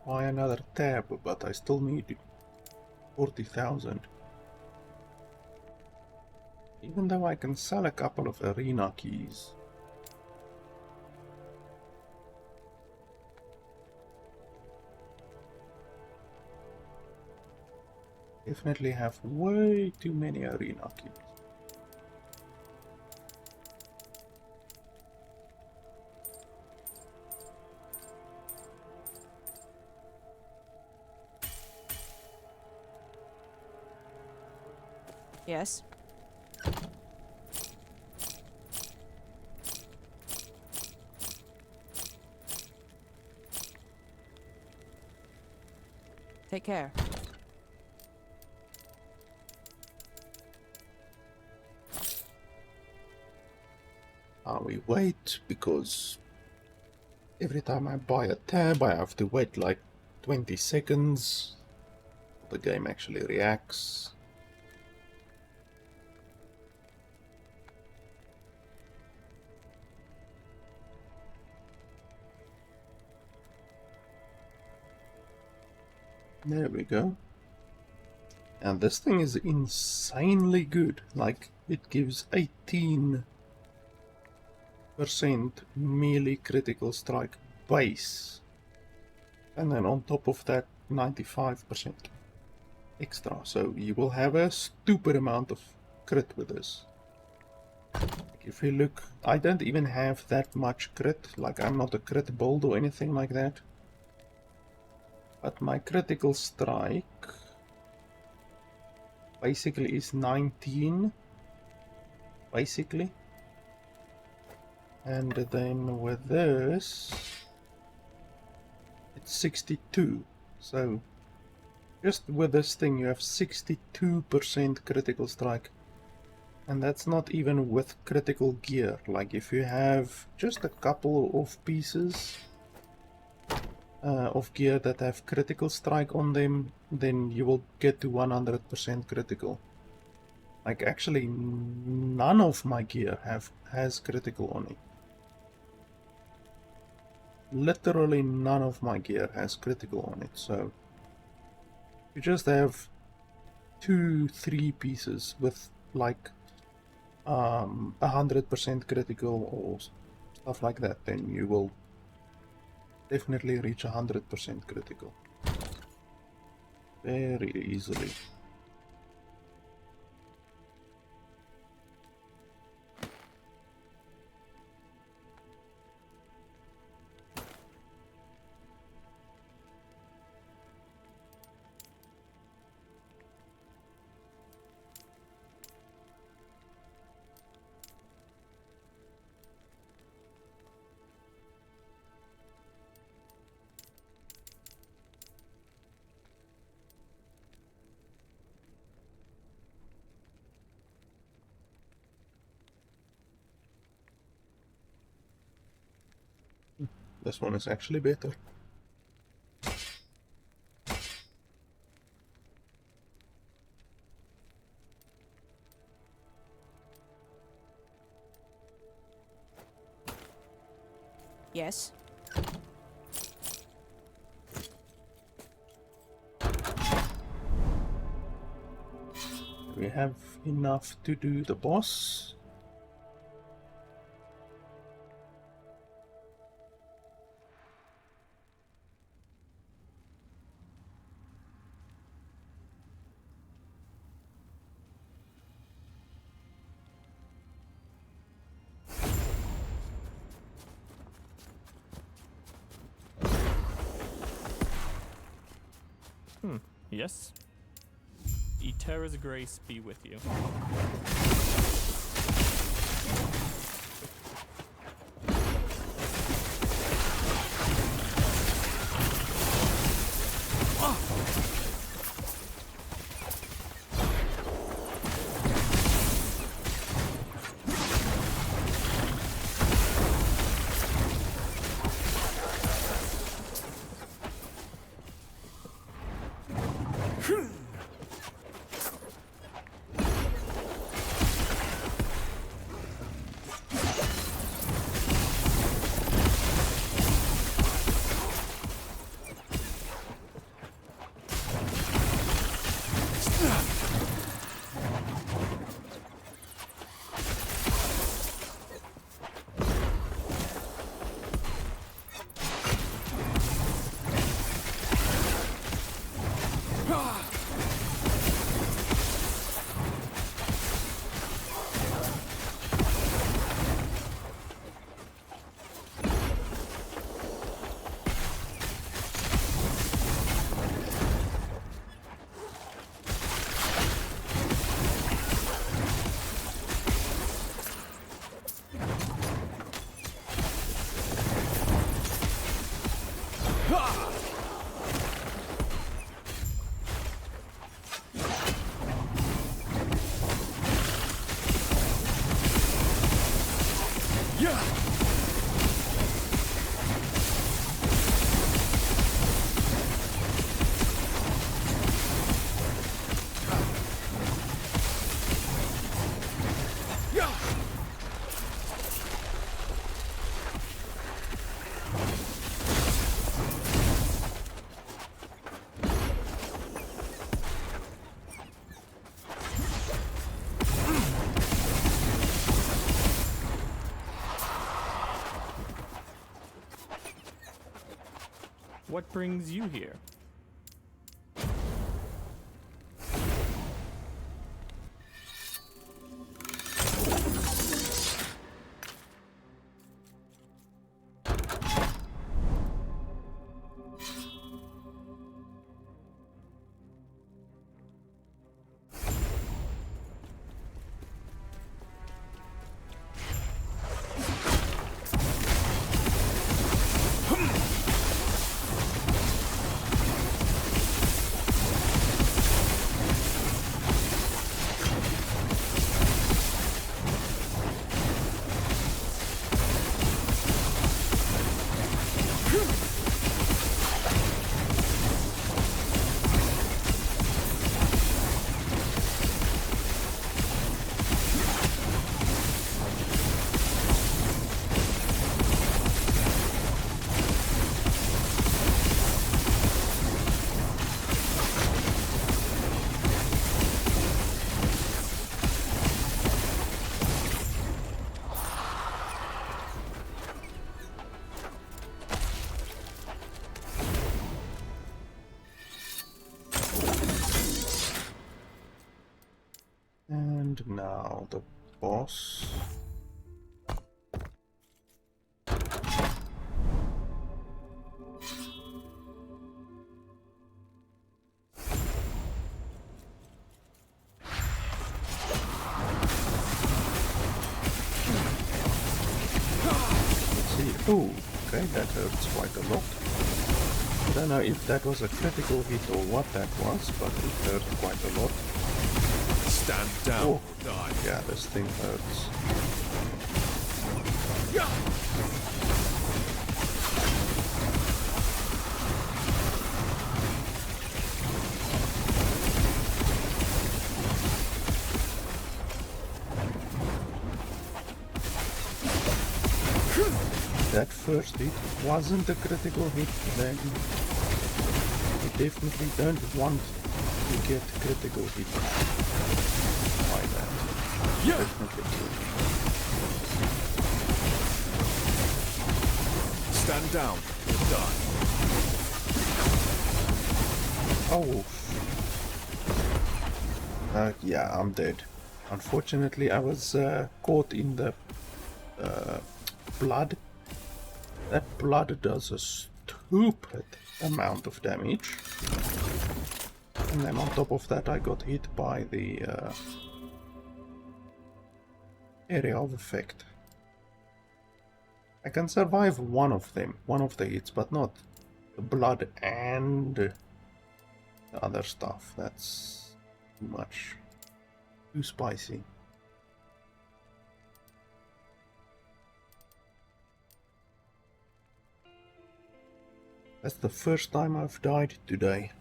Buy another tab, but I still need 40,000. Even though I can sell a couple of arena keys. Definitely have way too many arena keys. Yes. Take care. We wait because every time I buy a tab I have to wait like 20 seconds. The game actually reacts. There we go. And this thing is insanely good. Like, it gives 18% melee critical strike base. And then on top of that, 95% extra. So you will have a stupid amount of crit with this. Like if you look, I don't even have that much crit. Like, I'm not a crit build or anything like that. But my critical strike basically is 19, basically. And then with this, it's 62. So just with this thing you have 62% critical strike. And that's not even with critical gear. Like if you have just a couple of pieces of gear that have critical strike on them, then you will get to 100% critical. Like actually none of my gear has critical on it. Literally none of my gear has critical on it, so you just have 2-3 pieces with like 100% critical or stuff like that, then you will definitely reach 100% critical. very easily. This one is actually better. Yes. We have enough to do the boss. Yes? Eterra's grace be with you. What brings you here? And now the boss. Oh, okay, that hurts quite a lot. I don't know if that was a critical hit or what that was, but it hurt quite a lot. Stand down Oh, or die. yeah, this thing hurts. That first hit wasn't a critical hit, then you definitely don't want to get critical hit by that. Definitely good. Stand down or die. Oh. Yeah, I'm dead. Unfortunately, I was caught in the blood. That blood does a stupid amount of damage. And then on top of that I got hit by the area of effect. I can survive one of them, one of the hits, but not the blood and the other stuff. That's too much. Too spicy. That's the first time I've died today.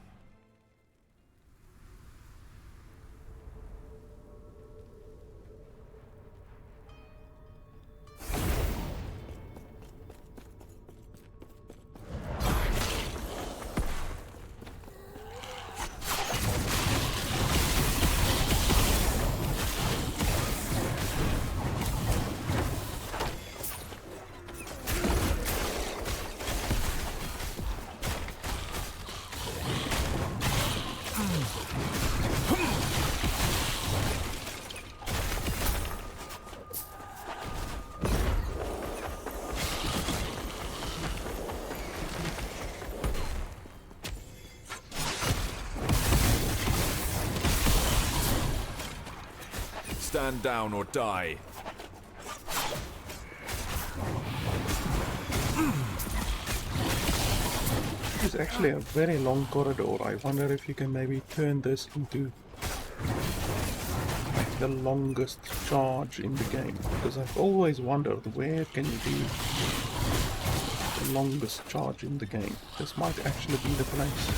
Stand down or die. It's actually a very long corridor. I wonder if you can maybe turn this into the longest charge in the game, because I've always wondered where can you do the longest charge in the game. This might actually be the place.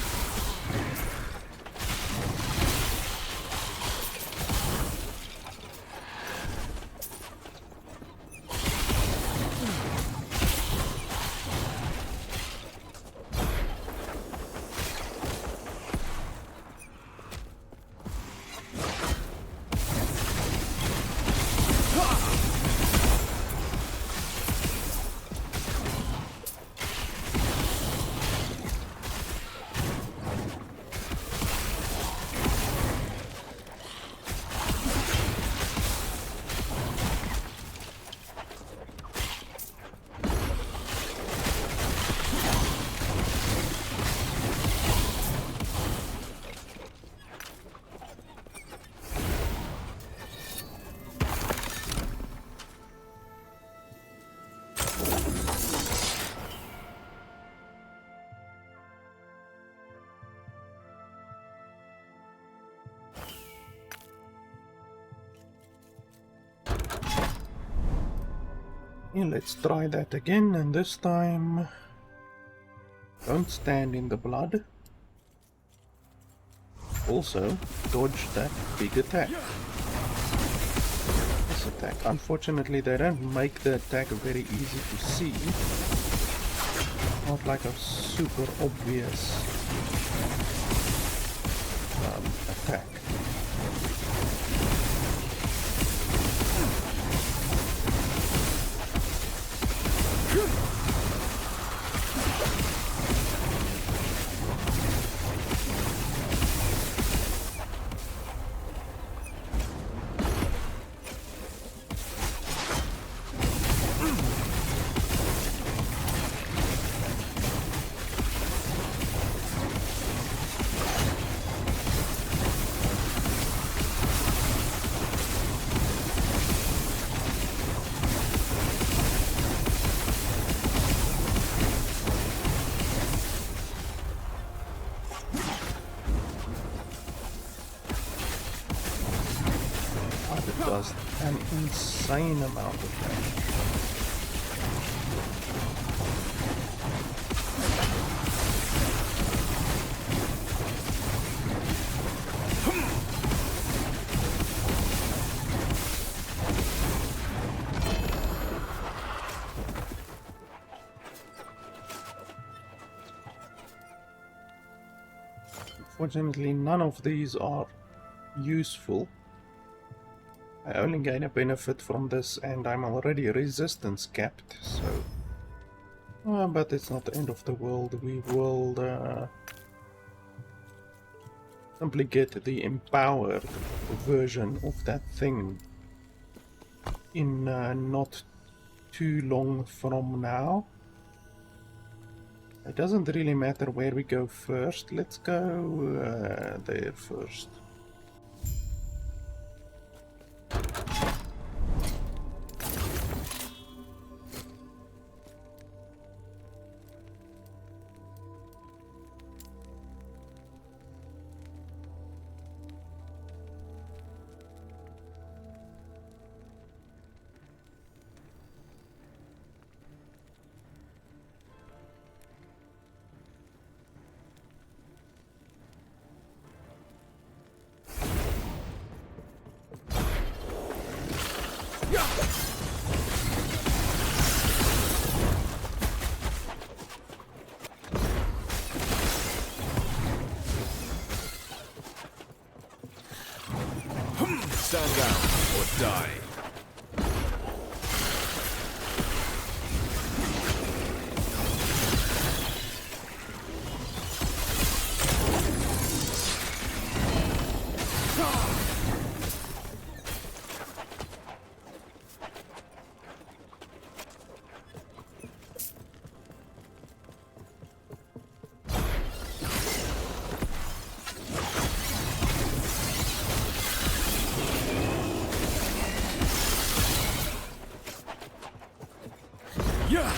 Yeah, let's try that again, and this time don't stand in the blood. Also, dodge that big attack. This attack. Unfortunately, they don't make the attack very easy to see. Not like a super obvious attack. but it does an insane amount of damage. Fortunately, none of these are useful. I only gain a benefit from this, and I'm already resistance capped, so... but it's not the end of the world. We will simply get the empowered version of that thing in not too long from now. It doesn't really matter where we go first. Let's go there first. Stand down or die. Yeah!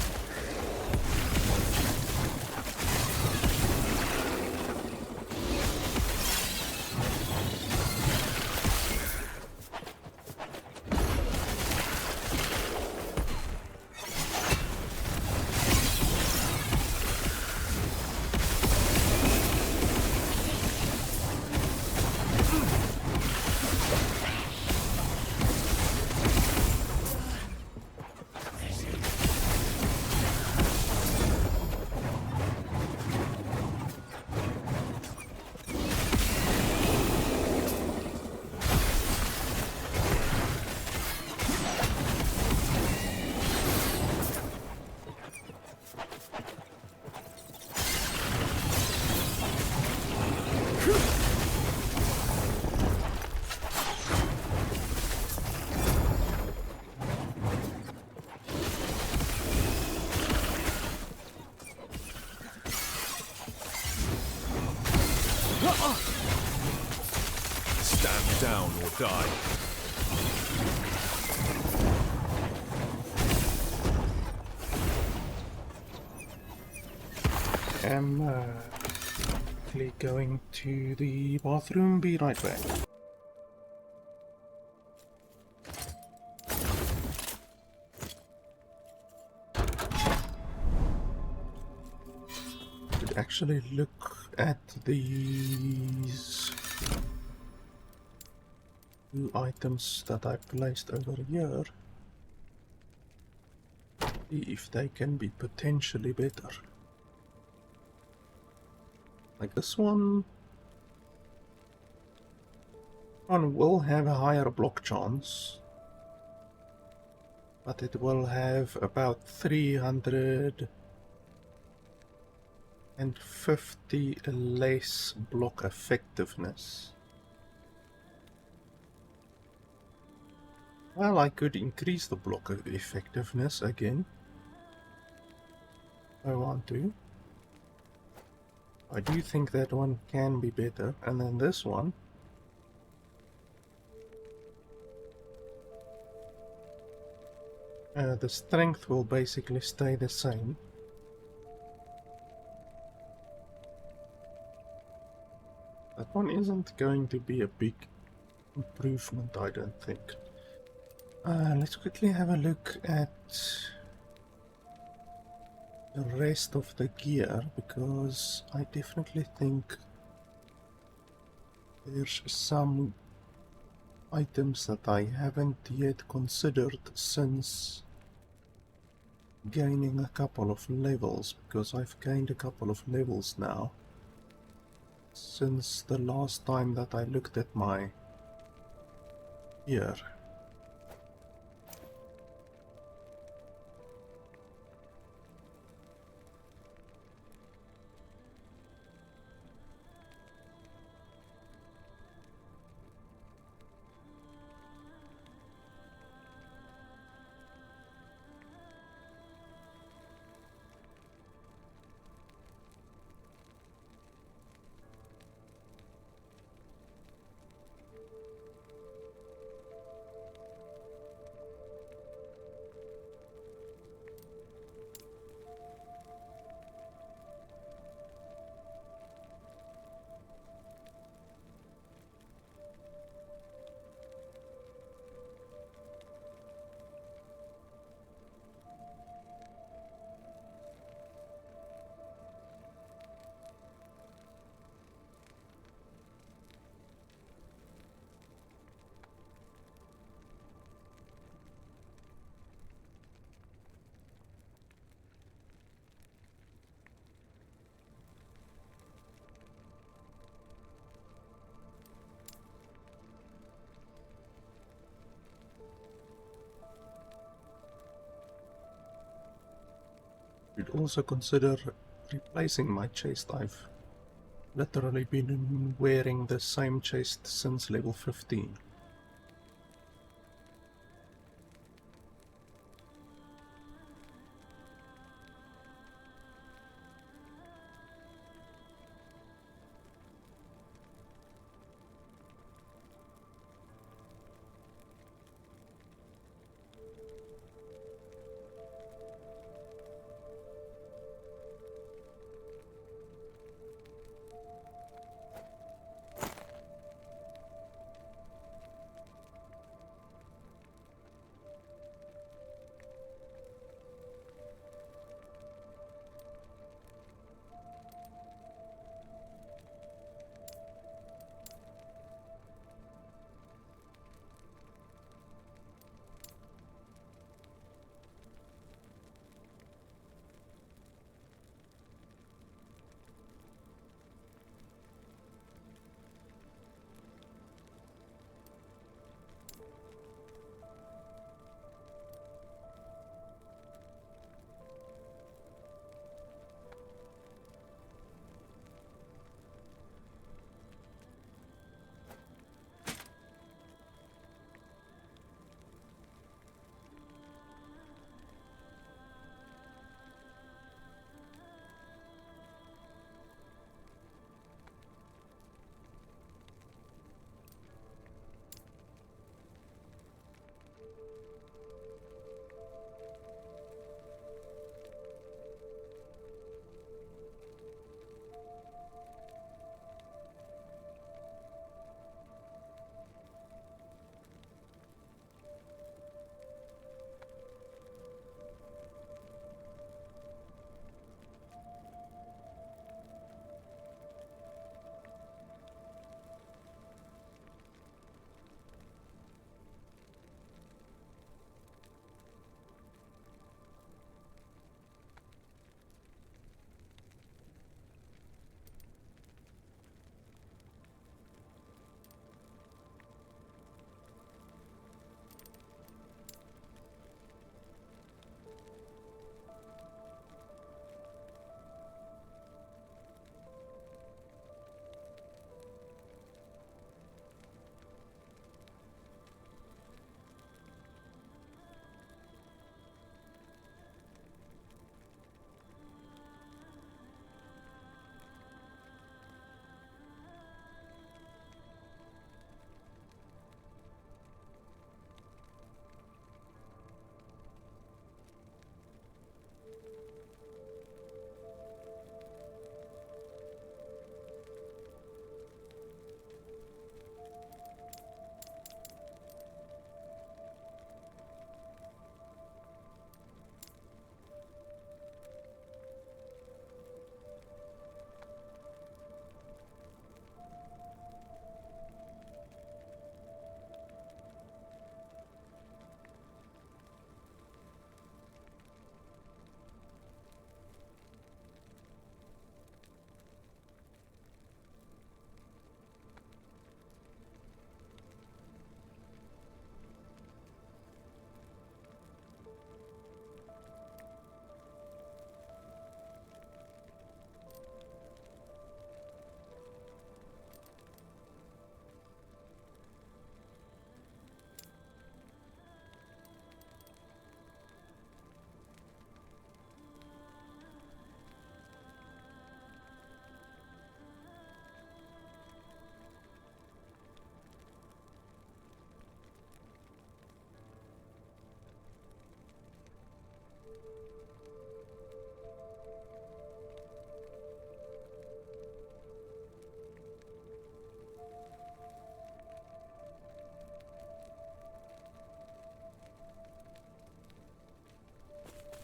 Stand down or die. I'm quickly going to the bathroom. Be right back. Should actually look at these two items that I placed over here. See if they can be potentially better. Like this one. One will have a higher block chance, but it will have about 350 less block effectiveness. Well, I could increase the block effectiveness again if I want to. I do think that one can be better, and then this one. The strength will basically stay the same. That one isn't going to be a big improvement, I don't think. Let's quickly have a look at the rest of the gear, because I definitely think there's some items that I haven't yet considered since gaining a couple of levels, because I've gained a couple of levels now since the last time that I looked at my gear. Should also consider replacing my chest. I've literally been wearing the same chest since level 15.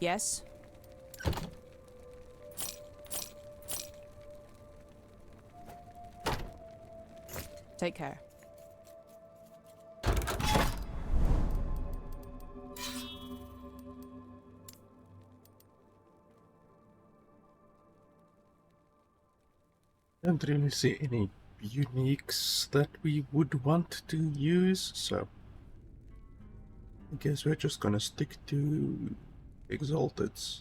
Yes? Take care. Don't really see any uniques that we would want to use, so I guess we're just gonna stick to Exalteds.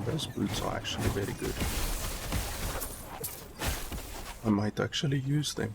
Those boots are actually very good. I might actually use them.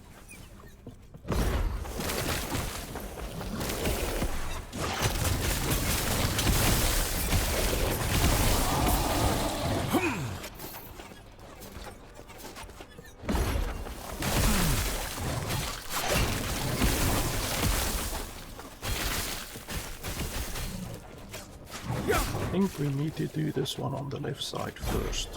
I think we need to do this one on the left side first.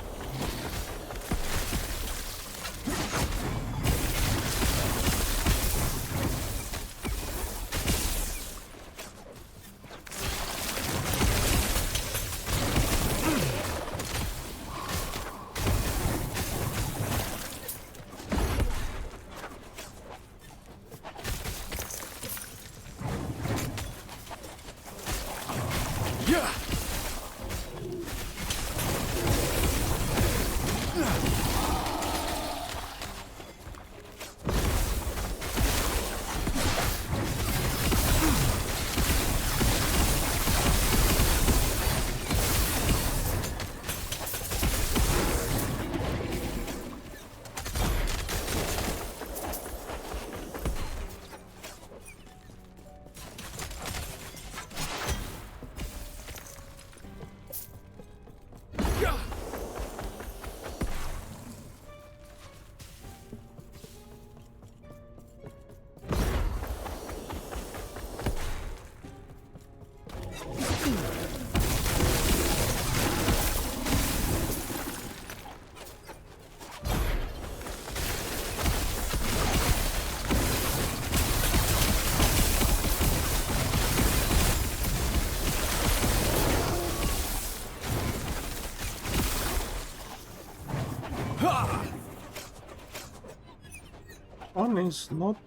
One is not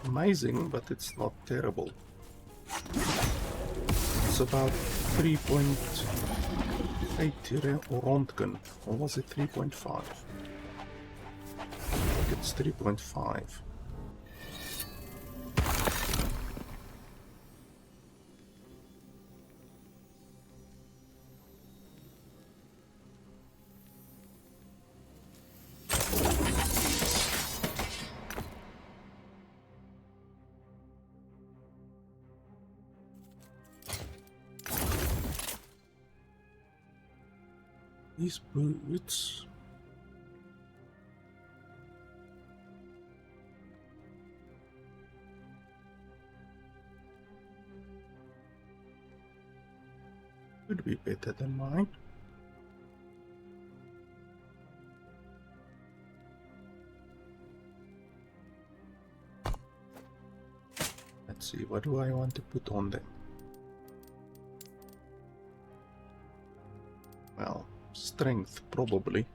amazing, but it's not terrible. It's about 3.8 Röntgen, or was it 3.5? I think it's 3.5. These boots. Could be better than mine. Let's see, what do I want to put on them? Well, strength probably.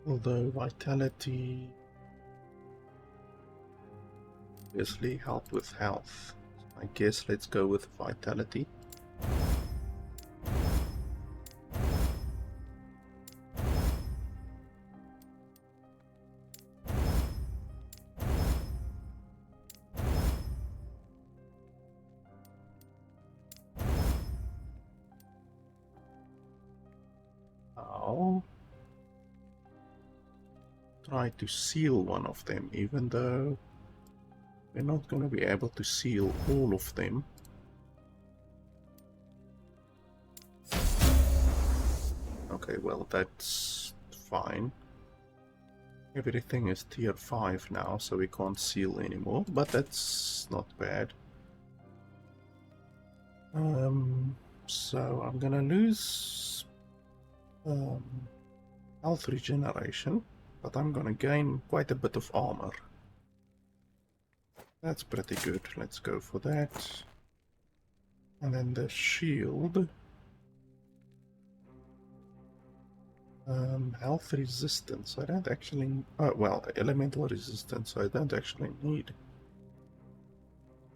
Although vitality obviously help with health. I guess let's go with vitality. I'll try to seal one of them, even though we're not going to be able to seal all of them. Okay, well, that's fine. Everything is tier 5 now, so we can't seal anymore, but that's not bad. So I'm gonna lose health regeneration, but I'm gonna gain quite a bit of armor. That's pretty good. Let's go for that. And then the shield. Health resistance. I don't actually... well, elemental resistance. I don't actually need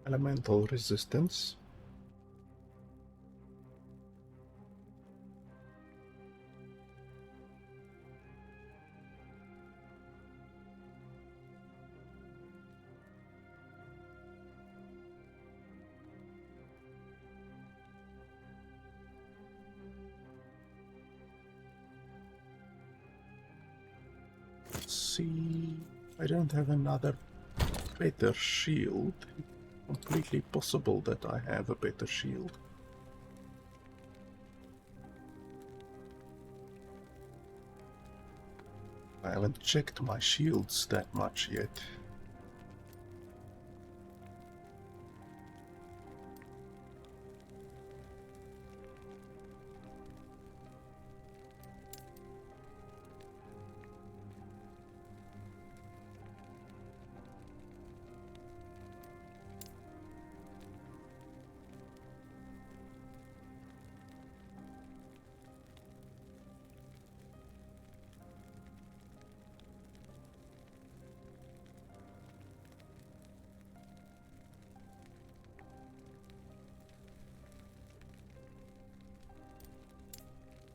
elemental resistance. See, I don't have another better shield. Completely possible that I have a better shield. I haven't checked my shields that much yet.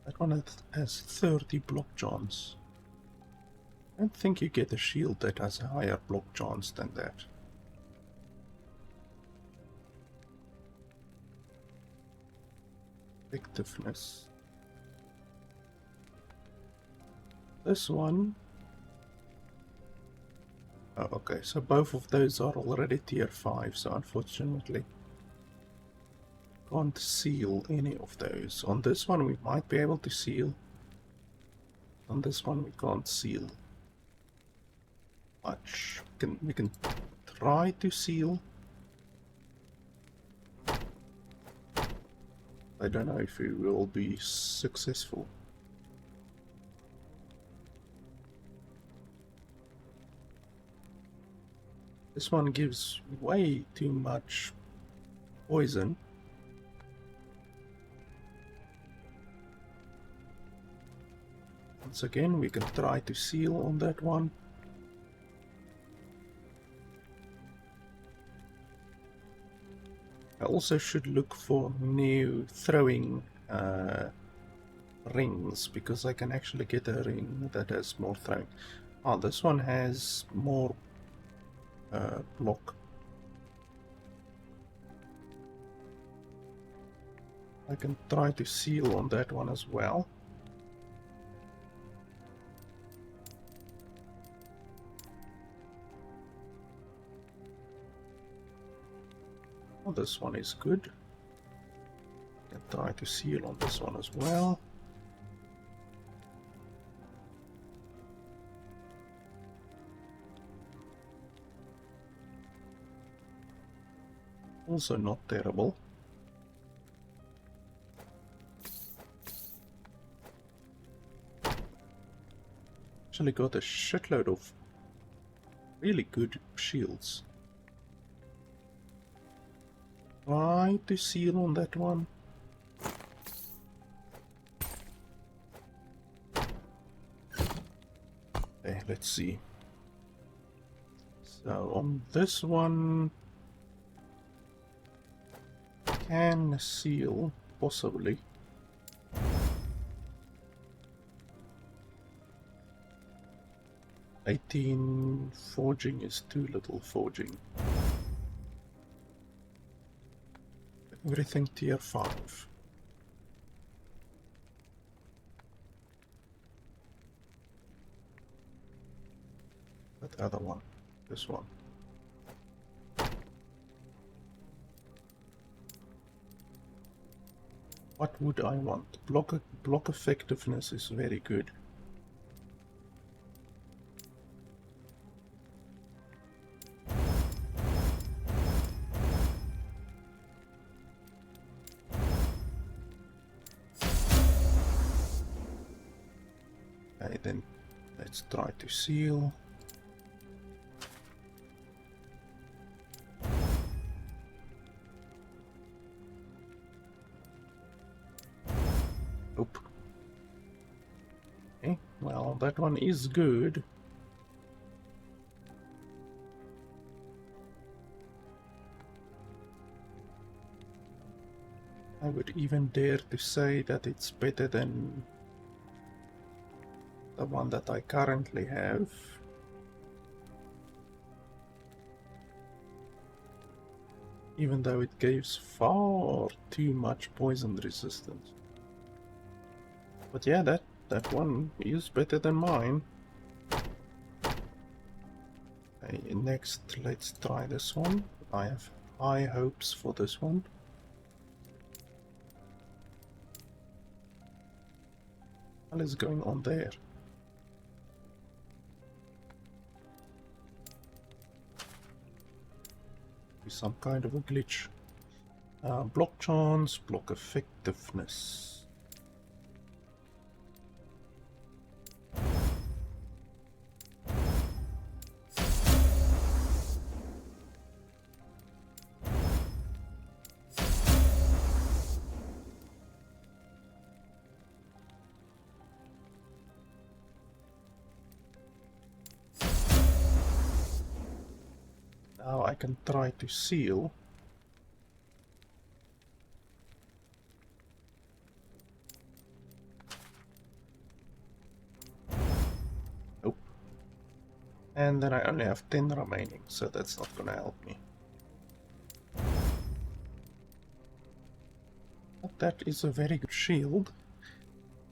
That one has 30 block chance. I don't think you get a shield that has a higher block chance than that. Effectiveness. This one... Oh, okay, so both of those are already tier 5, so unfortunately can't seal any of those. On this one we might be able to seal. On this one we can't seal much. We can try to seal. I don't know if we will be successful. This one gives way too much poison. Once again, we can try to seal on that one. I also should look for new throwing rings, because I can actually get a ring that has more throwing. Oh, this one has more block. I can try to seal on that one as well. Oh, this one is good. I can try to seal on this one as well. Also not terrible. Actually got a shitload of really good shields. try to seal on that one. Okay, let's see. So on this one, can seal, possibly. $18 forging is too little forging. Everything tier 5. That other one, this one. What would I want? Block effectiveness is very good. Okay, then let's try to seal. Oop. Okay, well, that one is good. I would even dare to say that it's better than the one that I currently have. Even though it gives far too much poison resistance. But yeah, that one is better than mine. Okay, next let's try this one. I have high hopes for this one. What is going on there? Some kind of a glitch. Block chance, block effectiveness. Now I can try to seal. Nope. And then I only have 10 remaining, so that's not gonna help me. But that is a very good shield.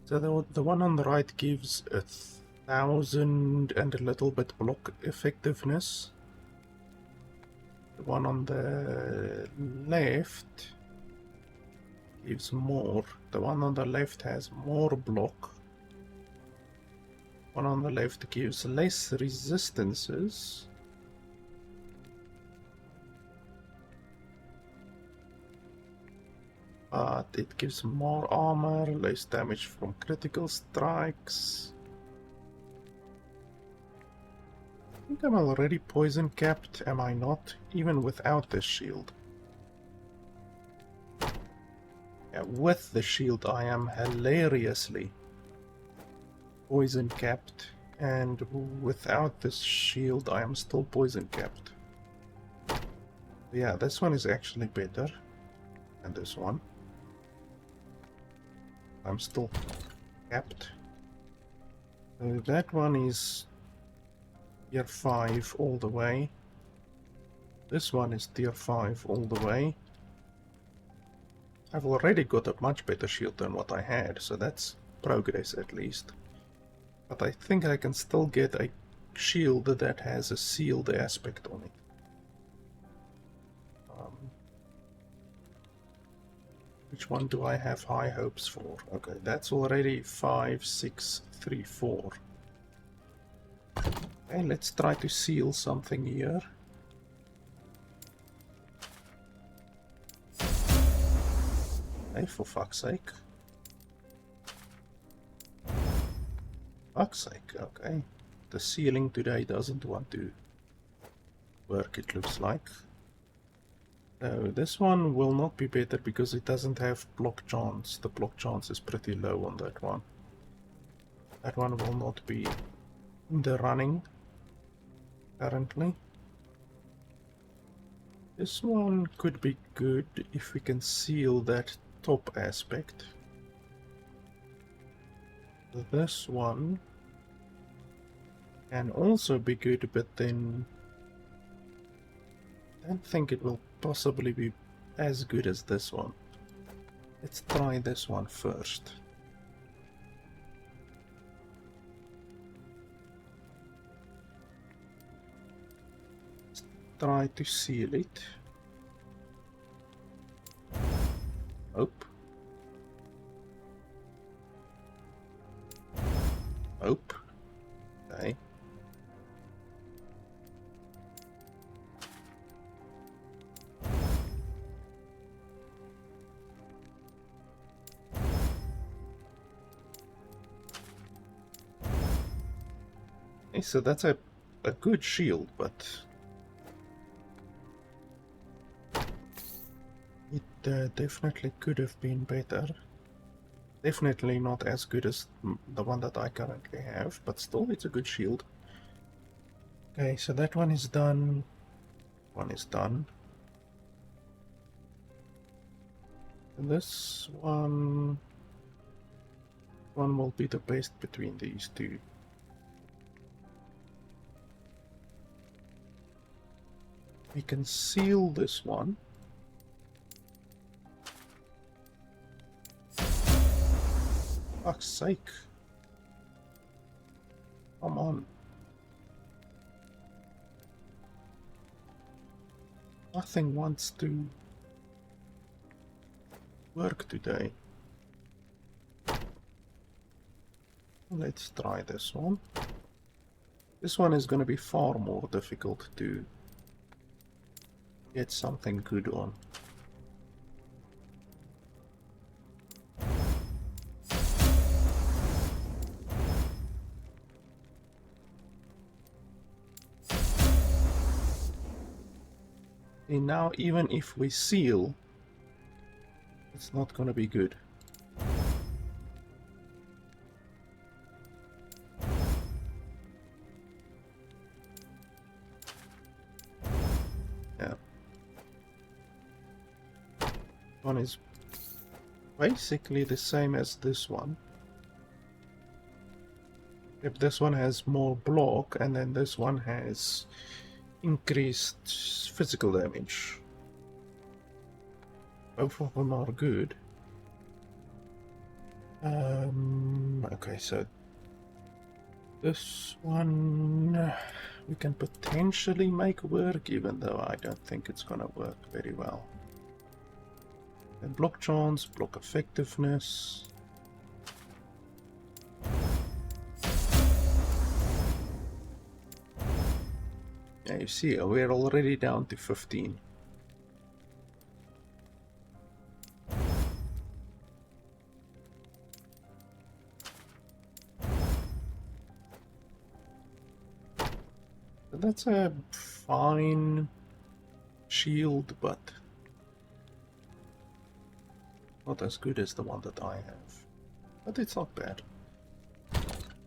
So the one on the right gives 1,000 and a little bit block effectiveness. The one on the left gives more. The one on the left has more block. One on the left gives less resistances. But it gives more armor, less damage from critical strikes. I think I'm already poison capped, am I not? Even without this shield. Yeah, with the shield I am hilariously poison capped, and without this shield I am still poison capped. Yeah, this one is actually better than this one. I'm still capped. So that one is tier 5 all the way. This one is tier 5 all the way. I've already got a much better shield than what I had, so that's progress at least. But I think I can still get a shield that has a sealed aspect on it. Which one do I have high hopes for? Okay, that's already 5, 6, 3, 4. Okay, let's try to seal something here. Okay, for fuck's sake. Fuck's sake, okay. The sealing today doesn't want to work, it looks like. So this one will not be better because it doesn't have block chance. The block chance is pretty low on that one. That one will not be in the running currently. This one could be good if we can seal that top aspect. This one can also be good, but then I don't think it will possibly be as good as this one. Let's try this one first. Let's try to seal it. Hope. Hope. Okay. Okay, so that's a good shield, but it definitely could have been better. Definitely not as good as the one that I currently have, but still it's a good shield. Okay, so that one is done. One is done. And this one will be the best between these two. We can seal this one. Fuck's sake. Come on. Nothing wants to work today. Let's try this one. This one is going to be far more difficult to get something good on. And now even if we seal, it's not gonna be good. Yeah. One is basically the same as this one. If this one has more block and then this one has increased physical damage. Both of them are good. Okay, so this one we can potentially make work, even though I don't think it's gonna work very well. And block chance, block effectiveness. Yeah, you see, we're already down to 15. That's a fine shield, but not as good as the one that I have. But it's not bad.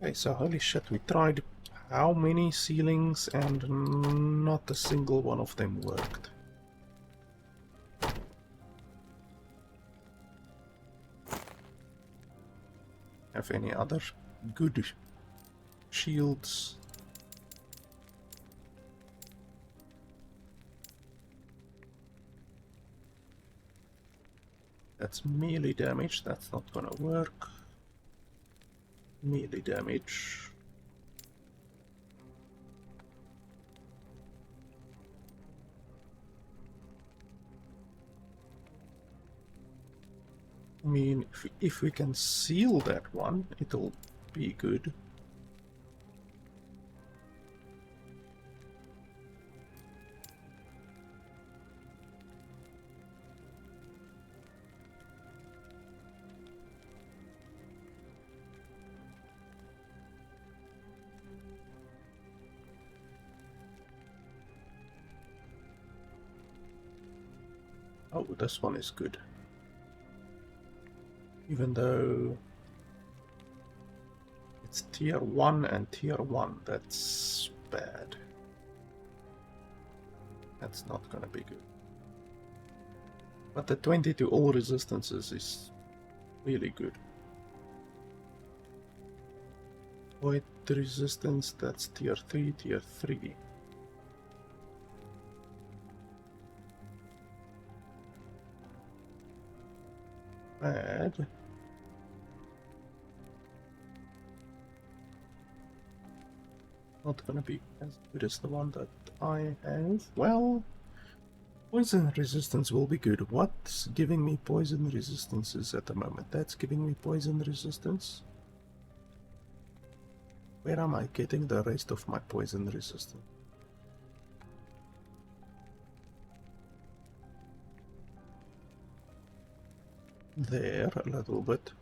Okay, so holy shit, we tried how many ceilings and not a single one of them worked. Have any other good shields? That's melee damage, that's not gonna work. Melee damage. I mean, if we can seal that one, it'll be good. Oh, this one is good. Even though it's tier 1 and tier 1, that's bad. That's not gonna be good. But the 20 to all resistances is really good. Void resistance, that's tier 3, tier 3. Bad. Not gonna be as good as the one that I have. Well, poison resistance will be good. What's giving me poison resistances at the moment? That's giving me poison resistance. Where am I getting the rest of my poison resistance? There, a little bit.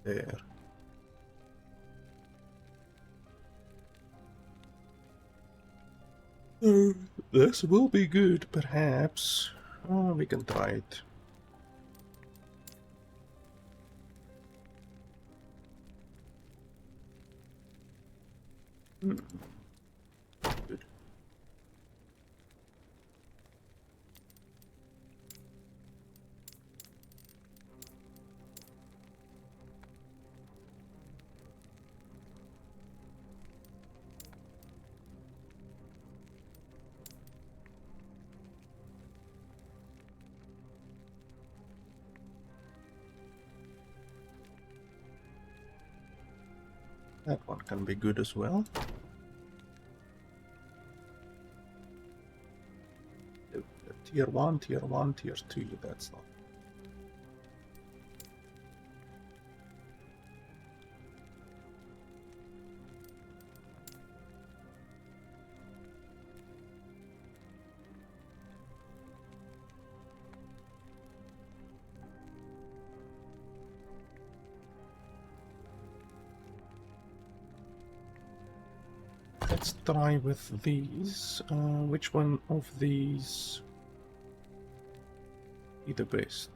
There. This will be good, perhaps. Oh, we can try it. Good. That one can be good as well. Tier 1, tier 1, tier 2, that's not. Let's try with these. Which one of these be the best?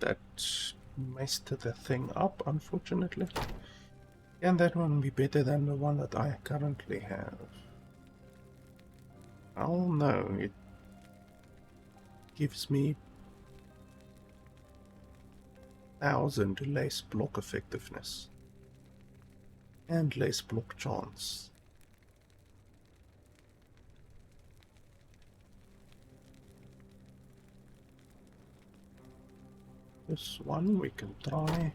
That messed the thing up, unfortunately. Can that one be better than the one that I currently have? Oh no, it gives me 1000 less block effectiveness and less block chance. This one we can try.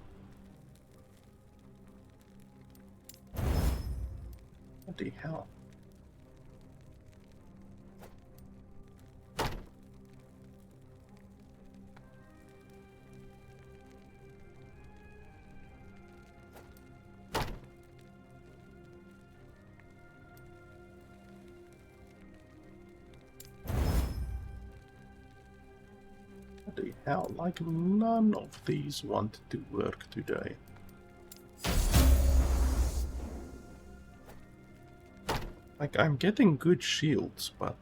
What the hell? What the hell? Like none of these want to work today. Like, I'm getting good shields, but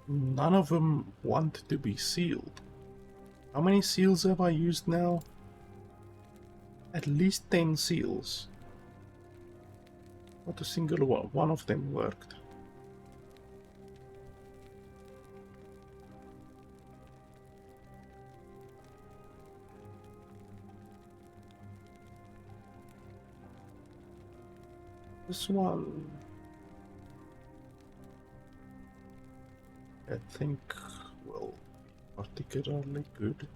none of them want to be sealed. How many seals have I used now? At least 10 seals. Not a single one of them worked. This one, I think, will particularly good.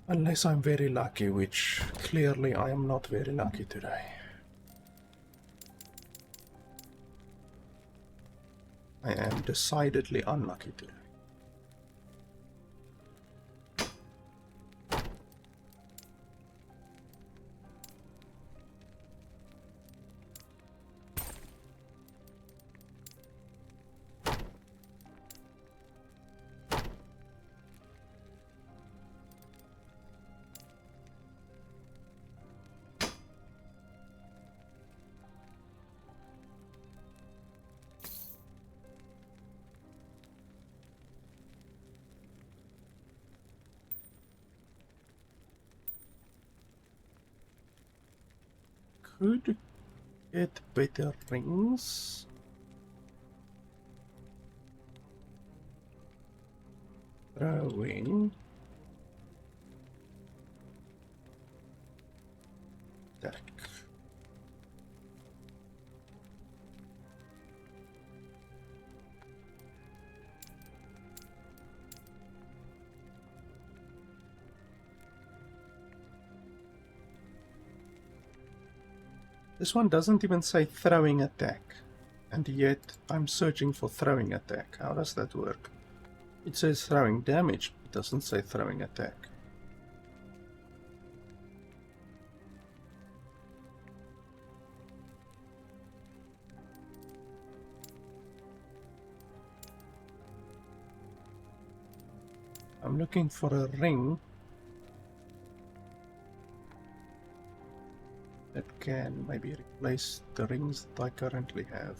Unless I'm very lucky, which clearly I am not very lucky today. I am decidedly unlucky today. Could get better rings. Throwing. Attack. This one doesn't even say throwing attack, and yet I'm searching for throwing attack. How does that work? It says throwing damage, it doesn't say throwing attack. I'm looking for a ring that can maybe replace the rings that I currently have.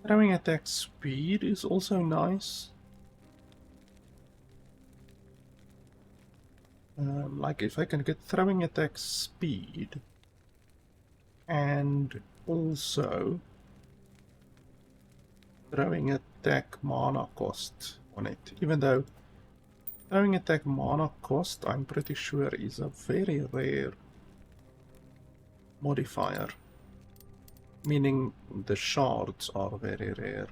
Throwing attack speed is also nice. Like if I can get throwing attack speed and also throwing attack mana cost on it, even though throwing attack mana cost I'm pretty sure is a very rare modifier, meaning the shards are very rare.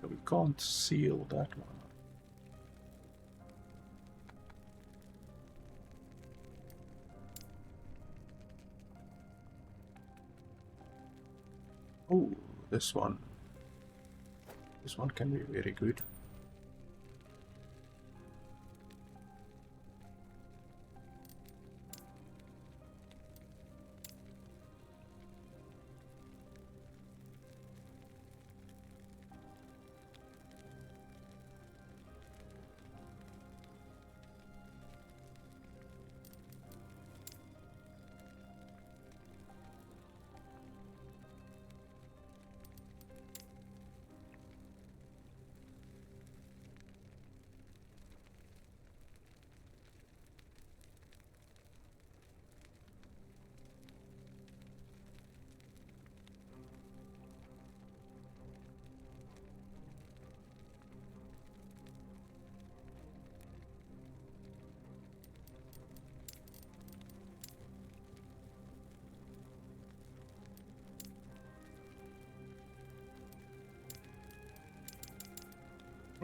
We can't seal that one. Oh, this one. This one can be very good.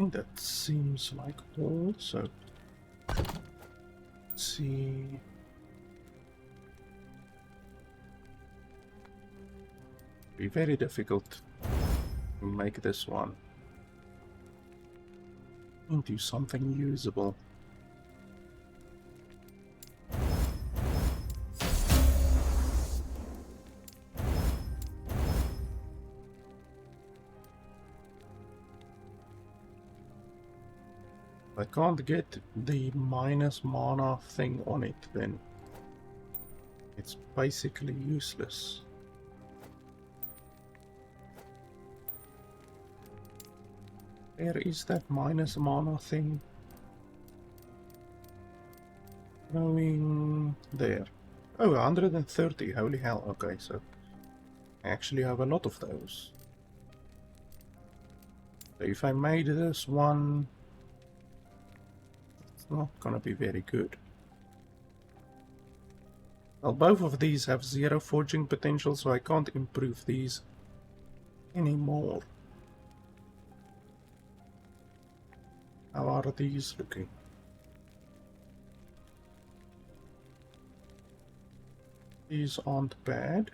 think that seems like all, so let's see. Be very difficult to make this one into something usable. I can't get the minus mana thing on it, then it's basically useless. Where is that minus mana thing? Going there. Oh, 130, holy hell. Okay, so I actually have a lot of those. So if I made this one, it's not gonna be very good. Well, both of these have 0 forging potential, so I can't improve these anymore. How are these looking? These aren't bad.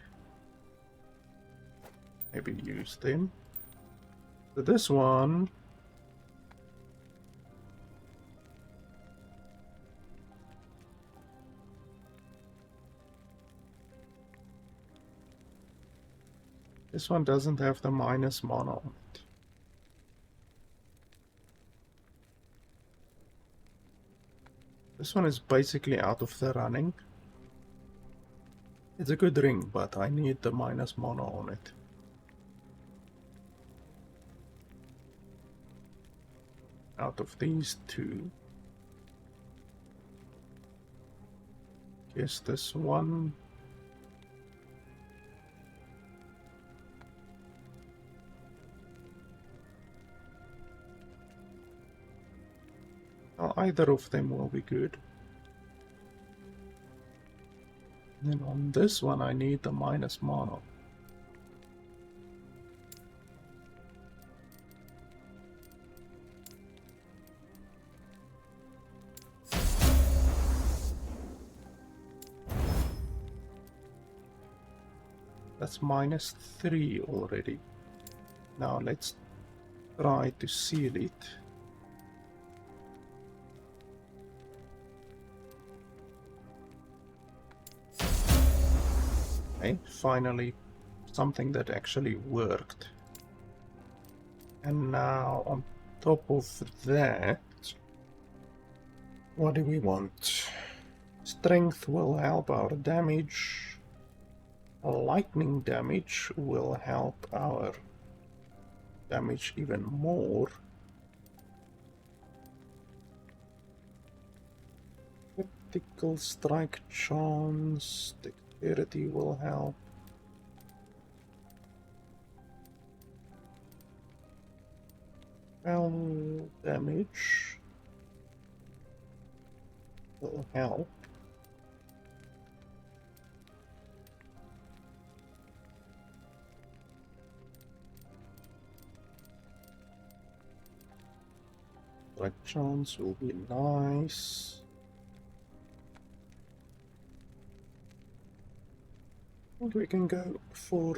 Maybe use them. So this one, doesn't have the minus mana on it. This one is basically out of the running. It's a good ring, but I need the minus mana on it. Out of these two, guess this one. Well, either of them will be good. Then on this one I need the minus mana. That's -3 already. Now let's try to seal it. Okay, finally something that actually worked. And now on top of that, what do we want? Strength will help our damage. Lightning damage will help our damage even more. Critical strike chance, dexterity will help. Spell damage will help. Strike chance will be nice. I think we can go for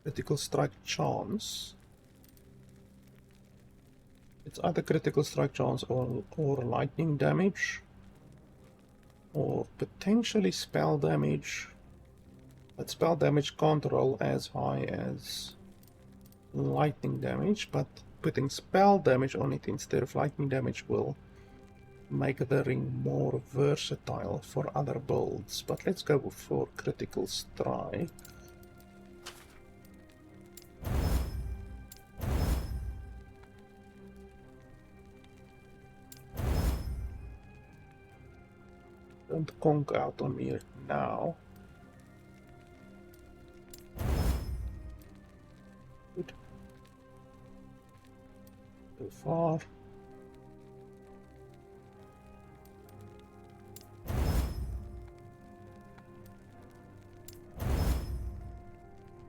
critical strike chance. It's either critical strike chance or lightning damage, or potentially spell damage. But spell damage can't roll as high as lightning damage, but putting spell damage on it instead of lightning damage will make the ring more versatile for other builds. But let's go for critical strike. Don't conk out on me now. Good. So far.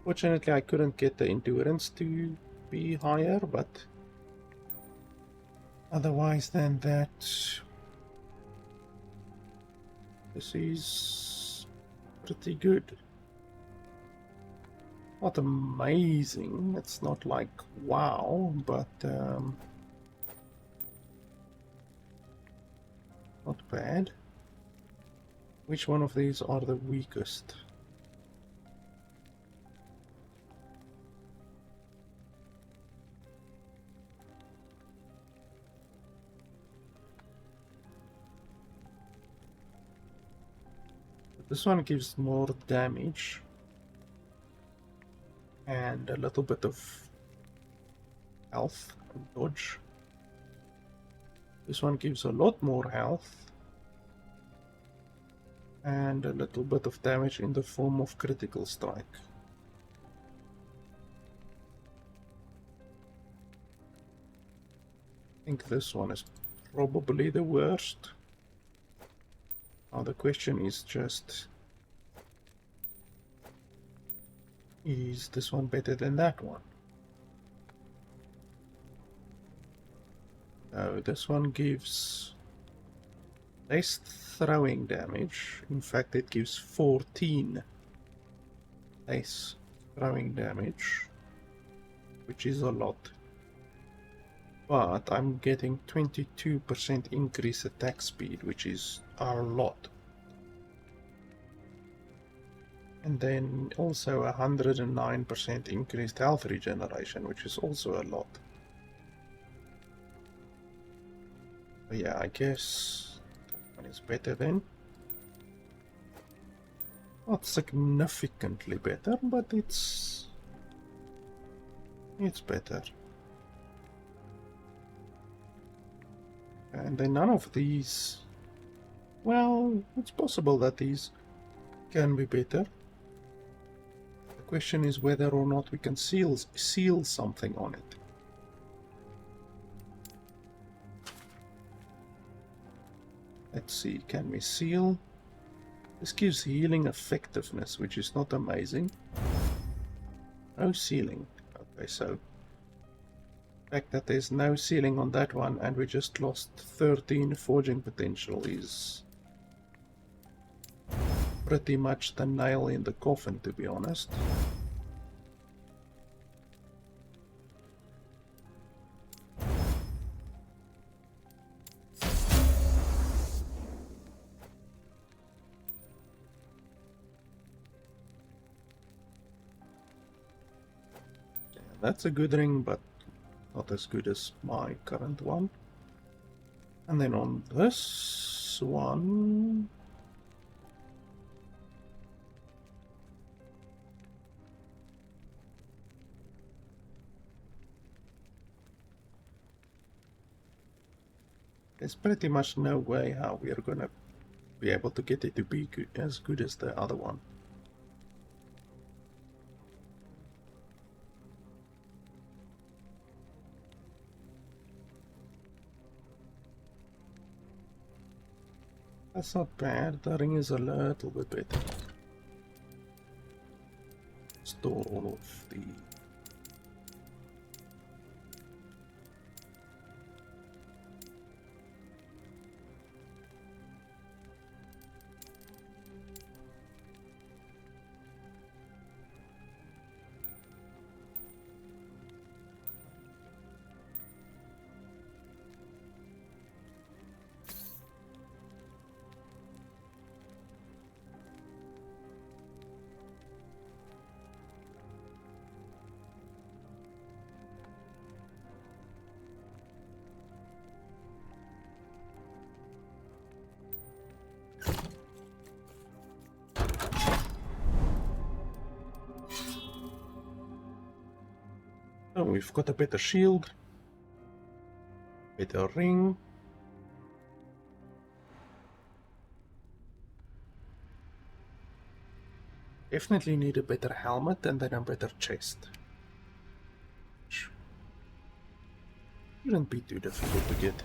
Fortunately, I couldn't get the endurance to be higher, but Otherwise than that, this is pretty good. Not amazing, it's not like wow, but not bad. Which one of these are the weakest? This one gives more damage and a little bit of health and dodge. This one gives a lot more health and a little bit of damage in the form of critical strike. I think this one is probably the worst. Now the question is just, is this one better than that one? No, this one gives less throwing damage. In fact, it gives 14 less throwing damage, which is a lot. But I'm getting 22% increased attack speed, which is a lot. And then also 109% increased health regeneration, which is also a lot. But yeah, I guess that one is better then. Not significantly better, but it's better. And then none of these, well, it's possible that these can be better. The question is whether or not we can seal something on it. Let's see, can we seal? This gives healing effectiveness, which is not amazing. No sealing. Okay, so the fact that there's no sealing on that one and we just lost 13 forging potential is pretty much the nail in the coffin, to be honest. Yeah, that's a good ring, but not as good as my current one. And then on this one, there's pretty much no way how we are gonna be able to get it to be as good as the other one. That's not bad, the ring is a little bit better. Store all of the... Oh, we've got a better shield, better ring. Definitely need a better helmet and then a better chest. Shouldn't be too difficult to get.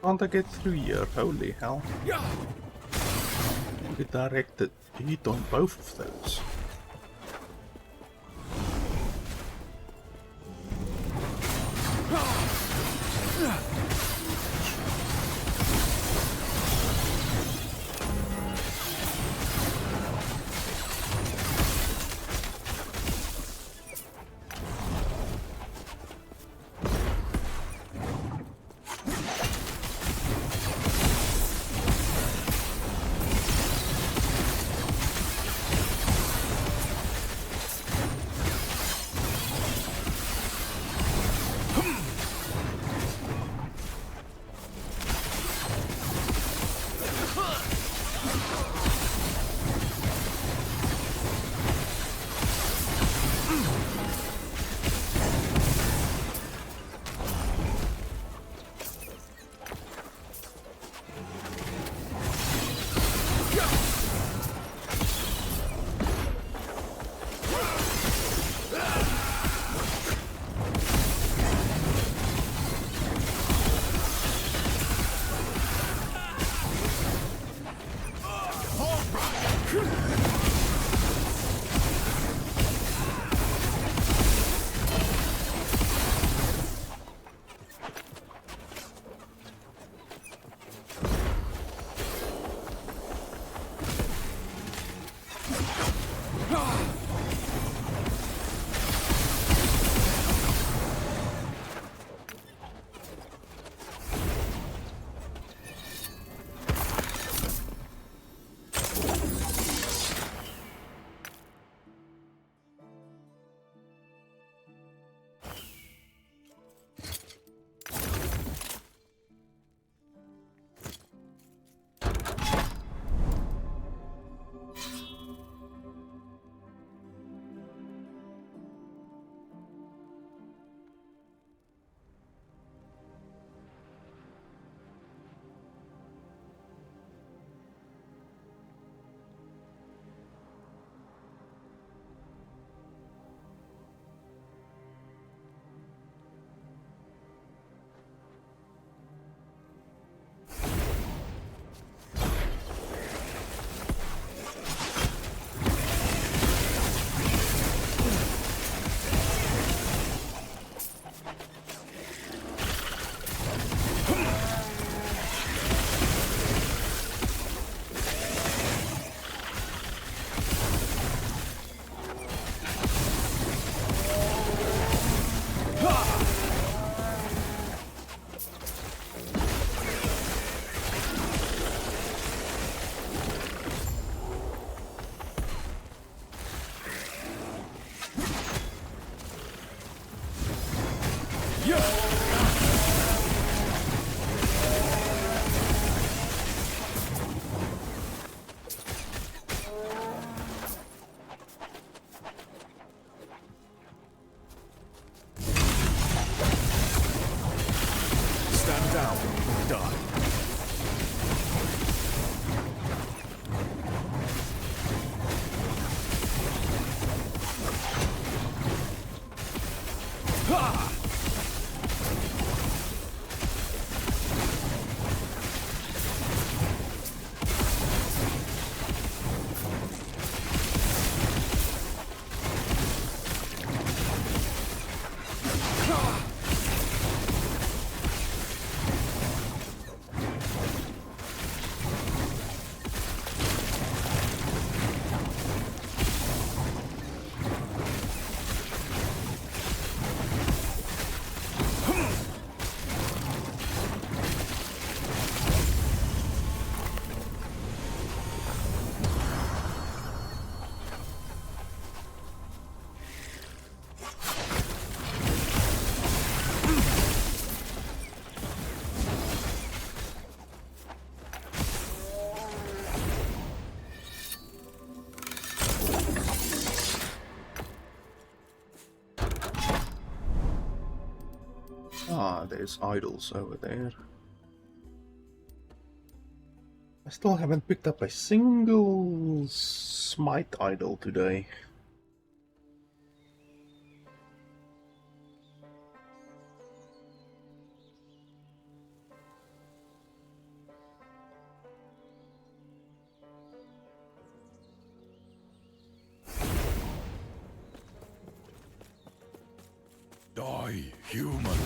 Can't I get through here? Holy hell. Yeah. Get directed hit on both of those. Stand down or die. Ah, there's idols over there. I still haven't picked up a single smite idol today. I, human.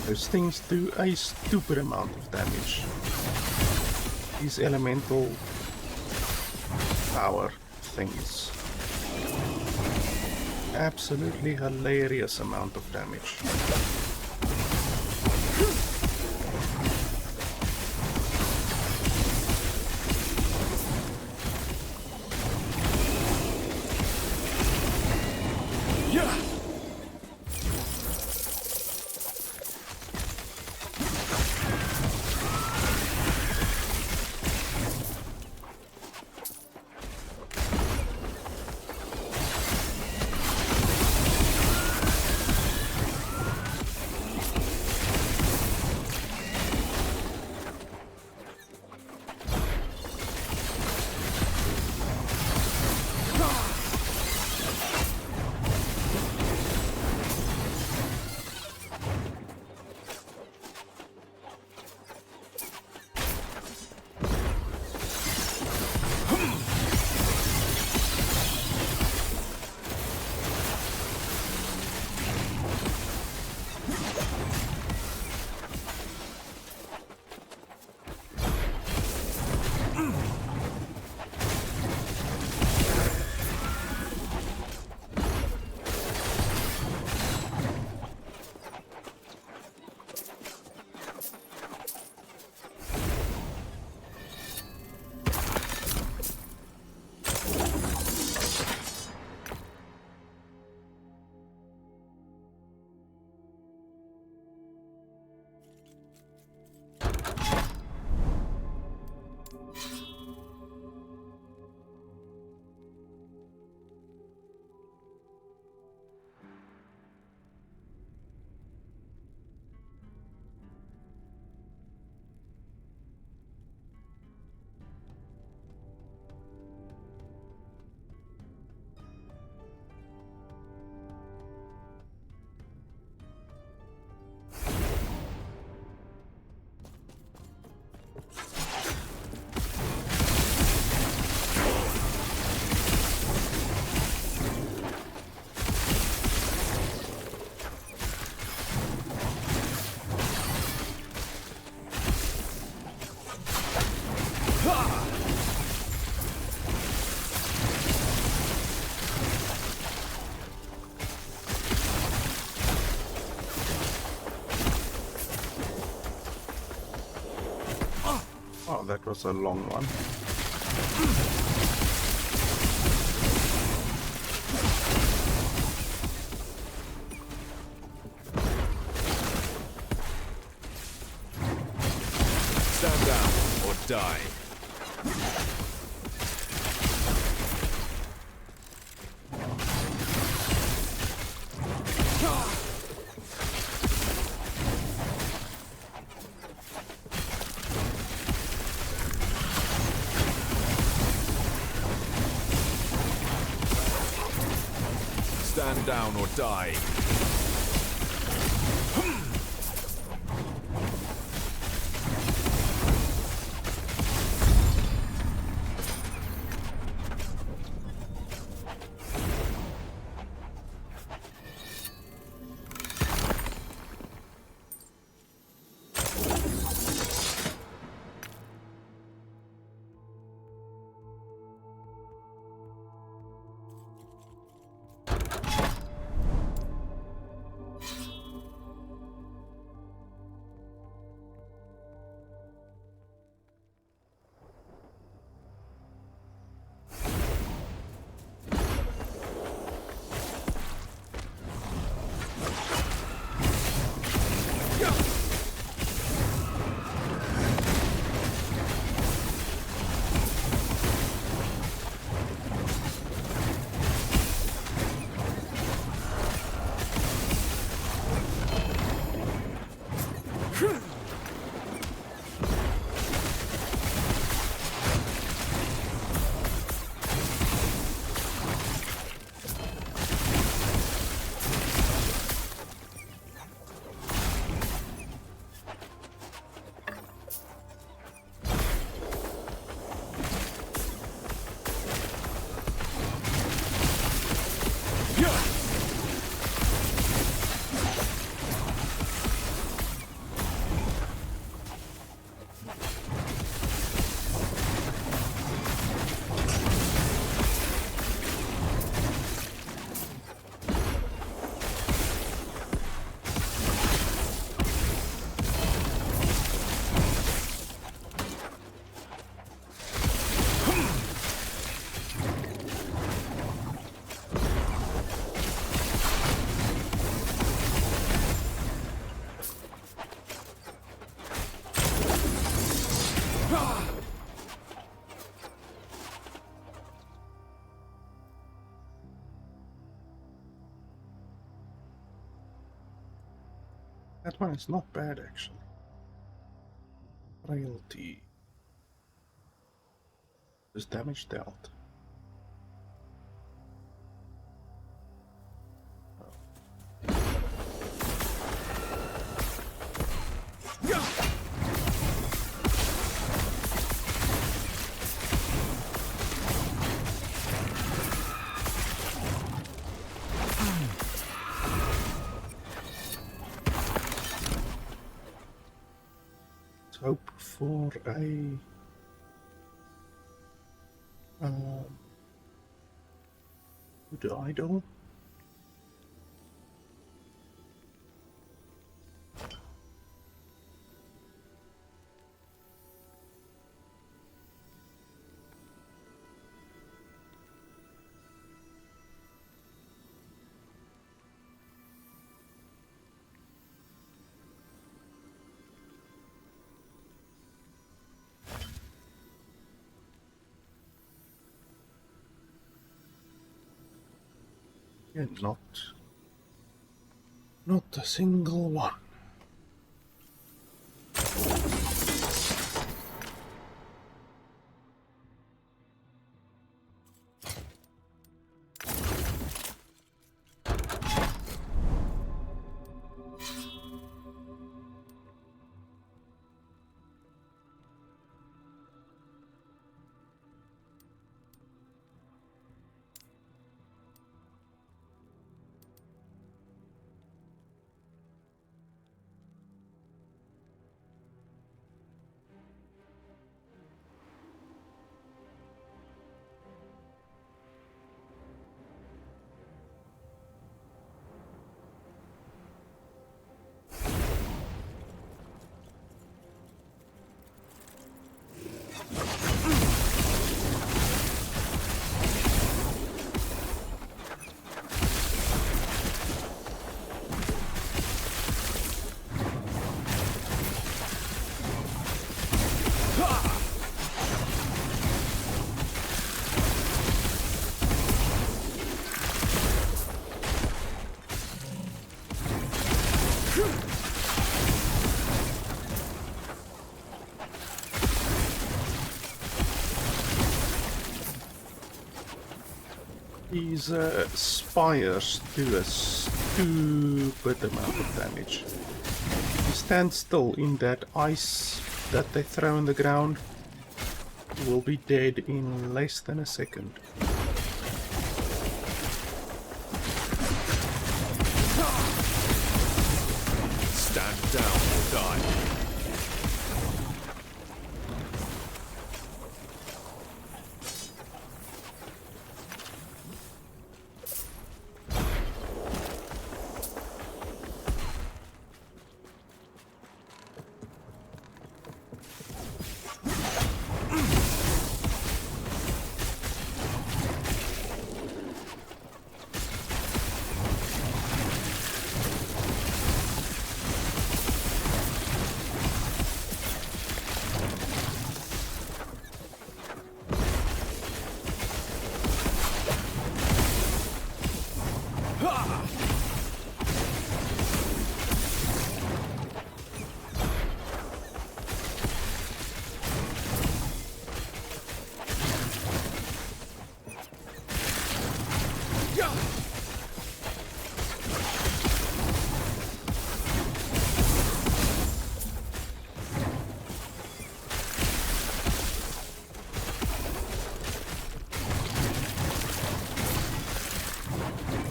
Those things do a stupid amount of damage. These elemental power things. Absolutely hilarious amount of damage. Oh, that was a long one. Stand down or die. Stand down or die. That one is not bad actually. Frailty. Is damage dealt. Let's hope for a good idol. Yeah, not a single one. These spires do a stupid amount of damage. If you stand still in that ice that they throw on the ground, you will be dead in less than a second. Stand down or die.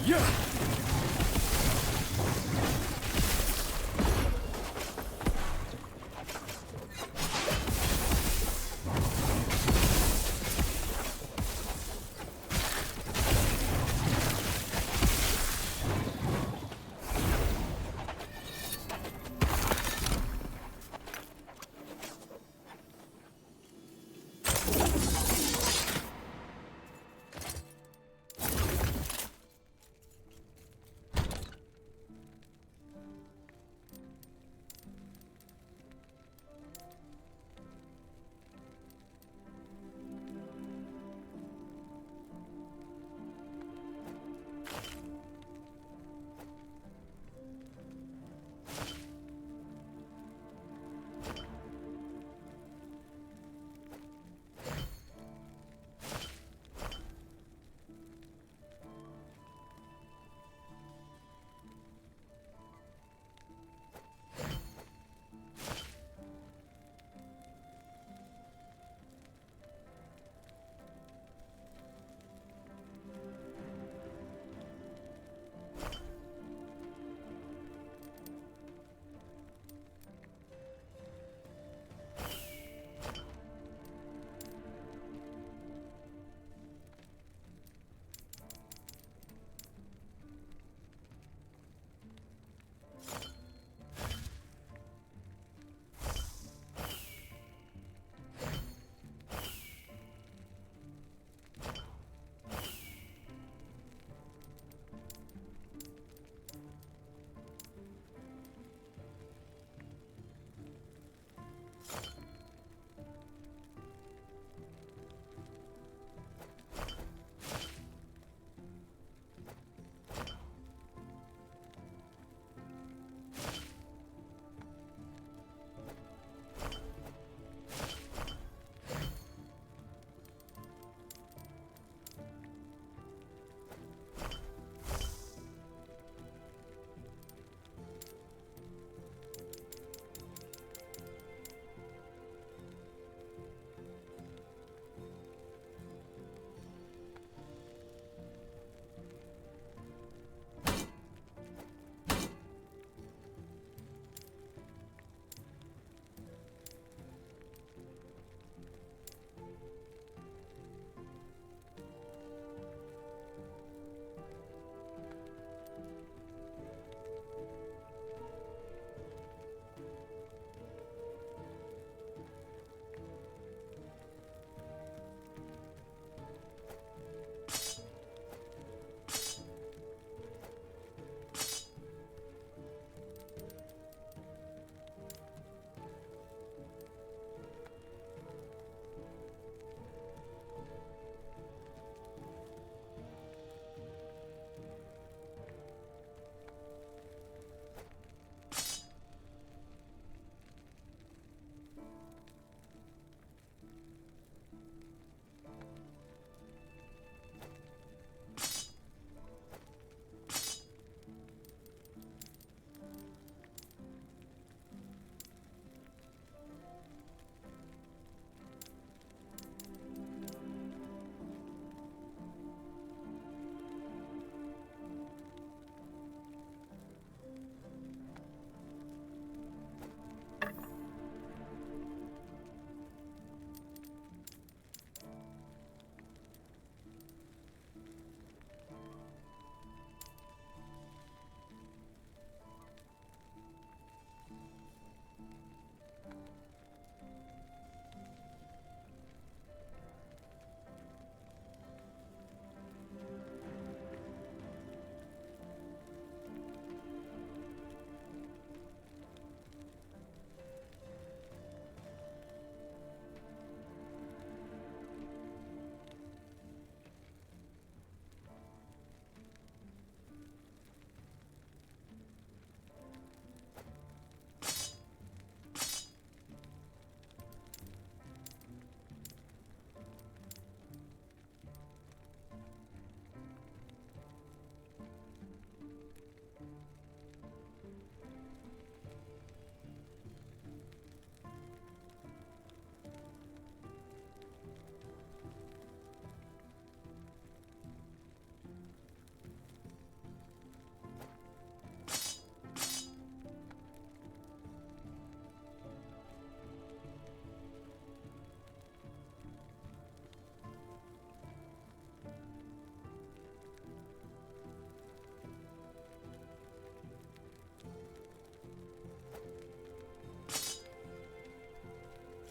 Yeah.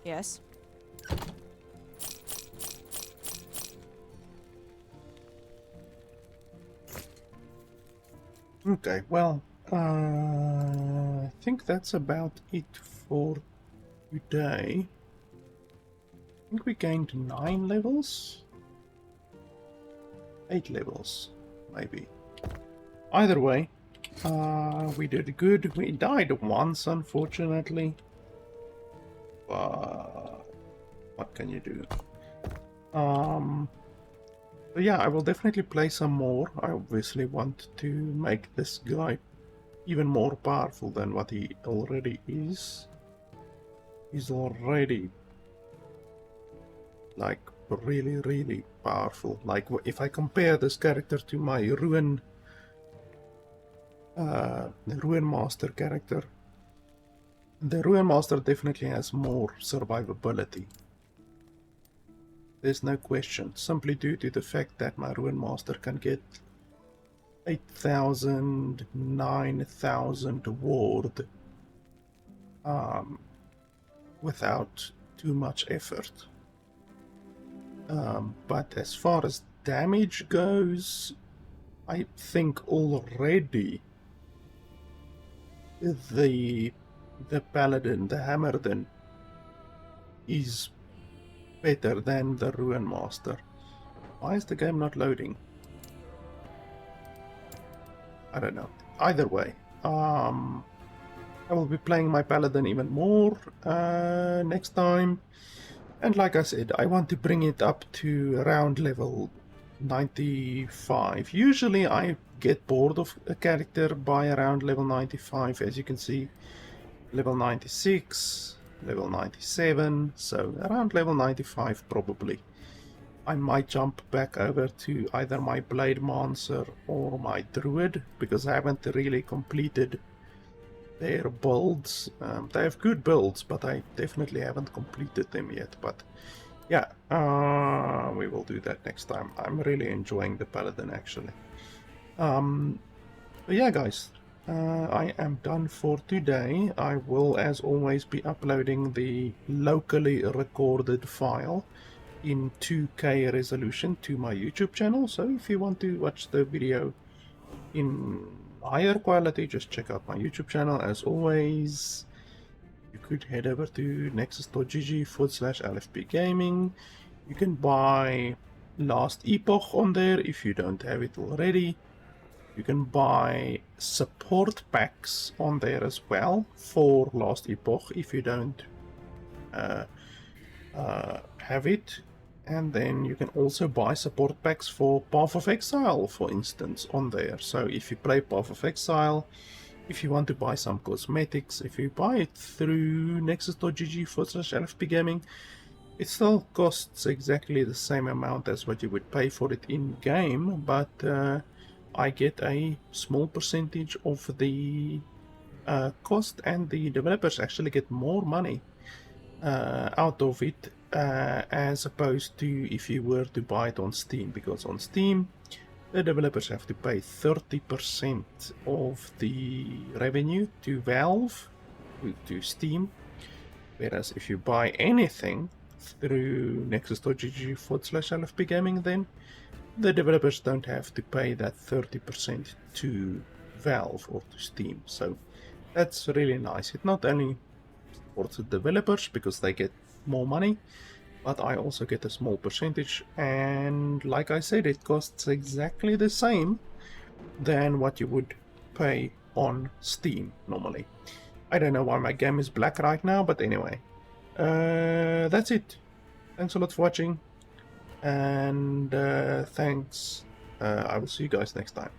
Yes. Okay, well, I think that's about it for today. I think we gained 9 levels? 8 levels, maybe. Either way, we did good. We died once, unfortunately. But what can you do? But yeah, I will definitely play some more. I obviously want to make this guy even more powerful than what he already is. He's already like really, really powerful. Like if I compare this character to my Ruin Master character, the Ruin Master definitely has more survivability. There's no question, simply due to the fact that my Ruin Master can get 8,000, 9,000 ward without too much effort. But as far as damage goes, I think already the Paladin, the Hammerdin, is better than the Ruin Master. Why is the game not loading? I don't know. Either way, I will be playing my Paladin even more next time. And like I said, I want to bring it up to around level 95. Usually I get bored of a character by around level 95, as you can see. Level 96, level 97, so around level 95 probably. I might jump back over to either my Blade Mancer or my Druid, because I haven't really completed their builds. They have good builds, but I definitely haven't completed them yet. But yeah, we will do that next time. I'm really enjoying the Paladin actually. But yeah, guys, I am done for today. I will, as always, be uploading the locally recorded file in 2K resolution to my YouTube channel. So if you want to watch the video in higher quality, just check out my YouTube channel. As always, you could head over to nexus.gg/LFP Gaming. You can buy Last Epoch on there if you don't have it already. You can buy support packs on there as well for Last Epoch if you don't have it. And then you can also buy support packs for Path of Exile, for instance, on there. So if you play Path of Exile, if you want to buy some cosmetics, if you buy it through nexus.gg/LFP Gaming, it still costs exactly the same amount as what you would pay for it in-game, but I get a small percentage of the cost, and the developers actually get more money out of it, as opposed to if you were to buy it on Steam, because on Steam the developers have to pay 30% of the revenue to Valve, to Steam, whereas if you buy anything through nexus.gg/LFP Gaming, then the developers don't have to pay that 30% to Valve or to Steam. So that's really nice. It not only supports the developers because they get more money, but I also get a small percentage, and like I said, it costs exactly the same than what you would pay on Steam normally. I don't know why my game is black right now, but anyway, that's it. Thanks a lot for watching, and thanks. I will see you guys next time.